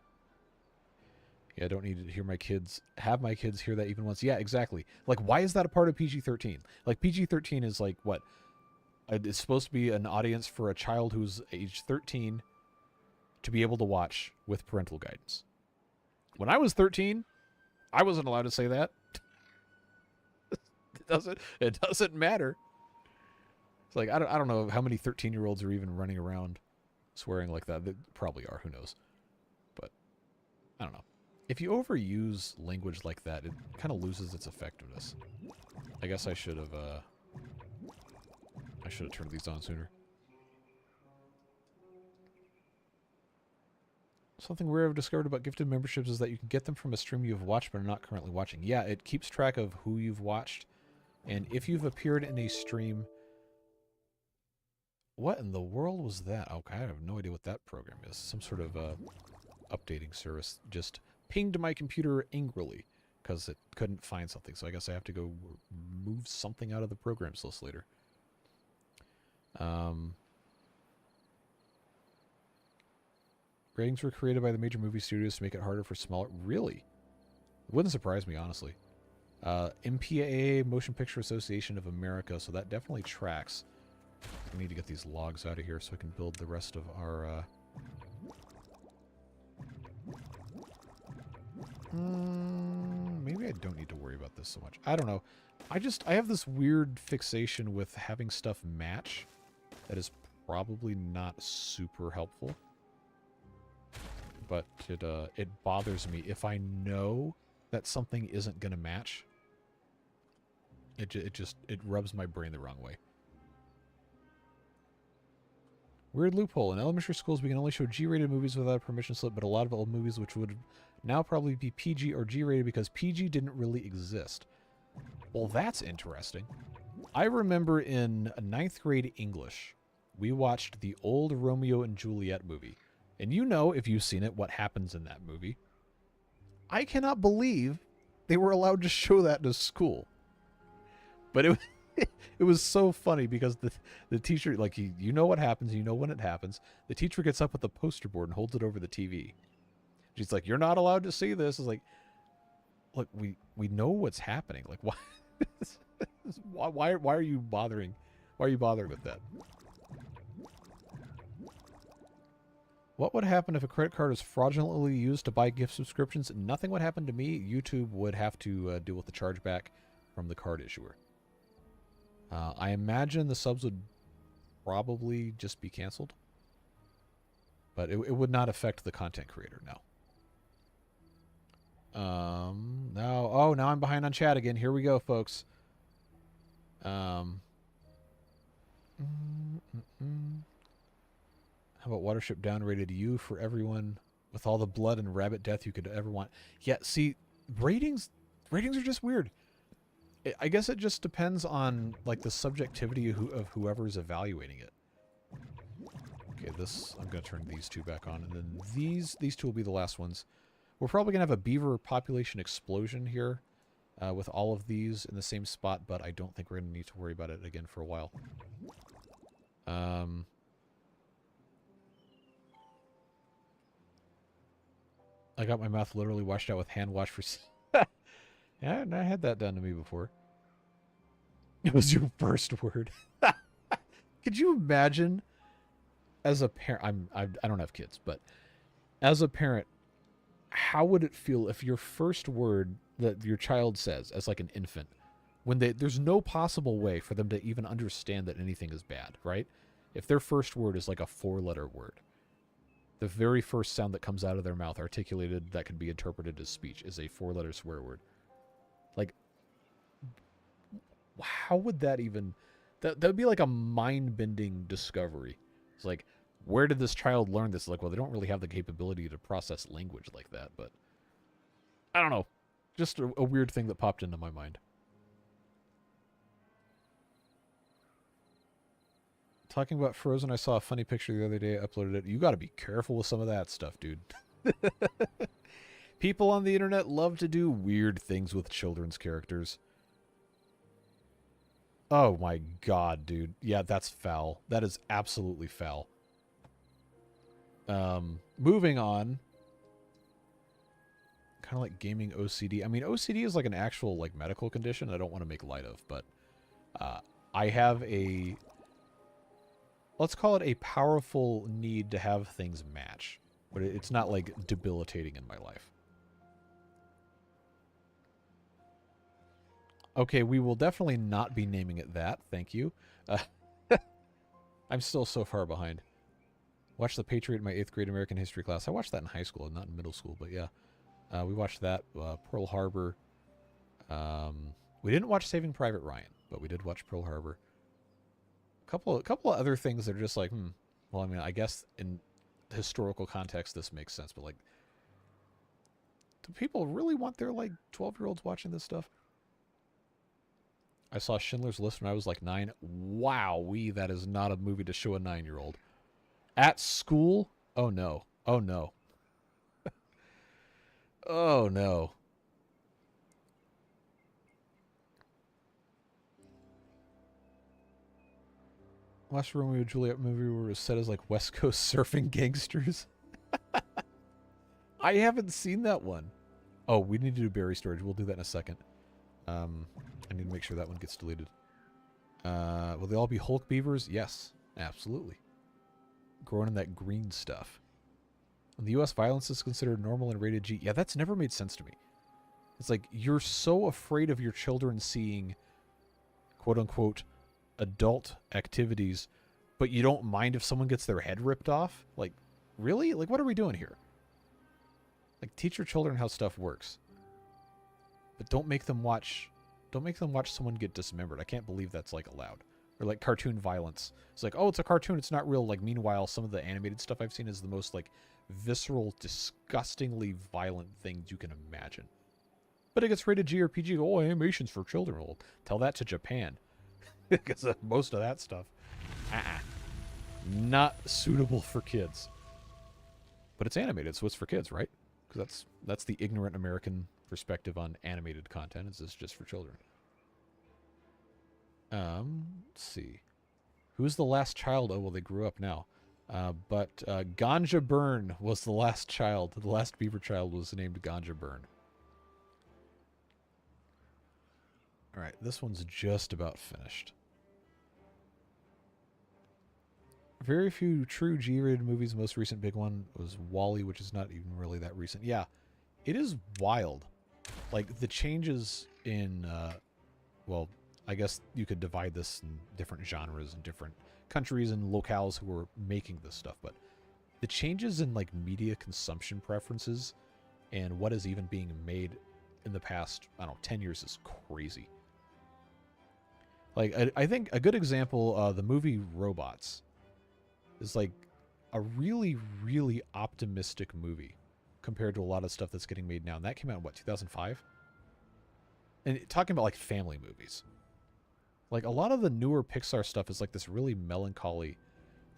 Yeah, I don't need to hear have my kids hear that even once. Yeah, exactly. Like, why is that a part of PG-13? Like, PG-13 is like, what? It's supposed to be an audience for a child who's age 13 to be able to watch with parental guidance. When I was 13, I wasn't allowed to say that. It doesn't matter. It's like, I don't know how many 13-year-olds are even running around swearing like that. They probably are, who knows. But, I don't know. If you overuse language like that, it kind of loses its effectiveness. I guess I should have turned these on sooner. Something rare I've discovered about gifted memberships is that you can get them from a stream you've watched but are not currently watching. Yeah, it keeps track of who you've watched, and if you've appeared in a stream... What in the world was that? Okay, I have no idea what that program is. Some sort of updating service just pinged my computer angrily because it couldn't find something. So I guess I have to go move something out of the programs list later. Ratings were created by the major movie studios to make it harder for smaller... Really? It wouldn't surprise me, honestly. MPAA, Motion Picture Association of America, so that definitely tracks. I need to get these logs out of here so I can build the rest of our... maybe I don't need to worry about this so much. I don't know. I have this weird fixation with having stuff match that is probably not super helpful. But it bothers me. If I know that something isn't going to match, it rubs my brain the wrong way. Weird loophole. In elementary schools, we can only show G-rated movies without a permission slip, but a lot of old movies which would now probably be PG or G-rated because PG didn't really exist. Well, that's interesting. I remember in 9th grade English, we watched the old Romeo and Juliet movie. And you know, if you've seen it, what happens in that movie. I cannot believe they were allowed to show that to school. But it was so funny because the teacher, like, you know what happens, you know when it happens. The teacher gets up with the poster board and holds it over the TV. She's like, "You're not allowed to see this." It's like, look, we know what's happening. Like, why? Why are you bothering? Why are you bothering with that? What would happen if a credit card is fraudulently used to buy gift subscriptions? Nothing would happen to me. YouTube would have to deal with the chargeback from the card issuer. I imagine the subs would probably just be canceled. But it would not affect the content creator, no. Now I'm behind on chat again. Here we go, folks. How about Watership downgraded you for everyone with all the blood and rabbit death you could ever want? Yeah, see, ratings are just weird. I guess it just depends on like the subjectivity of whoever's evaluating it. Okay, I'm going to turn these two back on, and then these two will be the last ones. We're probably going to have a beaver population explosion here with all of these in the same spot, but I don't think we're going to need to worry about it again for a while. I got my mouth literally washed out with hand wash for... Yeah, I had that done to me before. It was your first word. Could you imagine, as a parent... I don't have kids, but as a parent, how would it feel if your first word that your child says as like an infant, when there's no possible way for them to even understand that anything is bad, right? If their first word is like a 4-letter word, the very first sound that comes out of their mouth articulated that can be interpreted as speech is a 4-letter swear word. Like, how would that even... That would be like a mind-bending discovery. It's like, where did this child learn this? Like, well, they don't really have the capability to process language like that, but... I don't know. Just a weird thing that popped into my mind. Talking about Frozen, I saw a funny picture the other day. I uploaded it. You got to be careful with some of that stuff, dude. People on the internet love to do weird things with children's characters. Oh my god, dude. Yeah, that's foul. That is absolutely foul. Moving on. Kind of like gaming OCD. I mean, OCD is like an actual like medical condition I don't want to make light of, but I have a... Let's call it a powerful need to have things match. But it's not, like, debilitating in my life. Okay, we will definitely not be naming it that. Thank you. I'm still so far behind. Watched The Patriot in my 8th grade American history class. I watched that in high school, not in middle school, but yeah. We watched that. Pearl Harbor. We didn't watch Saving Private Ryan, but we did watch Pearl Harbor. A couple of other things that are just like, well, I mean, I guess in historical context this makes sense, but like, do people really want their like 12-year-olds watching this stuff? I saw Schindler's List when I was like 9. Wow-wee, that is not a movie to show a 9-year-old. At school? Oh no. Oh no. Oh no. Watched a Romeo and Juliet movie where it was set as like West Coast surfing gangsters. I haven't seen that one. Oh, we need to do berry storage. We'll do that in a second. I need to make sure that one gets deleted. Will they all be Hulk beavers? Yes, absolutely. Growing in that green stuff. In the U.S., violence is considered normal and rated G. Yeah, that's never made sense to me. It's like, you're so afraid of your children seeing, quote-unquote, adult activities, but you don't mind if someone gets their head ripped off? Like, really? Like, what are we doing here? Like, teach your children how stuff works. But don't make them watch someone get dismembered. I can't believe that's, like, allowed. Or, like, cartoon violence. It's like, oh, it's a cartoon, it's not real. Like, meanwhile, some of the animated stuff I've seen is the most, like, visceral, disgustingly violent things you can imagine. But it gets rated G or PG. Oh, animation's for children. Well, tell that to Japan. Because most of that stuff, not suitable for kids. But it's animated, so it's for kids, right? Because that's the ignorant American perspective on animated content. Is this just for children? Let's see. Who's the last child? Oh, well, they grew up now. But Ganja Burn was the last child. The last beaver child was named Ganja Burn. All right, this one's just about finished. Very few true G-rated movies. The most recent big one was WALL-E, which is not even really that recent. Yeah, it is wild. Like, the changes in, well, I guess you could divide this in different genres and different countries and locales who are making this stuff, but the changes in, like, media consumption preferences and what is even being made in the past, I don't know, 10 years is crazy. Like, I think a good example, the movie Robots is like a really, really optimistic movie compared to a lot of stuff that's getting made now. And that came out in, what, 2005? And talking about, like, family movies. Like, a lot of the newer Pixar stuff is like this really melancholy,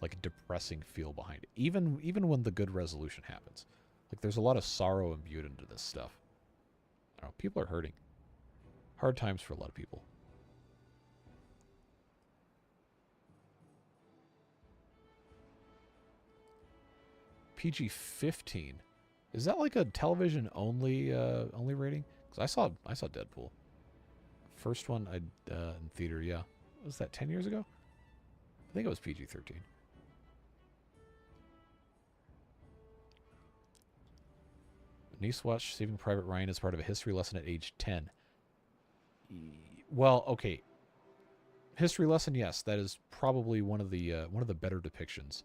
like, depressing feel behind it. Even when the good resolution happens. Like, there's a lot of sorrow imbued into this stuff. I don't know, people are hurting. Hard times for a lot of people. PG-15. Is that like a television only rating? Because I saw Deadpool. First one in theater, yeah. Was that 10 years ago? I think it was PG-13. Niece watched Saving Private Ryan as part of a history lesson at age 10. Well, okay. History lesson, yes. That is probably one of the better depictions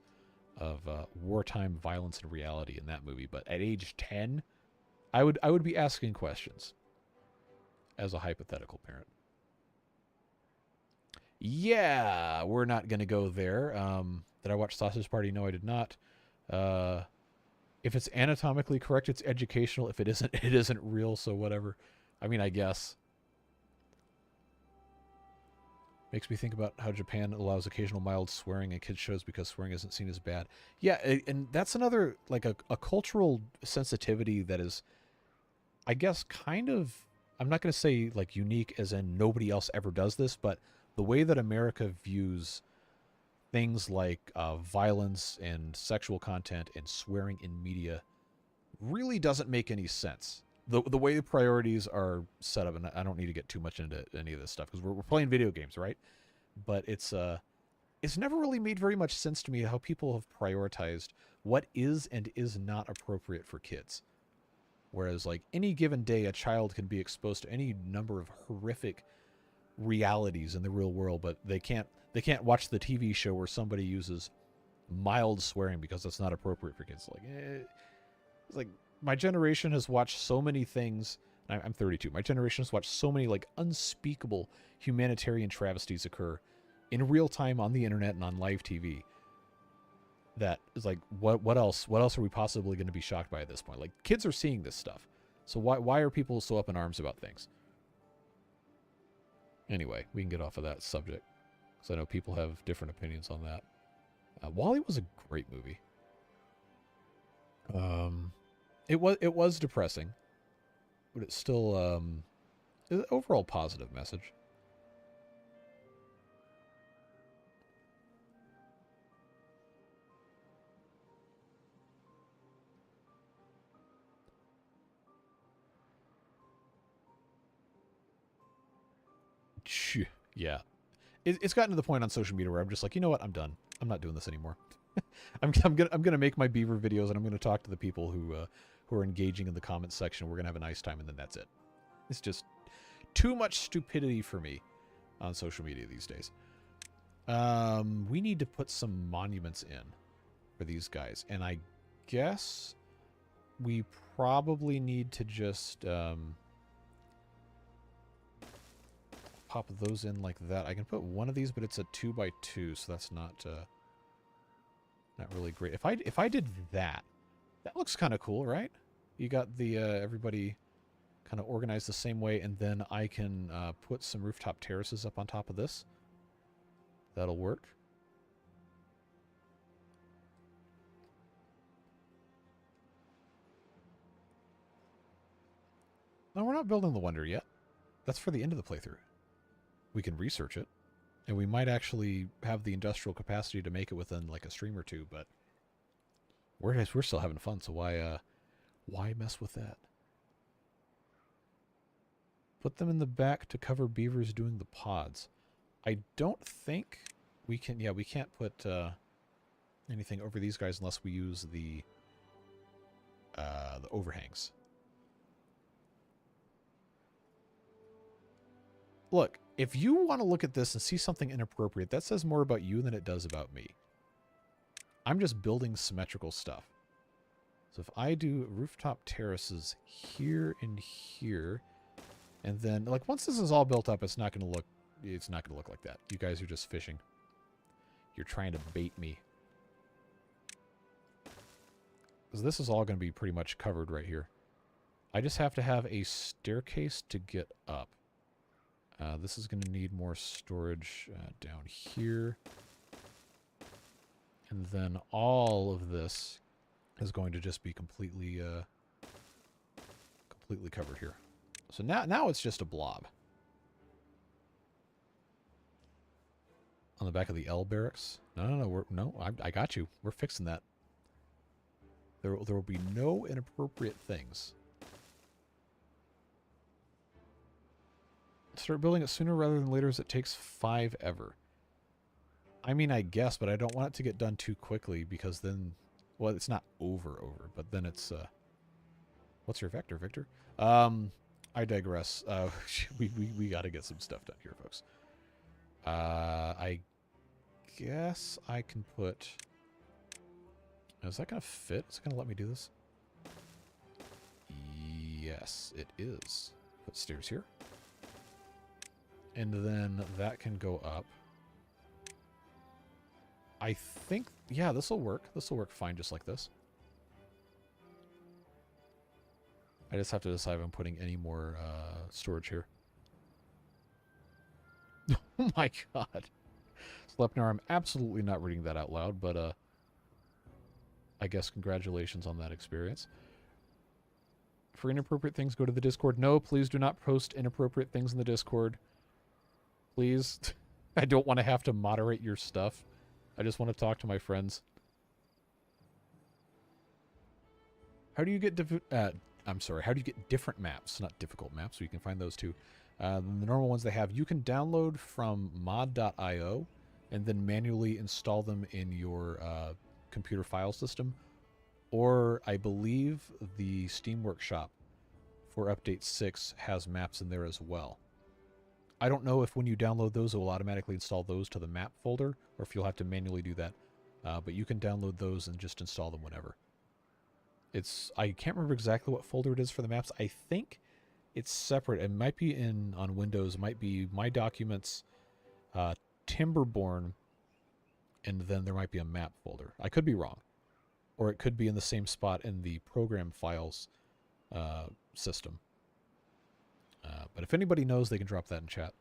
of wartime violence and reality in that movie. But at age 10, I would be asking questions as a hypothetical parent. Yeah, we're not going to go there. Did I watch Sausage Party? No, I did not. If it's anatomically correct, it's educational. If it isn't, it isn't real, so whatever. I mean, I guess. Makes me think about how Japan allows occasional mild swearing in kids' shows because swearing isn't seen as bad. Yeah, and that's another, like, a cultural sensitivity that is, I guess, kind of, I'm not going to say, like, unique as in nobody else ever does this, but the way that America views things like violence and sexual content and swearing in media really doesn't make any sense. The way the priorities are set up, and I don't need to get too much into any of this stuff because we're playing video games, right? But it's never really made very much sense to me how people have prioritized what is and is not appropriate for kids. Whereas, like, any given day, a child can be exposed to any number of horrific realities in the real world, but they can't watch the TV show where somebody uses mild swearing because that's not appropriate for kids. Like, it's like, my generation has watched so many things. I'm 32. My generation has watched so many, like, unspeakable humanitarian travesties occur in real time on the internet and on live TV. That is like, what else? What else are we possibly going to be shocked by at this point? Like, kids are seeing this stuff, so why are people so up in arms about things? Anyway, we can get off of that subject because I know people have different opinions on that. WALL-E was a great movie. It was depressing, but it's still is an overall positive message. Yeah, it's gotten to the point on social media where I'm just like, you know what, I'm done. I'm not doing this anymore. I'm gonna make my Beaver videos and I'm gonna talk to the people who are engaging in the comments section. We're gonna have a nice time and then that's it. It's just too much stupidity for me on social media these days. We need to put some monuments in for these guys, and I guess we probably need to just pop those in like that. I can put one of these, but it's a 2x2, so that's not really great. If I did that, that looks kind of cool, right? You got the everybody kind of organized the same way, and then I can put some rooftop terraces up on top of this. That'll work. No, we're not building the wonder yet. That's for the end of the playthrough. We can research it, and we might actually have the industrial capacity to make it within like a stream or two, but we're still having fun, so why mess with that? Put them in the back to cover beavers doing the pods. I don't think we can... Yeah, we can't put anything over these guys unless we use the overhangs. Look, if you want to look at this and see something inappropriate, that says more about you than it does about me. I'm just building symmetrical stuff. So if I do rooftop terraces here and here, and then, like, once this is all built up, it's not going to look like that. You guys are just fishing. You're trying to bait me. Because this is all going to be pretty much covered right here. I just have to have a staircase to get up. This is going to need more storage down here. And then all of this is going to just be completely covered here. So now it's just a blob. On the back of the L barracks? No, I got you. We're fixing that. There will be no inappropriate things. Start building it sooner rather than later as it takes 5 ever. I mean, I guess, but I don't want it to get done too quickly because then... Well, it's not over, but then it's... What's your vector, Victor? I digress. We got to get some stuff done here, folks. I guess I can put... Is that going to fit? Is it going to let me do this? Yes, it is. Put stairs here. And then that can go up. I think, yeah, this will work. This will work fine just like this. I just have to decide if I'm putting any more storage here. Oh my god. Slepnar, I'm absolutely not reading that out loud, but I guess congratulations on that experience. For inappropriate things, go to the Discord. No, please do not post inappropriate things in the Discord. Please. I don't want to have to moderate your stuff. I just want to talk to my friends. How do you get how do you get different maps, not difficult maps, so you can find those too. The normal ones they have, you can download from mod.io and then manually install them in your computer file system. Or I believe the Steam Workshop for Update 6 has maps in there as well. I don't know if when you download those, it will automatically install those to the map folder, or if you'll have to manually do that. But you can download those and just install them whenever. I can't remember exactly what folder it is for the maps. I think it's separate. It might be on Windows. It might be My Documents, Timberborn, and then there might be a map folder. I could be wrong. Or it could be in the same spot in the program files system. But if anybody knows, they can drop that in chat.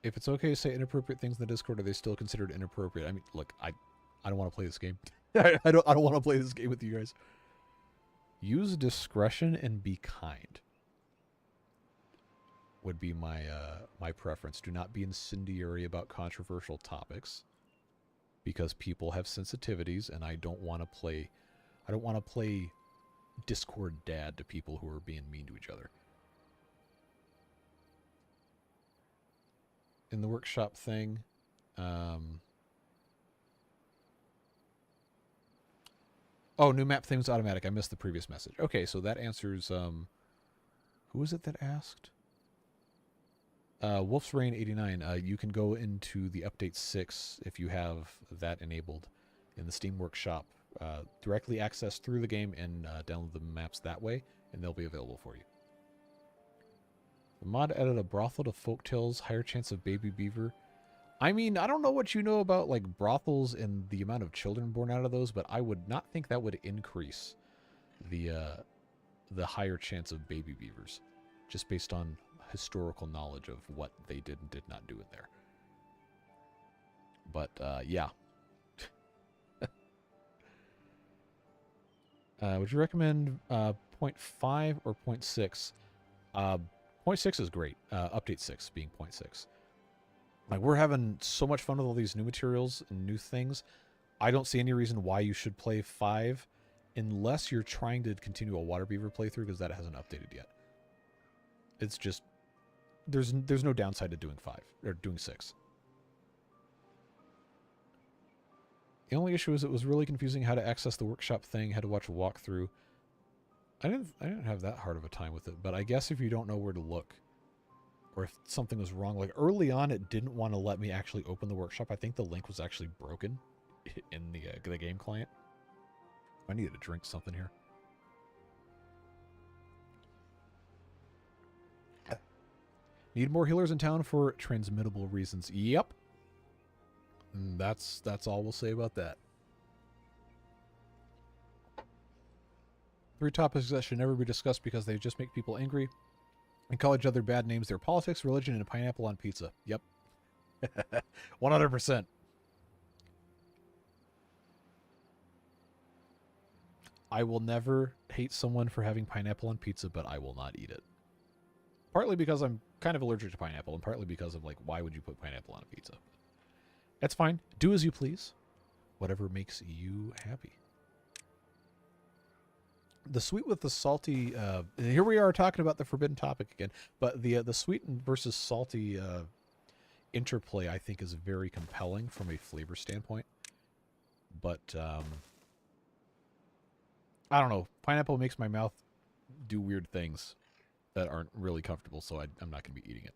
If it's okay to say inappropriate things in the Discord, are they still considered inappropriate? I mean, look, I don't want to play this game. I don't want to play this game with you guys. Use discretion and be kind. Would be my my preference. Do not be incendiary about controversial topics, because people have sensitivities, and I don't want to play Discord dad to people who are being mean to each other. In the workshop thing, oh, new map thing's automatic. I missed the previous message. Okay, so that answers who was it that asked? Wolf's Rain 89, you can go into the Update 6 if you have that enabled in the Steam Workshop. Directly access through the game and download the maps that way, and they'll be available for you. The mod added a brothel to Folktales, higher chance of baby beaver. I mean, I don't know what you know about like brothels and the amount of children born out of those, but I would not think that would increase the higher chance of baby beavers, just based on historical knowledge of what they did and did not do in there. But yeah. Would you recommend 0.5 or 0.6? 0.6 is great. Update 6 being 0.6. Like, we're having so much fun with all these new materials and new things. I don't see any reason why you should play 5 unless you're trying to continue a water beaver playthrough, because that hasn't updated yet. It's just there's no downside to doing 5 or doing 6. The only issue is it was really confusing how to access the workshop thing, had to watch a walkthrough. I didn't have that hard of a time with it, but I guess if you don't know where to look, or if something was wrong, like early on it didn't want to let me actually open the workshop. I think the link was actually broken in the game client. I needed to drink something here. Need more healers in town for transmittable reasons. Yep. And that's all we'll say about that. 3 topics that should never be discussed because they just make people angry and call each other bad names. Their politics, religion, and a pineapple on pizza. Yep. 100%. I will never hate someone for having pineapple on pizza, but I will not eat it. Partly because I'm kind of allergic to pineapple, and partly because of, like, why would you put pineapple on a pizza? That's fine. Do as you please. Whatever makes you happy. The sweet with the salty, here we are talking about the forbidden topic again, but the sweet versus salty interplay, I think, is very compelling from a flavor standpoint. But, I don't know. Pineapple makes my mouth do weird things that aren't really comfortable, so I'm not going to be eating it.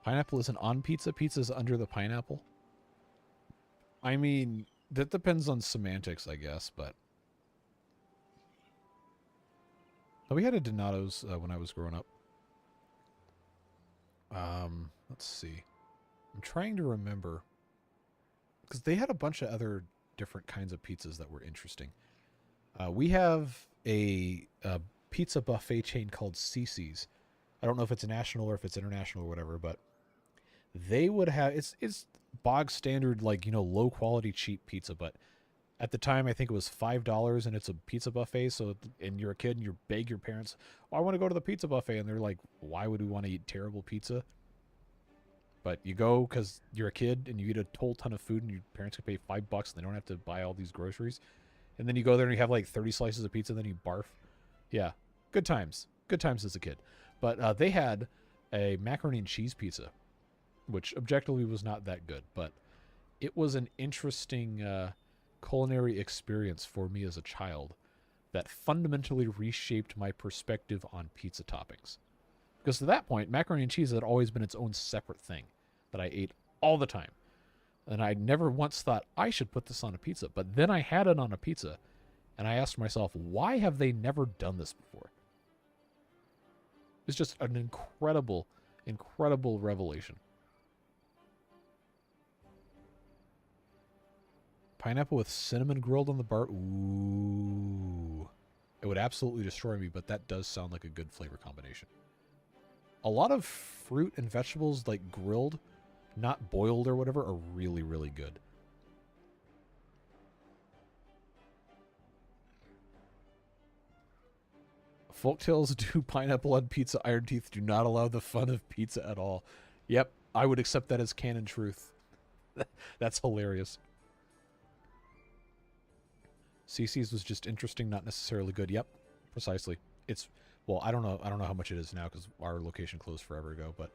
Pineapple isn't on pizza. Pizza's under the pineapple. I mean, that depends on semantics, I guess, but... Oh, we had a Donato's when I was growing up. Let's see. I'm trying to remember. Because they had a bunch of other different kinds of pizzas that were interesting. We have a pizza buffet chain called CC's. I don't know if it's national or if it's international or whatever, but they would have... It's bog standard, like, you know, low quality, cheap pizza, but at the time I think it was $5 and it's a pizza buffet. So, and you're a kid and you beg your parents, oh, I want to go to the pizza buffet, and they're like, why would we want to eat terrible pizza? But you go because you're a kid and you eat a whole ton of food, and your parents can pay $5 and they don't have to buy all these groceries. And then you go there and you have like 30 slices of pizza and then you barf. Yeah, good times. Good times as a kid. But they had a macaroni and cheese pizza, which objectively was not that good, but it was an interesting culinary experience for me as a child that fundamentally reshaped my perspective on pizza toppings. Because to that point, macaroni and cheese had always been its own separate thing that I ate all the time. And I never once thought, I should put this on a pizza. But then I had it on a pizza, and I asked myself, why have they never done this before? It's just an incredible, incredible revelation. Pineapple with cinnamon grilled on the bar. Ooh. It would absolutely destroy me, but that does sound like a good flavor combination. A lot of fruit and vegetables, like grilled, not boiled or whatever, are really, really good. Folktales do pineapple on pizza. Iron Teeth do not allow the fun of pizza at all. Yep, I would accept that as canon truth. That's hilarious. CC's was just interesting, not necessarily good. Yep, precisely. It's, well, I don't know how much it is now because our location closed forever ago, but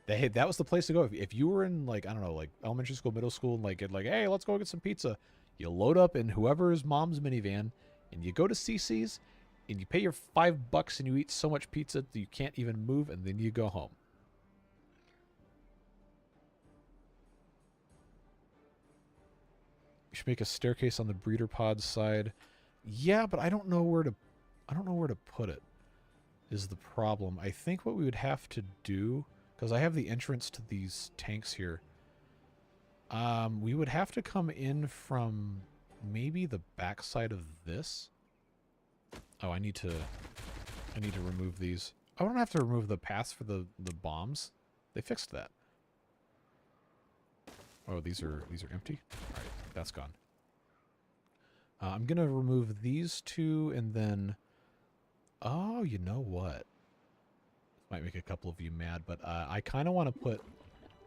that was the place to go. If you were in, like, I don't know, like elementary school, middle school, and like hey, let's go get some pizza. You load up in whoever's mom's minivan and you go to CC's and you pay your $5 and you eat so much pizza that you can't even move, and then you go home. You should make a staircase on the breeder pod side. Yeah, but I don't know where to put it, is the problem. I think what we would have to do, because I have the entrance to these tanks here, we would have to come in from maybe the backside of this. Oh, I need to remove these. I don't have to remove the paths for the bombs. They fixed that. Oh, these are empty? All right, that's gone. I'm going to remove these two and then... Oh, you know what? Might make a couple of you mad, but I kind of want to put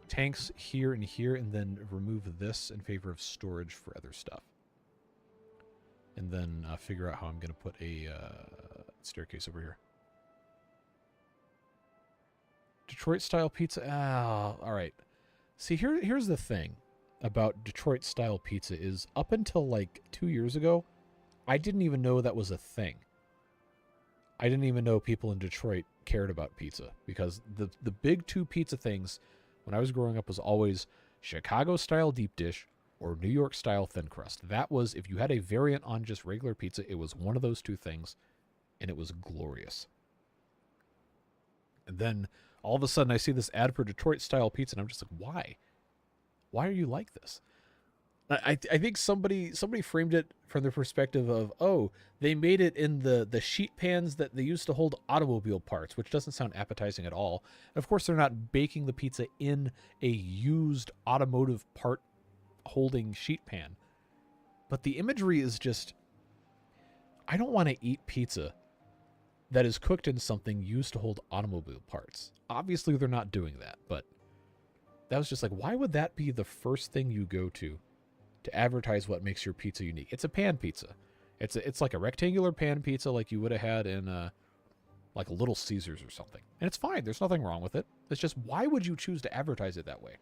tanks here and then remove this in favor of storage for other stuff. And then figure out how I'm going to put a staircase over here. Detroit-style pizza? All right. See, here's the thing about Detroit-style pizza is up until like 2 years ago, I didn't even know that was a thing. I didn't even know people in Detroit cared about pizza because the big two pizza things when I was growing up was always Chicago-style deep dish or New York-style thin crust. That was, if you had a variant on just regular pizza, it was one of those two things, and it was glorious. And then all of a sudden I see this ad for Detroit-style pizza, and I'm just like, why? Why are you like this? I think somebody framed it from the perspective of, oh, they made it in the sheet pans that they used to hold automobile parts, which doesn't sound appetizing at all. And of course, they're not baking the pizza in a used automotive part holding sheet pan. But the imagery is just, I don't want to eat pizza that is cooked in something used to hold automobile parts. Obviously, they're not doing that, but that was just like, why would that be the first thing you go to advertise what makes your pizza unique? It's a pan pizza. It's like a rectangular pan pizza like you would have had in like a Little Caesars or something. And it's fine. There's nothing wrong with it. It's just, why would you choose to advertise it that way?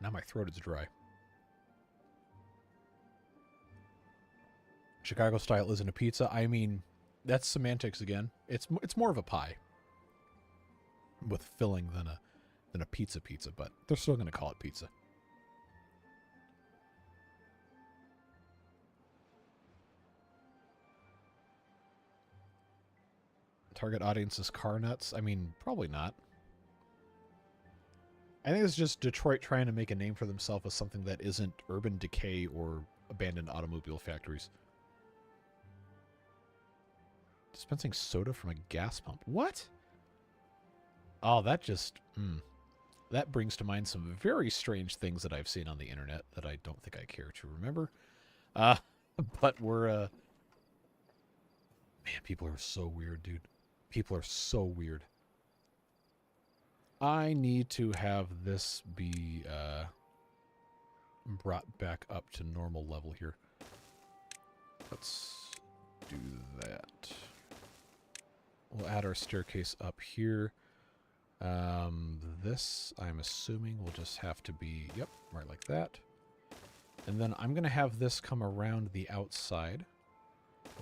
Now my throat is dry. Chicago style isn't a pizza. I mean, that's semantics again. It's more of a pie with filling than a pizza, but they're still going to call it pizza. Target audience is car nuts? I mean, probably not. I think it's just Detroit trying to make a name for themselves as something that isn't urban decay or abandoned automobile factories. Dispensing soda from a gas pump. What? Oh, that just... that brings to mind some very strange things that I've seen on the internet that I don't think I care to remember. But we're... Man, people are so weird, dude. People are so weird. I need to have this be brought back up to normal level here. Let's do that. We'll add our staircase up here. This, I'm assuming, will just have to be, yep, right like that. And then I'm going to have this come around the outside,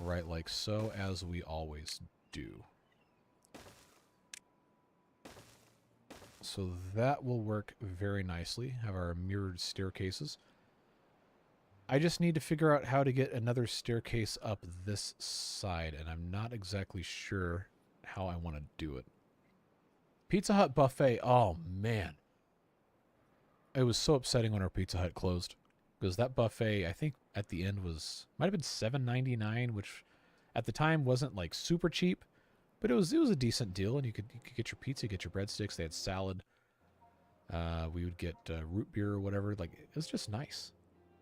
right like so, as we always do. So that will work very nicely, have our mirrored staircases. I just need to figure out how to get another staircase up this side, and I'm not exactly sure how I want to do it. Pizza Hut buffet, oh man. It was so upsetting when our Pizza Hut closed. Because that buffet, I think at the end might have been $7.99, which at the time wasn't like super cheap. But it was a decent deal, and you could get your pizza, get your breadsticks. They had salad. We would get root beer or whatever. Like, it was just nice.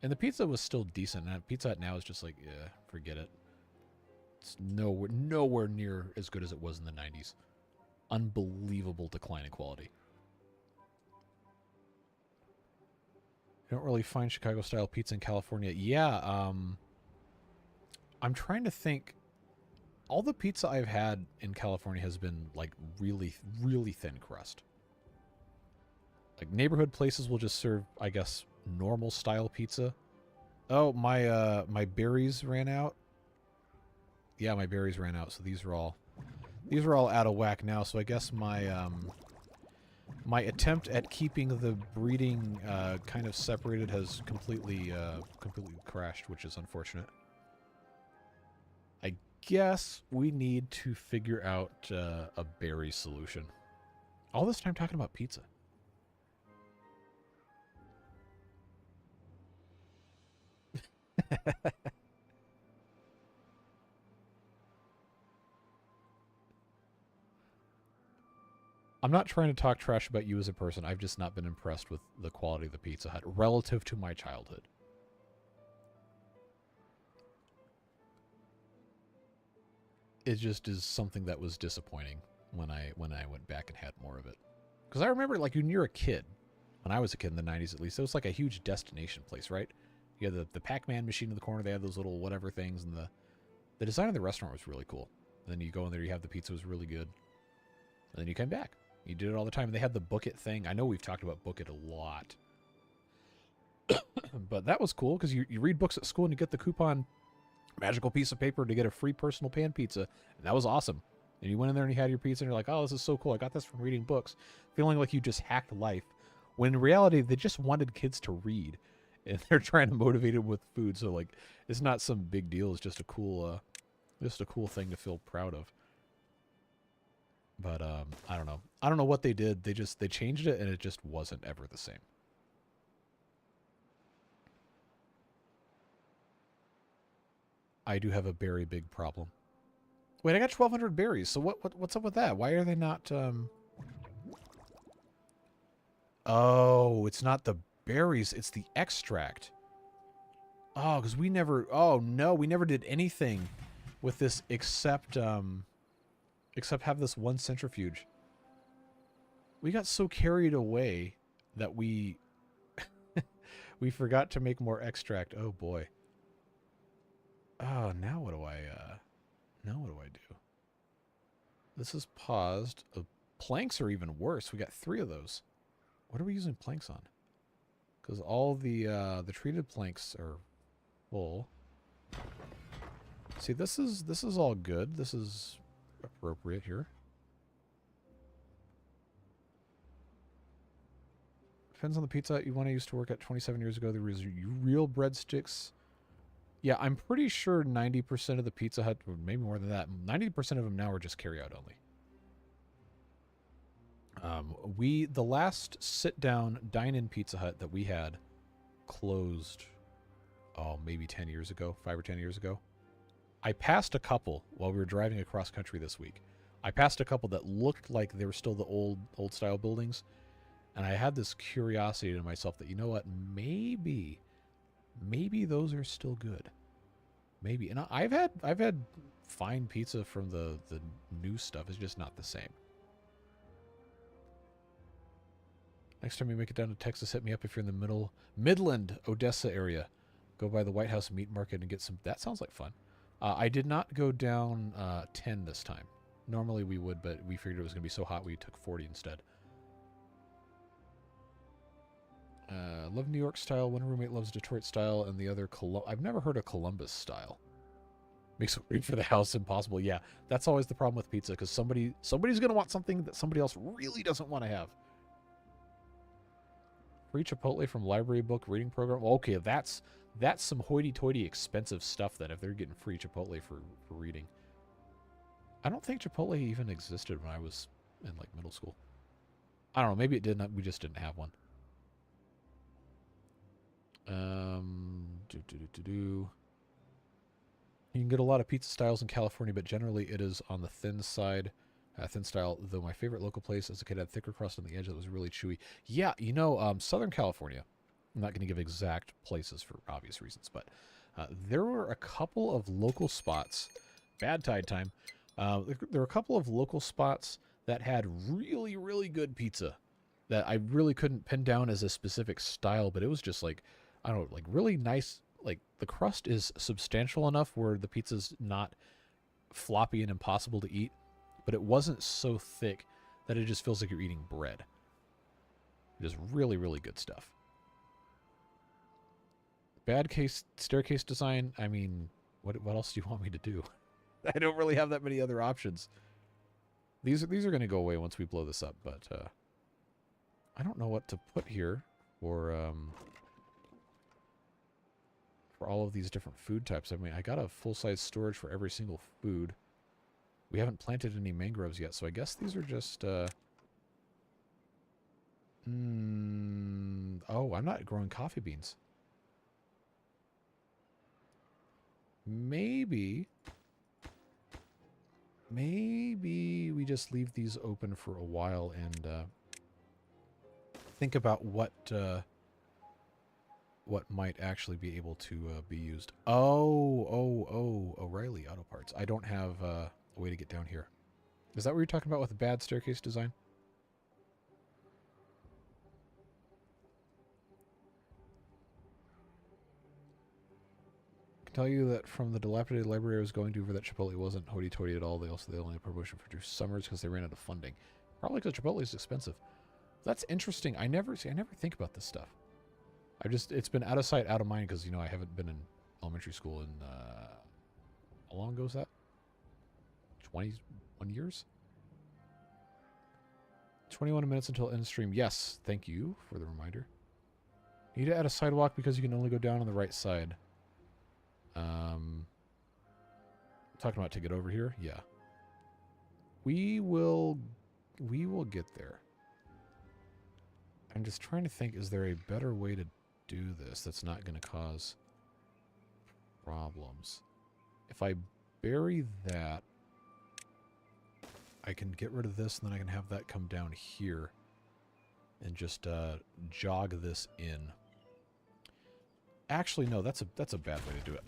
And the pizza was still decent. And Pizza Hut now is just like, yeah, forget it. It's nowhere near as good as it was in the 90s. Unbelievable decline in quality. You don't really find Chicago-style pizza in California. Yeah, I'm trying to think. All the pizza I've had in California has been, like, really, really thin crust. Like, neighborhood places will just serve, I guess, normal-style pizza. Oh, my berries ran out. Yeah, my berries ran out, so these are all out of whack now. So I guess my my attempt at keeping the breeding kind of separated has completely crashed, which is unfortunate. I guess we need to figure out a berry solution. All this time talking about pizza. I'm not trying to talk trash about you as a person. I've just not been impressed with the quality of the Pizza Hut relative to my childhood. it just is something that was disappointing when I went back and had more of it. Because I remember, like, when you're a kid, when I was a kid in the 90s at least, it was like a huge destination place, right? You had the Pac-Man machine in the corner. They had those little whatever things, and the design of the restaurant was really cool. And then you go in there, you have the pizza was really good. And then you came back. You did it all the time. They had the Book It thing. I know we've talked about Book It a lot. But that was cool because you read books at school and you get the coupon magical piece of paper to get a free personal pan pizza. And that was awesome. And you went in there and you had your pizza and you're like, oh, this is so cool. I got this from reading books. Feeling like you just hacked life. When in reality, they just wanted kids to read. And they're trying to motivate them with food. So, like, it's not some big deal. It's just a cool thing to feel proud of. But I don't know. I don't know what they did. They changed it and it just wasn't ever the same. I do have a berry big problem. Wait, I got 1,200 berries. So what's up with that? Why are they not? Oh, it's not the berries. It's the extract. Oh, because we never. Oh no, we never did anything with this except have this one centrifuge. We got so carried away that we we forgot to make more extract. Oh boy. Oh, now what do I do? This is paused. Planks are even worse. We got 3 of those. What are we using planks on? Because all the treated planks are full. See, this is all good. This is appropriate here. Depends on the Pizza Hut you want to use to work at 27 years ago. There was real breadsticks. Yeah, I'm pretty sure 90% of the Pizza Hut, or maybe more than that, 90% of them now are just carry-out only. The last sit-down dine-in Pizza Hut that we had closed, oh, maybe 10 years ago, 5 or 10 years ago. I passed a couple while we were driving across country this week. I passed a couple that looked like they were still the old style buildings, and I had this curiosity to myself that, you know what, maybe those are still good. Maybe. And I've had fine pizza from the new stuff. It's just not the same. Next time you make it down to Texas, hit me up if you're in the Midland, Odessa area. Go by the White House Meat Market and get some. That sounds like fun. I did not go down 10 this time. Normally we would, but we figured it was going to be so hot we took 40 instead. Love New York style. One roommate loves Detroit style, and the other I've never heard of Columbus style. Makes waiting for the house impossible. Yeah, that's always the problem with pizza, because somebody's going to want something that somebody else really doesn't want to have. Free Chipotle from library book reading program. Well, okay, that's some hoity-toity expensive stuff then if they're getting free Chipotle for reading. I don't think Chipotle even existed when I was in like middle school. I don't know. Maybe it did not. We just didn't have one. You can get a lot of pizza styles in California, but generally it is on the thin side. Thin style, though my favorite local place as a kid had thicker crust on the edge that was really chewy. Yeah, you know, Southern California. I'm not going to give exact places for obvious reasons, but there were a couple of local spots. Bad tide time. There were a couple of local spots that had really, really good pizza that I really couldn't pin down as a specific style, but it was just like, I don't know, like really nice. Like the crust is substantial enough where the pizza's not floppy and impossible to eat, but it wasn't so thick that it just feels like you're eating bread. Just really, really good stuff. Bad case staircase design. I mean, what else do you want me to do? I don't really have that many other options. These are going to go away once we blow this up, but I don't know what to put here for all of these different food types. I mean, I got a full-size storage for every single food. We haven't planted any mangroves yet, so I guess these are just... Oh, I'm not growing coffee beans. Maybe we just leave these open for a while and think about what might actually be able to be used. Oh, O'Reilly Auto Parts. I don't have a way to get down here. Is that what you're talking about with the bad staircase design? I can tell you that from the dilapidated library I was going to, for that Chipotle wasn't hoity-toity at all. They only had promotion for 2 summers because they ran out of funding. Probably because Chipotle is expensive. That's interesting. I never think about this stuff. It's been out of sight, out of mind because, you know, I haven't been in elementary school in, how long ago was that? 21 years? 21 minutes until end stream. Yes, thank you for the reminder. Need to add a sidewalk because you can only go down on the right side. Talking about to get over here? Yeah. We will get there. I'm just trying to think, is there a better way to do this that's not going to cause problems? If I bury that, I can get rid of this, and then I can have that come down here and just jog this in. Actually, no, that's a bad way to do it.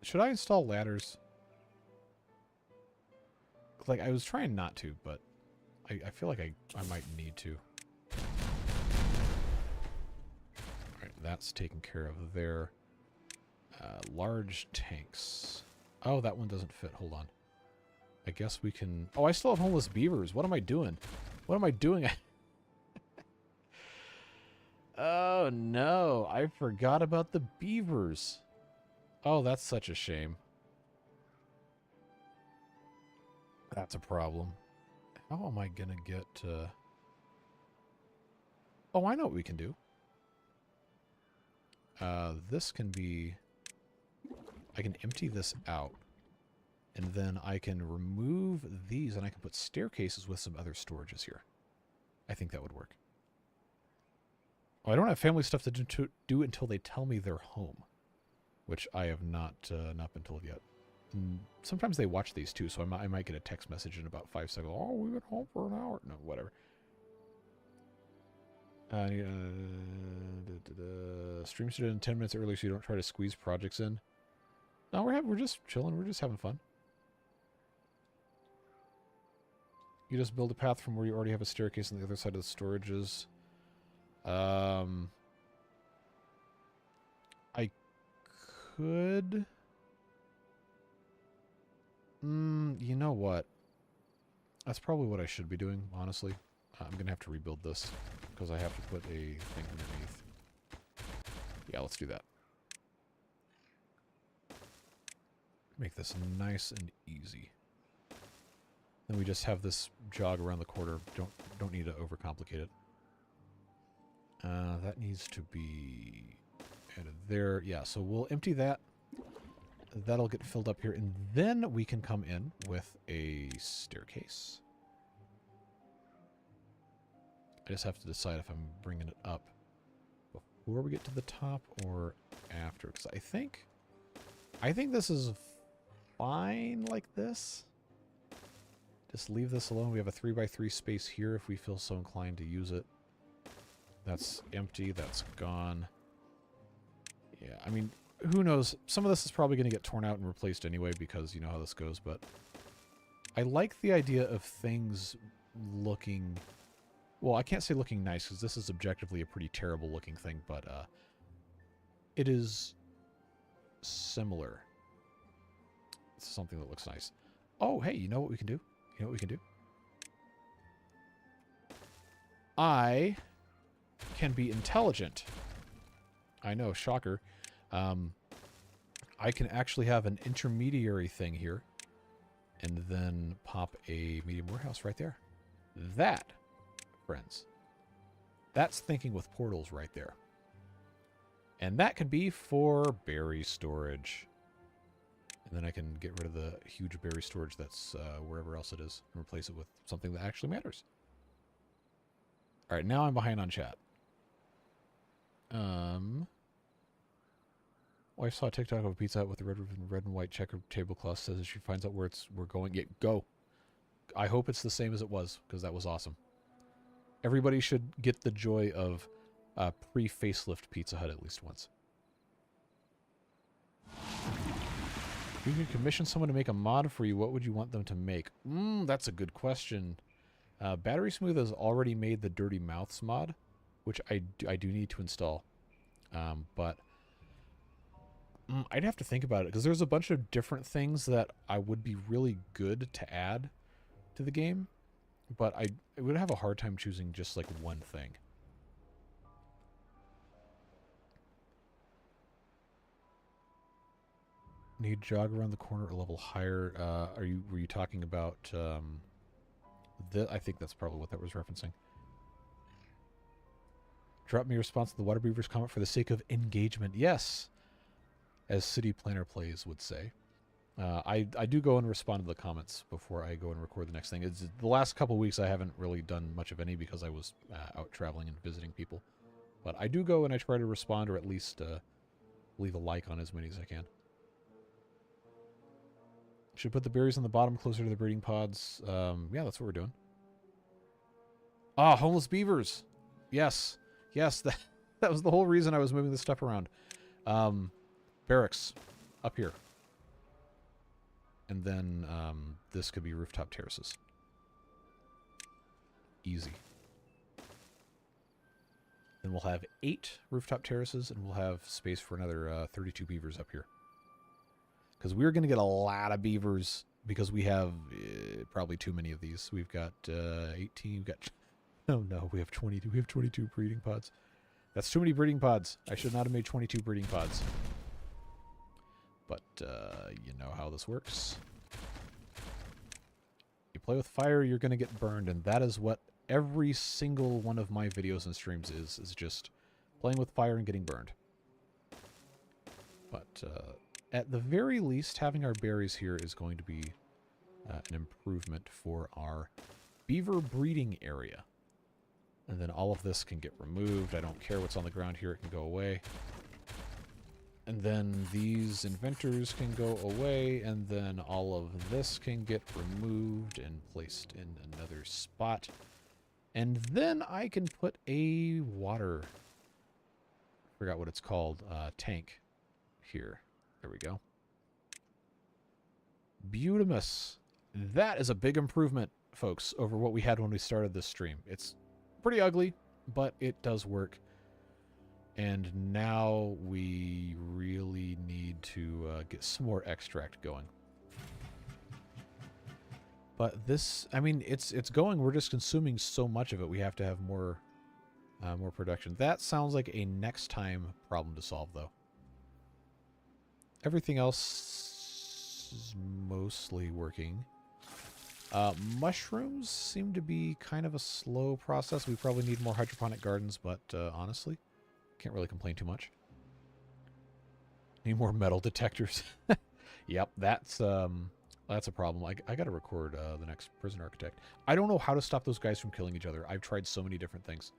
Should I install ladders? Like, I was trying not to, but I feel like I might need to. Alright, that's taken care of there. Large tanks. Oh, that one doesn't fit. Hold on. I guess we can... Oh, I still have homeless beavers. What am I doing? What am I doing? Oh, no. I forgot about the beavers. Oh, that's such a shame. That's a problem. How am I going to get... Oh, I know what we can do. This can be... I can empty this out. And then I can remove these, and I can put staircases with some other storages here. I think that would work. Oh, I don't have family stuff to do until they tell me they're home, which I have not been told yet. And sometimes they watch these too, so I might get a text message in about 5 seconds. Oh, we've been home for an hour. No, whatever. Stream started in 10 minutes early, so you don't try to squeeze projects in. No, we're just chilling. We're just having fun. You just build a path from where you already have a staircase on the other side of the storages. I could... you know what? That's probably what I should be doing, honestly. I'm going to have to rebuild this because I have to put a thing underneath. Yeah, let's do that. Make this nice and easy. Then we just have this jog around the corner. Don't need to overcomplicate it. That needs to be added there. Yeah, so we'll empty that. That'll get filled up here, and then we can come in with a staircase. I just have to decide if I'm bringing it up before we get to the top or after, because I think this is fine like this. Just leave this alone. We have a 3x3 space here if we feel so inclined to use it. That's empty. That's gone. Yeah, I mean, who knows? Some of this is probably going to get torn out and replaced anyway because you know how this goes, but I like the idea of things looking... Well, I can't say looking nice because this is objectively a pretty terrible looking thing, but it is similar. It's something that looks nice. Oh, hey, you know what we can do? You know what we can do? I can be intelligent. I know, shocker. I can actually have an intermediary thing here and then pop a medium warehouse right there. That, friends, that's thinking with portals right there. And that could be for berry storage. And then I can get rid of the huge berry storage that's wherever else it is and replace it with something that actually matters. All right, now I'm behind on chat. Wife saw a TikTok of a Pizza Hut with the red and white checker tablecloth. Says if she finds out where we're going, yeah, go. I hope it's the same as it was because that was awesome. Everybody should get the joy of pre-facelift Pizza Hut at least once. If you could commission someone to make a mod for you, what would you want them to make? That's a good question. Battery Smooth has already made the Dirty Mouths mod, which I do need to install. But I'd have to think about it, because there's a bunch of different things that I would be really good to add to the game, but I would have a hard time choosing just like one thing. Need to jog around the corner a level higher. Were you talking about I think that's probably what that was referencing. Drop me a response to the Water Beaver's comment for the sake of engagement. Yes, as City Planner Plays would say. I do go and respond to the comments before I go and record the next thing. It's the last couple weeks I haven't really done much of any because I was out traveling and visiting people. But I do go and I try to respond, or at least leave a like on as many as I can. Should put the berries on the bottom closer to the breeding pods. Yeah, that's what we're doing. Ah, homeless beavers. Yes. Yes, that was the whole reason I was moving this stuff around. Barracks. Up here. And then this could be rooftop terraces. Easy. Then we'll have 8 rooftop terraces, and we'll have space for another 32 beavers up here. Because we're going to get a lot of beavers, because we have probably too many of these. We've got 18, we've got... Oh no, we have 22. We have 22 breeding pods. That's too many breeding pods. I should not have made 22 breeding pods. But you know how this works. You play with fire, you're going to get burned, and that is what every single one of my videos and streams is just playing with fire and getting burned. But at the very least, having our berries here is going to be an improvement for our beaver breeding area. And then all of this can get removed. I don't care what's on the ground here. It can go away. And then these inventors can go away. And then all of this can get removed and placed in another spot. And then I can put a water... I forgot what it's called. Tank here. There we go. Beautimus. That is a big improvement, folks, over what we had when we started this stream. It's pretty ugly, but it does work. And now we really need to get some more extract going. But this, I mean, it's going. We're just consuming so much of it. We have to have more production. That sounds like a next time problem to solve, though. Everything else is mostly working. Mushrooms seem to be kind of a slow process. We probably need more hydroponic gardens, but honestly, can't really complain too much. Need more metal detectors. Yep, that's a problem. I got to record the next prison architect. I don't know how to stop those guys from killing each other. I've tried so many different things.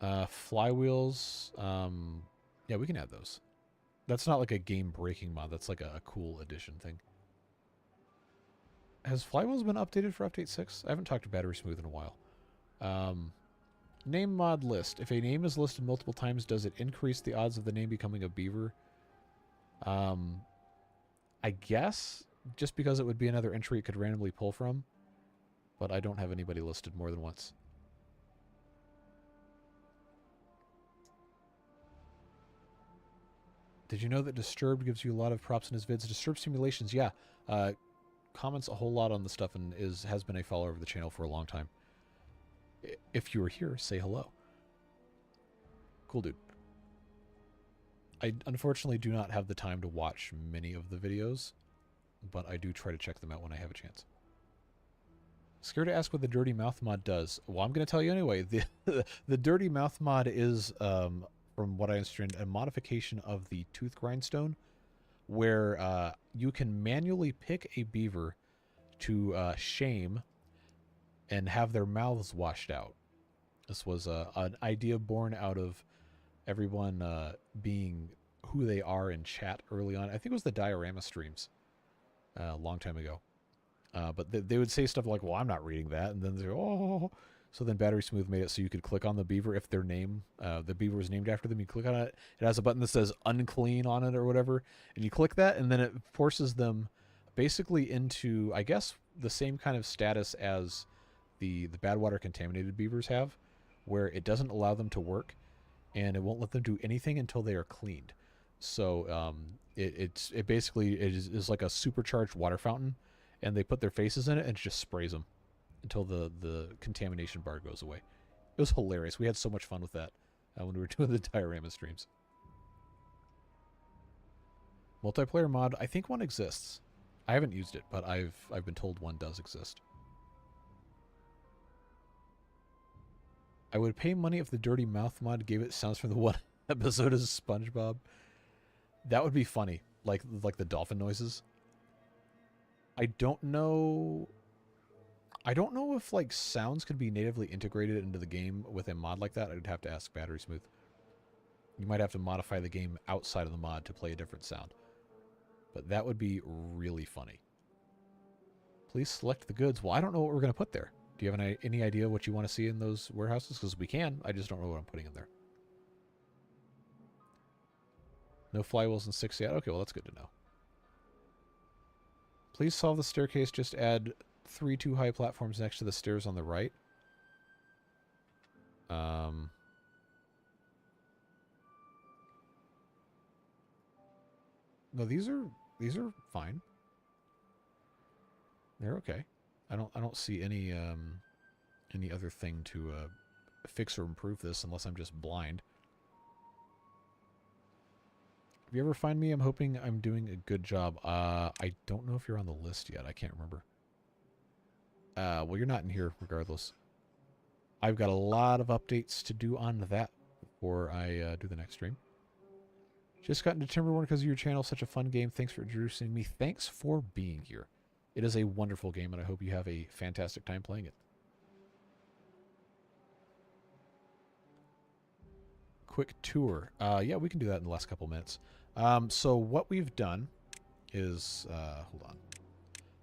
Flywheels. Yeah, we can add those. That's not like a game-breaking mod. That's like a cool addition thing. Has Flywheels been updated for Update 6? I haven't talked to Battery Smooth in a while. Name mod list. If a name is listed multiple times, does it increase the odds of the name becoming a beaver? I guess, just because it would be another entry it could randomly pull from. But I don't have anybody listed more than once. Did you know that Disturbed gives you a lot of props in his vids? Disturbed Simulations, yeah. Comments a whole lot on the stuff and has been a follower of the channel for a long time. If you are here, say hello. Cool dude. I unfortunately do not have the time to watch many of the videos, but I do try to check them out when I have a chance. Scared to ask what the Dirty Mouth mod does. Well, I'm going to tell you anyway. The Dirty Mouth mod is... from what I understand, a modification of the tooth grindstone, where you can manually pick a beaver to shame and have their mouths washed out. This was an idea born out of everyone being who they are in chat early on. I think it was the diorama streams a long time ago. But they would say stuff like, well, I'm not reading that. And then they're, oh. So then Battery Smooth made it so you could click on the beaver if their name, the beaver was named after them. You click on it. It has a button that says unclean on it or whatever. And you click that, and then it forces them basically into, I guess, the same kind of status as the bad water contaminated beavers have, where it doesn't allow them to work, and it won't let them do anything until they are cleaned. So it basically is like a supercharged water fountain, and they put their faces in it and it just sprays them until the contamination bar goes away. It was hilarious. We had so much fun with that when we were doing the diorama streams. Multiplayer mod, I think one exists. I haven't used it, but I've been told one does exist. I would pay money if the Dirty Mouth mod gave it sounds from the one episode of SpongeBob. That would be funny, like the dolphin noises. I don't know if like sounds could be natively integrated into the game with a mod like that. I'd have to ask Battery Smooth. You might have to modify the game outside of the mod to play a different sound. But that would be really funny. Please select the goods. Well, I don't know what we're going to put there. Do you have any idea what you want to see in those warehouses? Because we can. I just don't know what I'm putting in there. No flywheels and 6 yet? Okay, well, that's good to know. Please solve the staircase. Just add 3 too high platforms next to the stairs on the right. No, these are fine. They're okay. I don't see any other thing to fix or improve this unless I'm just blind. If you ever find me, I'm hoping I'm doing a good job. I don't know if you're on the list yet. I can't remember. Well, you're not in here regardless. I've got a lot of updates to do on that before I do the next stream. Just got into Timberborn because of your channel. Such a fun game. Thanks for introducing me. Thanks for being here. It is a wonderful game, and I hope you have a fantastic time playing it. Quick tour. Yeah, we can do that in the last couple minutes. So what we've done is... hold on.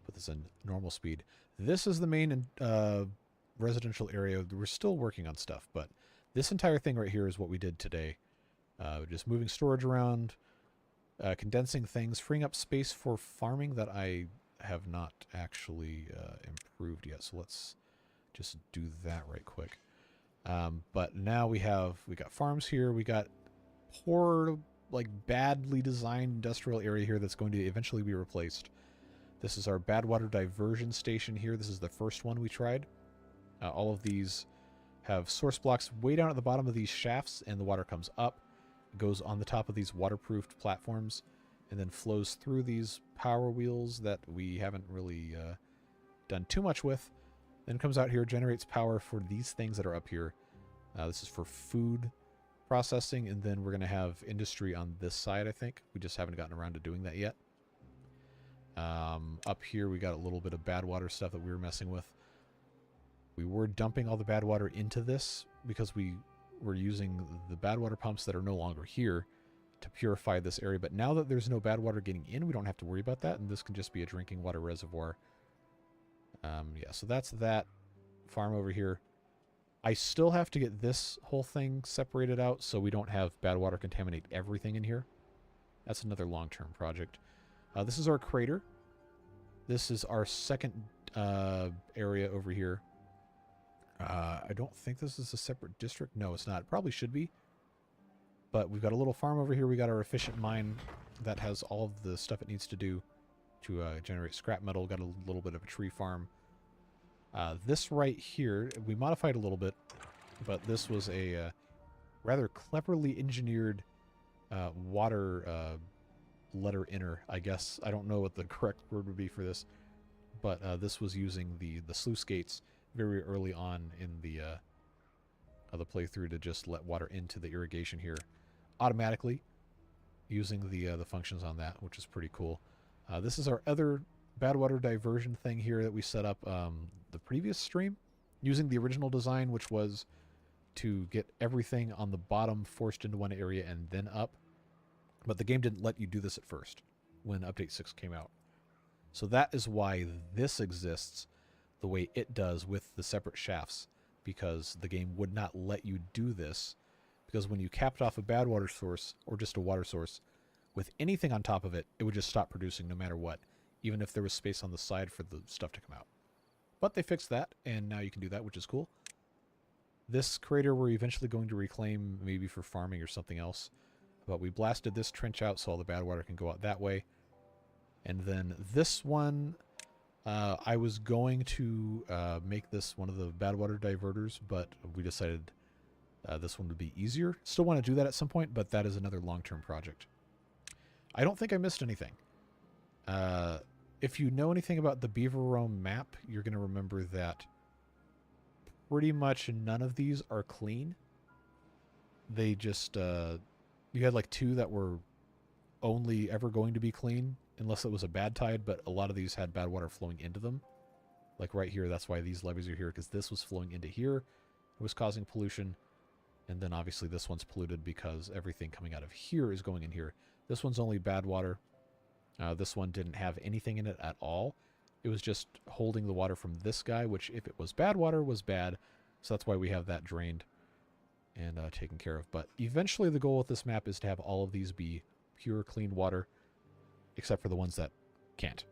Put this in normal speed. This is the main residential area. We're still working on stuff, but this entire thing right here is what we did today. Just moving storage around, condensing things, freeing up space for farming that I have not actually improved yet. So let's just do that right quick. But now we got farms here. We got poor, like badly designed industrial area here that's going to eventually be replaced. This is our bad water diversion station here. This is the first one we tried. All of these have source blocks way down at the bottom of these shafts, and the water comes up, goes on the top of these waterproofed platforms, and then flows through these power wheels that we haven't really done too much with. Then comes out here, generates power for these things that are up here. This is for food processing, and then we're going to have industry on this side, I think. We just haven't gotten around to doing that yet. Up here, we got a little bit of bad water stuff that we were messing with. We were dumping all the bad water into this because we were using the bad water pumps that are no longer here to purify this area. But now that there's no bad water getting in, we don't have to worry about that, and this can just be a drinking water reservoir. Yeah, so that's that farm over here. I still have to get this whole thing separated out so we don't have bad water contaminate everything in here. That's another long-term project. This is our crater. This is our second area over here. I don't think this is a separate district. No, it's not. It probably should be. But we've got a little farm over here. We got our efficient mine that has all of the stuff it needs to do to generate scrap metal. Got a little bit of a tree farm. This right here, we modified a little bit, but this was a rather cleverly engineered water letter inner, I guess. I don't know what the correct word would be for this, but this was using the sluice gates very early on in the playthrough to just let water into the irrigation here automatically using the functions on that, which is pretty cool. This is our other bad water diversion thing here that we set up the previous stream using the original design, which was to get everything on the bottom forced into one area and then up. But the game didn't let you do this at first when Update 6 came out. So that is why this exists the way it does with the separate shafts, because the game would not let you do this, because when you capped off a bad water source or just a water source with anything on top of it, it would just stop producing no matter what, even if there was space on the side for the stuff to come out. But they fixed that, and now you can do that, which is cool. This crater we're eventually going to reclaim, maybe for farming or something else. But we blasted this trench out so all the bad water can go out that way. And then this one, I was going to make this one of the bad water diverters, but we decided this one would be easier. Still want to do that at some point, but that is another long-term project. I don't think I missed anything. If you know anything about the Beaverome map, you're going to remember that pretty much none of these are clean. They just, you had like 2 that were only ever going to be clean, unless it was a bad tide, but a lot of these had bad water flowing into them. Like right here, that's why these levees are here, because this was flowing into here. It was causing pollution. And then obviously this one's polluted because everything coming out of here is going in here. This one's only bad water. This one didn't have anything in it at all. It was just holding the water from this guy, which if it was bad water, was bad. So that's why we have that drained and taken care of. But eventually the goal with this map is to have all of these be pure, clean water, except for the ones that can't.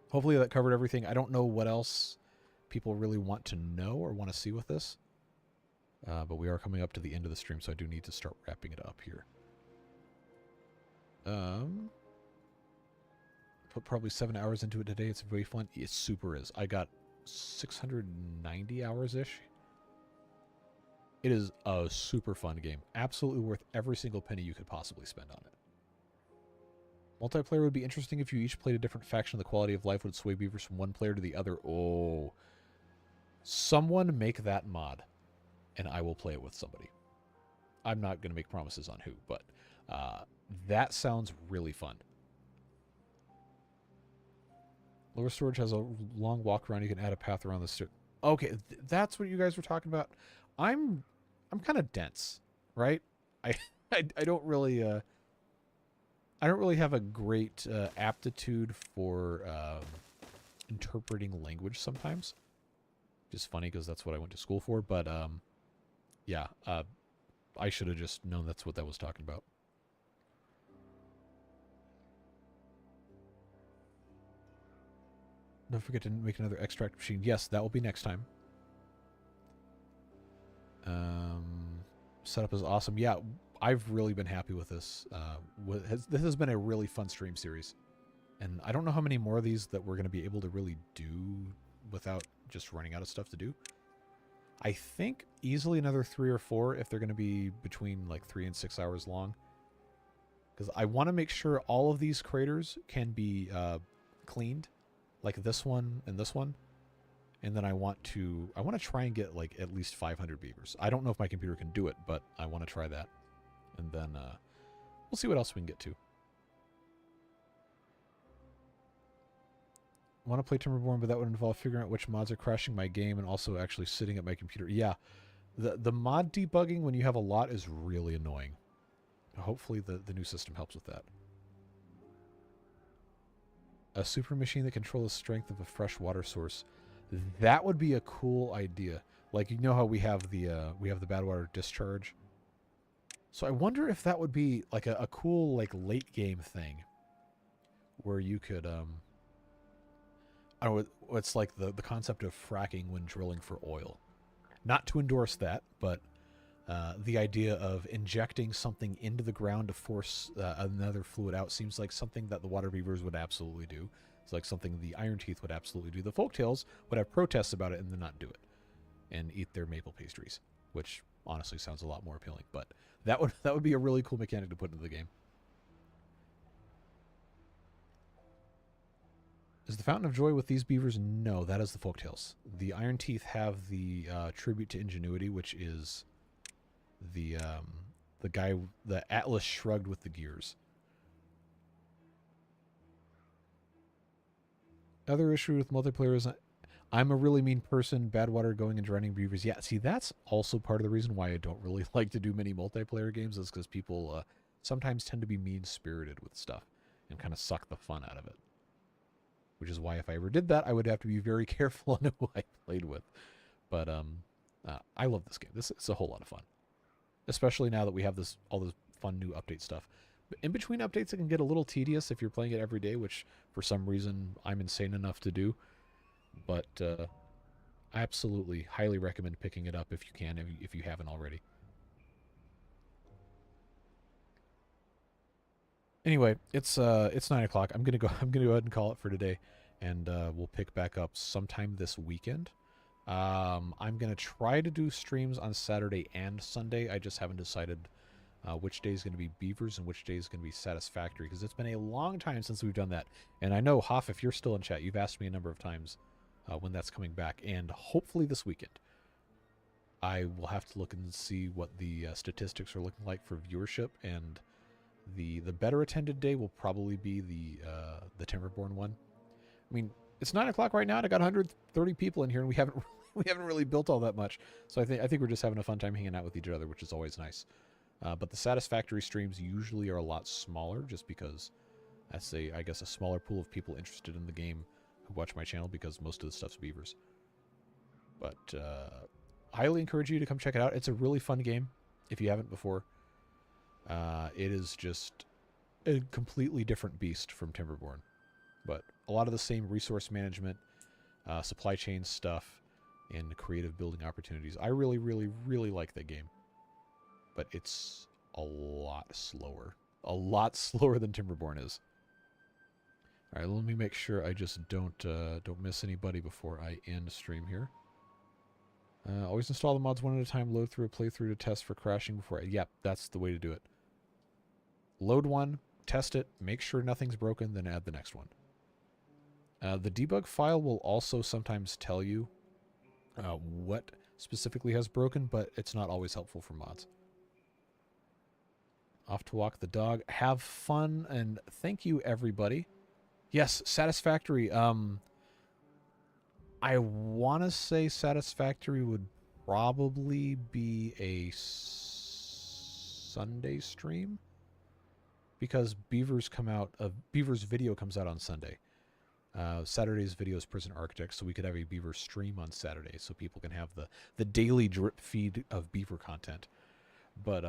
Hopefully that covered everything. I don't know what else people really want to know or want to see with this. But we are coming up to the end of the stream, so I do need to start wrapping it up here. Put probably 7 hours into it today. It's very fun. It super is. I got 690 hours-ish. It is a super fun game. Absolutely worth every single penny you could possibly spend on it. Multiplayer would be interesting if you each played a different faction. The quality of life would sway beavers from one player to the other. Oh. Someone make that mod, and I will play it with somebody. I'm not going to make promises on who, but that sounds really fun. Lower storage has a long walk around. You can add a path around the stair. Okay, that's what you guys were talking about. I'm kind of dense, right? I don't really have a great aptitude for interpreting language sometimes. Just funny because that's what I went to school for. But yeah, I should have just known that's what that was talking about. Don't forget to make another extract machine. Yes, that will be next time. Setup is awesome. Yeah, I've really been happy with this. This has been a really fun stream series. And I don't know how many more of these that we're going to be able to really do without just running out of stuff to do. I think easily another 3 or 4 if they're going to be between like 3 and 6 hours long. Because I want to make sure all of these craters can be cleaned. Like this one and this one. And then I want to try and get like at least 500 beavers. I don't know if my computer can do it, but I want to try that. And then we'll see what else we can get to. I want to play Timberborn, but that would involve figuring out which mods are crashing my game and also actually sitting at my computer. Yeah, the mod debugging when you have a lot is really annoying. Hopefully the new system helps with that. A super machine that controls the strength of a fresh water source. That would be a cool idea. Like, you know how we have the bad water discharge. So I wonder if that would be like a cool like late game thing, where you could I don't know, it's like the concept of fracking when drilling for oil. Not to endorse that, but the idea of injecting something into the ground to force another fluid out seems like something that the water beavers would absolutely do. It's like something the iron teeth would absolutely do. The folktails would have protests about it and then not do it. And eat their maple pastries, which honestly sounds a lot more appealing. But that would be a really cool mechanic to put into the game. Is the Fountain of Joy with these beavers? No, that is the folktails. The iron teeth have the tribute to ingenuity, which is the guy, the Atlas Shrugged with the gears. Other issue with multiplayer is I'm a really mean person, bad water going and drowning beavers. Yeah, see, that's also part of the reason why I don't really like to do many multiplayer games, is because people sometimes tend to be mean-spirited with stuff and kind of suck the fun out of it. Which is why if I ever did that, I would have to be very careful on who I played with. But I love this game. This is a whole lot of fun, especially now that we have all this fun new update stuff. But in between updates, it can get a little tedious if you're playing it every day, which for some reason I'm insane enough to do. But I absolutely highly recommend picking it up if you can, if you haven't already. Anyway, it's 9 o'clock. I'm gonna go ahead and call it for today, and we'll pick back up sometime this weekend. I'm gonna try to do streams on Saturday and Sunday. I just haven't decided which day is going to be Beavers and which day is going to be Satisfactory, because it's been a long time since we've done that. And I know, Hoff, if you're still in chat, you've asked me a number of times when that's coming back, and hopefully this weekend. I will have to look and see what the statistics are looking like for viewership, and the better attended day will probably be the Timberborn one. I mean, it's 9 o'clock right now, and I got 130 people in here, and we haven't really built all that much. So I think we're just having a fun time hanging out with each other, which is always nice. But the Satisfactory streams usually are a lot smaller, just because that's I guess a smaller pool of people interested in the game who watch my channel, because most of the stuff's beavers. But highly encourage you to come check it out. It's a really fun game if you haven't before. It is just a completely different beast from Timberborn, but a lot of the same resource management, supply chain stuff, and creative building opportunities. I really, really, really like that game. But it's a lot slower than Timberborn is. All right, let me make sure I just don't miss anybody before I end stream here. Always install the mods one at a time. Load through a playthrough to test for crashing before. Yep, that's the way to do it. Load one, test it, make sure nothing's broken, then add the next one. The debug file will also sometimes tell you what specifically has broken, but it's not always helpful for mods. Off to walk the dog. Have fun, and thank you, everybody. Yes, Satisfactory. I want to say Satisfactory would probably be a Sunday stream, because Beaver's video comes out on Sunday. Saturday's video is Prison Architect, so we could have a Beaver stream on Saturday, so people can have the daily drip feed of Beaver content. But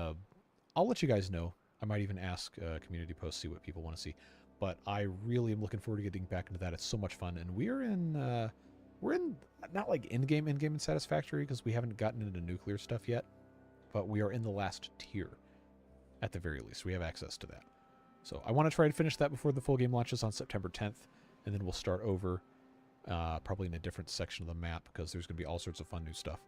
I'll let you guys know. I might even ask community posts, see what people want to see. But I really am looking forward to getting back into that. It's so much fun, and we're in not like in-game in Satisfactory, because we haven't gotten into nuclear stuff yet, but we are in the last tier at the very least. We have access to that. So I want to try to finish that before the full game launches on September 10th, and then we'll start over probably in a different section of the map, because there's going to be all sorts of fun new stuff.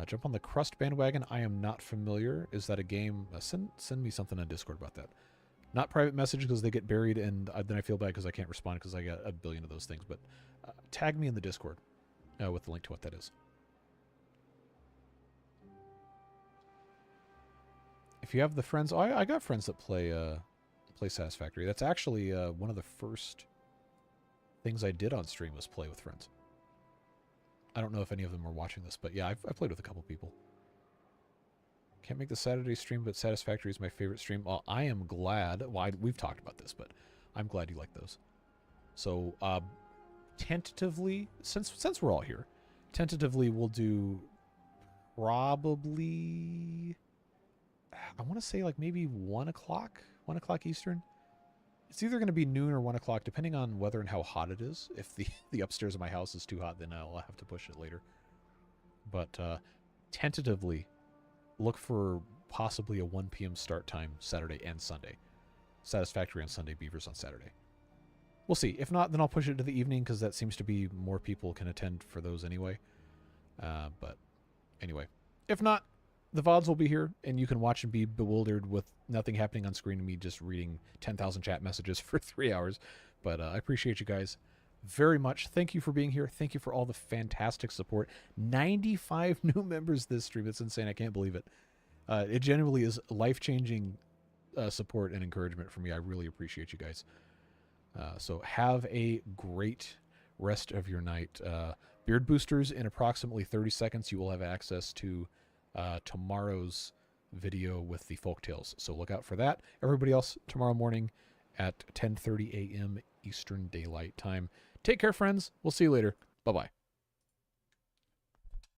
Jump on the Crust bandwagon. I am not familiar. Is that a game? Send me something on Discord about that. Not private message, because they get buried, and then I feel bad because I can't respond because I got a billion of those things. But tag me in the Discord with the link to what that is. If you have the friends, I got friends that play Satisfactory. That's actually one of the first things I did on stream was play with friends. I don't know if any of them are watching this, but yeah, I've played with a couple people. Can't make the Saturday stream, but Satisfactory is my favorite stream. Well, I am glad. Well, we've talked about this, but I'm glad you like those. So, tentatively, since we're all here, tentatively we'll do probably, I want to say like maybe 1 o'clock Eastern. It's either going to be noon or 1 o'clock, depending on whether and how hot it is. If the upstairs of my house is too hot, then I'll have to push it later. But tentatively, look for possibly a 1 p.m. start time Saturday and Sunday. Satisfactory on Sunday, Beavers on Saturday. We'll see. If not, then I'll push it to the evening, because that seems to be more people can attend for those anyway. But anyway, if not, the VODs will be here, and you can watch and be bewildered with nothing happening on screen and me just reading 10,000 chat messages for 3 hours. But I appreciate you guys very much. Thank you for being here. Thank you for all the fantastic support. 95 new members this stream. It's insane. I can't believe it. It genuinely is life-changing support and encouragement for me. I really appreciate you guys. So have a great rest of your night. Beard boosters, in approximately 30 seconds, you will have access to tomorrow's video with the folktales. So look out for that. Everybody else, tomorrow morning at 10:30 a.m. Eastern Daylight Time. Take care, friends. We'll see you later. Bye-bye.